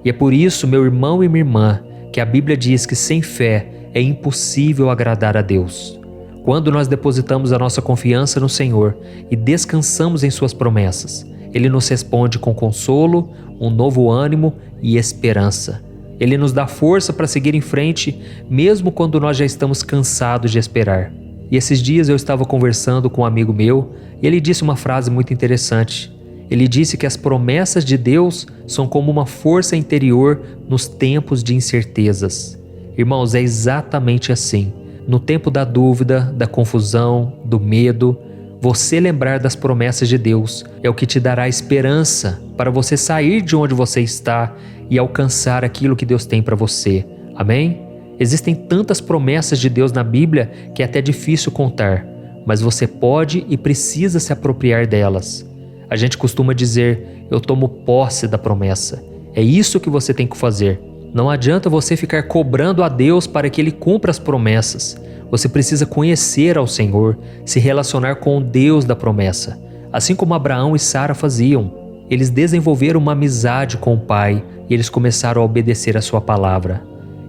E é por isso, meu irmão e minha irmã, que a Bíblia diz que sem fé é impossível agradar a Deus. Quando nós depositamos a nossa confiança no Senhor e descansamos em suas promessas, Ele nos responde com consolo, um novo ânimo e esperança. Ele nos dá força para seguir em frente, mesmo quando nós já estamos cansados de esperar. E esses dias eu estava conversando com um amigo meu e ele disse uma frase muito interessante. Ele disse que as promessas de Deus são como uma força interior nos tempos de incertezas. Irmãos, é exatamente assim. No tempo da dúvida, da confusão, do medo, você lembrar das promessas de Deus é o que te dará esperança para você sair de onde você está e alcançar aquilo que Deus tem para você. Amém? Existem tantas promessas de Deus na Bíblia que é até difícil contar, mas você pode e precisa se apropriar delas. A gente costuma dizer, eu tomo posse da promessa. É isso que você tem que fazer. Não adianta você ficar cobrando a Deus para que Ele cumpra as promessas. Você precisa conhecer ao Senhor, se relacionar com o Deus da promessa. Assim como Abraão e Sara faziam. Eles desenvolveram uma amizade com o Pai e eles começaram a obedecer a sua palavra.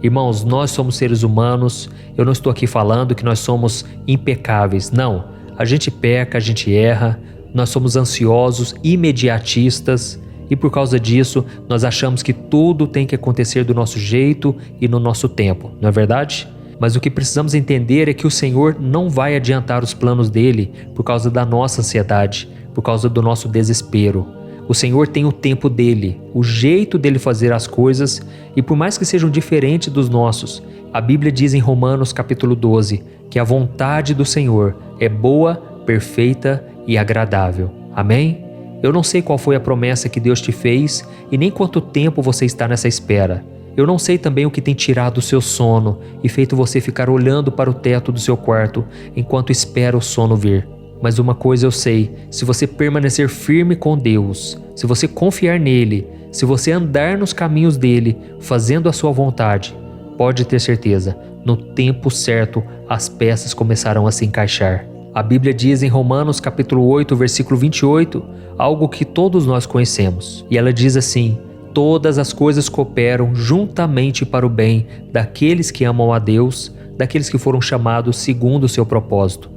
Irmãos, nós somos seres humanos. Eu não estou aqui falando que nós somos impecáveis. Não, a gente peca, a gente erra. Nós somos ansiosos, imediatistas. E por causa disso, nós achamos que tudo tem que acontecer do nosso jeito e no nosso tempo, não é verdade? Mas o que precisamos entender é que o Senhor não vai adiantar os planos dele por causa da nossa ansiedade, por causa do nosso desespero. O Senhor tem o tempo dele, o jeito dele fazer as coisas, e por mais que sejam diferentes dos nossos, a Bíblia diz em Romanos capítulo 12 que a vontade do Senhor é boa, perfeita e agradável. Amém? Eu não sei qual foi a promessa que Deus te fez e nem quanto tempo você está nessa espera. Eu não sei também o que tem tirado o seu sono e feito você ficar olhando para o teto do seu quarto enquanto espera o sono vir. Mas uma coisa eu sei, se você permanecer firme com Deus, se você confiar nele, se você andar nos caminhos dele, fazendo a sua vontade, pode ter certeza, no tempo certo as peças começarão a se encaixar. A Bíblia diz em Romanos capítulo 8, versículo 28, algo que todos nós conhecemos. E ela diz assim, todas as coisas cooperam juntamente para o bem daqueles que amam a Deus, daqueles que foram chamados segundo o seu propósito.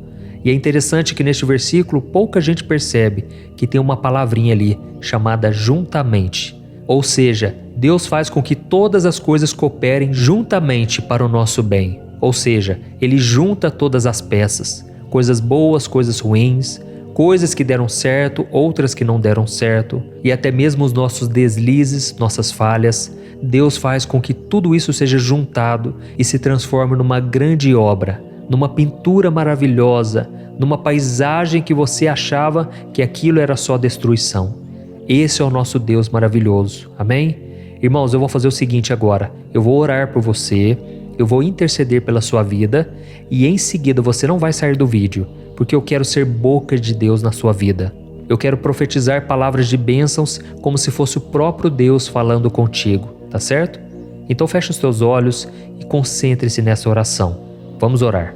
E é interessante que neste versículo pouca gente percebe que tem uma palavrinha ali chamada juntamente. Ou seja, Deus faz com que todas as coisas cooperem juntamente para o nosso bem. Ou seja, Ele junta todas as peças. Coisas boas, coisas ruins, coisas que deram certo, outras que não deram certo, e até mesmo os nossos deslizes, nossas falhas, Deus faz com que tudo isso seja juntado e se transforme numa grande obra, numa pintura maravilhosa, numa paisagem que você achava que aquilo era só destruição. Esse é o nosso Deus maravilhoso, amém? Irmãos, eu vou fazer o seguinte agora, eu vou orar por você, eu vou interceder pela sua vida e em seguida você não vai sair do vídeo, porque eu quero ser boca de Deus na sua vida. Eu quero profetizar palavras de bênçãos como se fosse o próprio Deus falando contigo, tá certo? Então feche os teus olhos e concentre-se nessa oração. Vamos orar.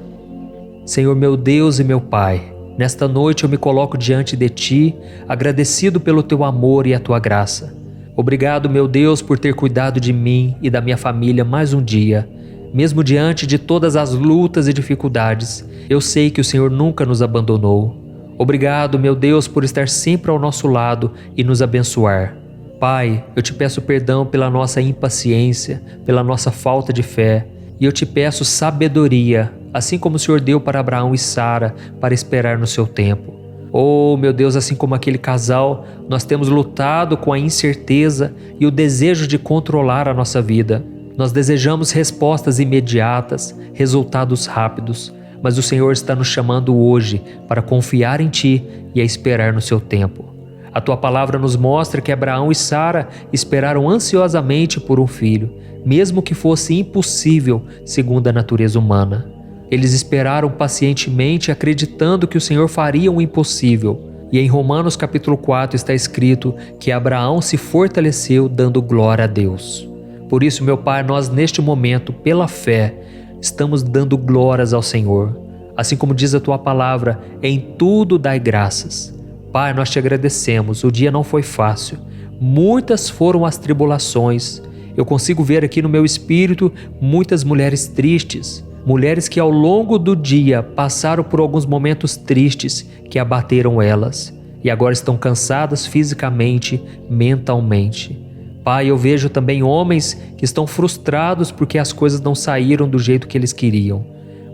Senhor meu Deus e meu Pai, nesta noite eu me coloco diante de Ti, agradecido pelo Teu amor e a Tua graça. Obrigado, meu Deus, por ter cuidado de mim e da minha família mais um dia. Mesmo diante de todas as lutas e dificuldades, eu sei que o Senhor nunca nos abandonou. Obrigado, meu Deus, por estar sempre ao nosso lado e nos abençoar. Pai, eu te peço perdão pela nossa impaciência, pela nossa falta de fé, e eu te peço sabedoria, assim como o Senhor deu para Abraão e Sara, para esperar no seu tempo. Oh, meu Deus, assim como aquele casal, nós temos lutado com a incerteza e o desejo de controlar a nossa vida. Nós desejamos respostas imediatas, resultados rápidos, mas o Senhor está nos chamando hoje para confiar em Ti e a esperar no seu tempo. A Tua palavra nos mostra que Abraão e Sara esperaram ansiosamente por um filho, mesmo que fosse impossível segundo a natureza humana. Eles esperaram pacientemente, acreditando que o Senhor faria o impossível. E em Romanos capítulo 4 está escrito que Abraão se fortaleceu dando glória a Deus. Por isso, meu Pai, nós neste momento, pela fé, estamos dando glórias ao Senhor. Assim como diz a Tua palavra, em tudo dai graças. Pai, nós te agradecemos, o dia não foi fácil. Muitas foram as tribulações. Eu consigo ver aqui no meu espírito muitas mulheres tristes. Mulheres que ao longo do dia passaram por alguns momentos tristes que abateram elas e agora estão cansadas fisicamente, mentalmente. Pai, eu vejo também homens que estão frustrados porque as coisas não saíram do jeito que eles queriam.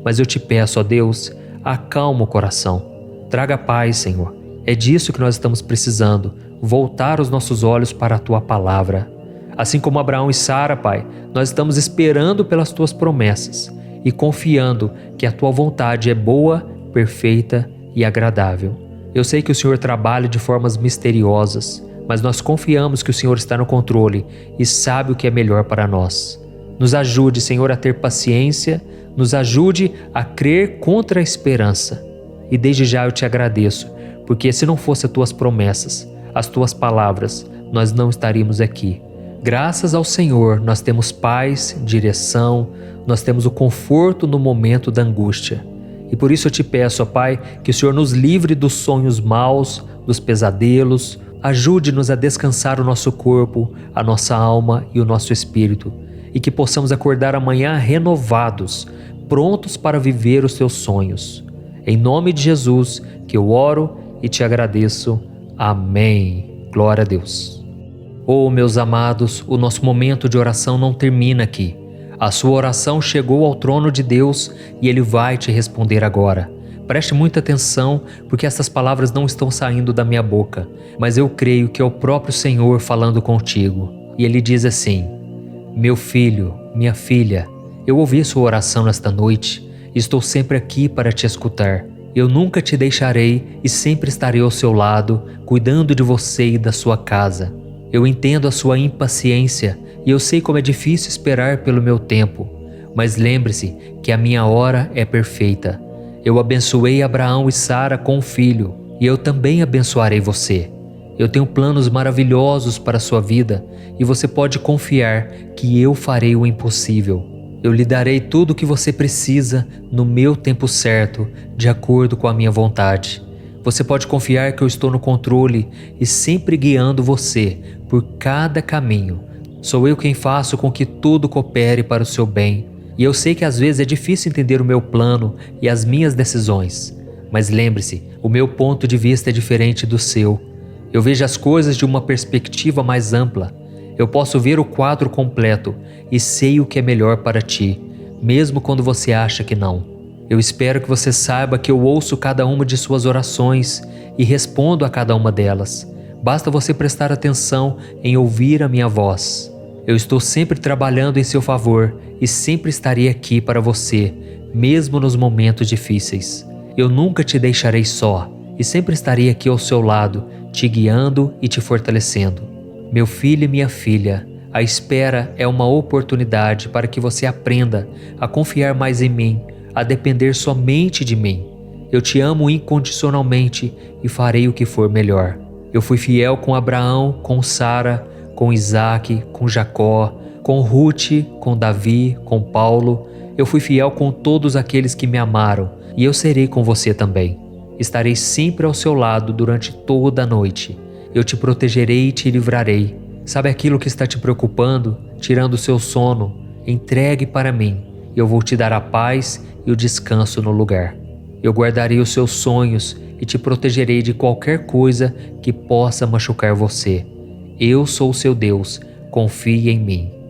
Mas eu te peço, ó Deus, acalma o coração. Traga paz, Senhor. É disso que nós estamos precisando, voltar os nossos olhos para a Tua palavra. Assim como Abraão e Sara, Pai, nós estamos esperando pelas Tuas promessas e confiando que a Tua vontade é boa, perfeita e agradável. Eu sei que o Senhor trabalha de formas misteriosas, mas nós confiamos que o Senhor está no controle e sabe o que é melhor para nós. Nos ajude, Senhor, a ter paciência, nos ajude a crer contra a esperança. E desde já eu te agradeço, porque se não fossem as Tuas promessas, as Tuas palavras, nós não estaríamos aqui. Graças ao Senhor, nós temos paz, direção, nós temos o conforto no momento da angústia. E por isso eu te peço, ó Pai, que o Senhor nos livre dos sonhos maus, dos pesadelos, ajude-nos a descansar o nosso corpo, a nossa alma e o nosso espírito, e que possamos acordar amanhã renovados, prontos para viver os Teus sonhos. Em nome de Jesus que eu oro e te agradeço. Amém. Glória a Deus. Oh, meus amados, o nosso momento de oração não termina aqui. A sua oração chegou ao trono de Deus e Ele vai te responder agora. Preste muita atenção, porque essas palavras não estão saindo da minha boca, mas eu creio que é o próprio Senhor falando contigo. E Ele diz assim: meu filho, minha filha, eu ouvi sua oração nesta noite e estou sempre aqui para te escutar. Eu nunca te deixarei e sempre estarei ao seu lado, cuidando de você e da sua casa. Eu entendo a sua impaciência e eu sei como é difícil esperar pelo meu tempo, mas lembre-se que a minha hora é perfeita. Eu abençoei Abraão e Sara com um filho e eu também abençoarei você. Eu tenho planos maravilhosos para a sua vida e você pode confiar que eu farei o impossível. Eu lhe darei tudo o que você precisa no meu tempo certo, de acordo com a minha vontade. Você pode confiar que eu estou no controle e sempre guiando você por cada caminho. Sou eu quem faço com que tudo coopere para o seu bem. E eu sei que às vezes é difícil entender o meu plano e as minhas decisões. Mas lembre-se, o meu ponto de vista é diferente do seu. Eu vejo as coisas de uma perspectiva mais ampla. Eu posso ver o quadro completo e sei o que é melhor para ti, mesmo quando você acha que não. Eu espero que você saiba que eu ouço cada uma de suas orações e respondo a cada uma delas. Basta você prestar atenção em ouvir a minha voz. Eu estou sempre trabalhando em seu favor e sempre estarei aqui para você, mesmo nos momentos difíceis. Eu nunca te deixarei só e sempre estarei aqui ao seu lado, te guiando e te fortalecendo. Meu filho e minha filha, a espera é uma oportunidade para que você aprenda a confiar mais em mim, a depender somente de mim. Eu te amo incondicionalmente e farei o que for melhor. Eu fui fiel com Abraão, com Sara, com Isaac, com Jacó, com Ruth, com Davi, com Paulo. Eu fui fiel com todos aqueles que me amaram e eu serei com você também. Estarei sempre ao seu lado durante toda a noite. Eu te protegerei e te livrarei. Sabe aquilo que está te preocupando, tirando o seu sono? Entregue para mim e eu vou te dar a paz e o descanso no lugar. Eu guardarei os seus sonhos e te protegerei de qualquer coisa que possa machucar você. Eu sou o seu Deus, confie em mim.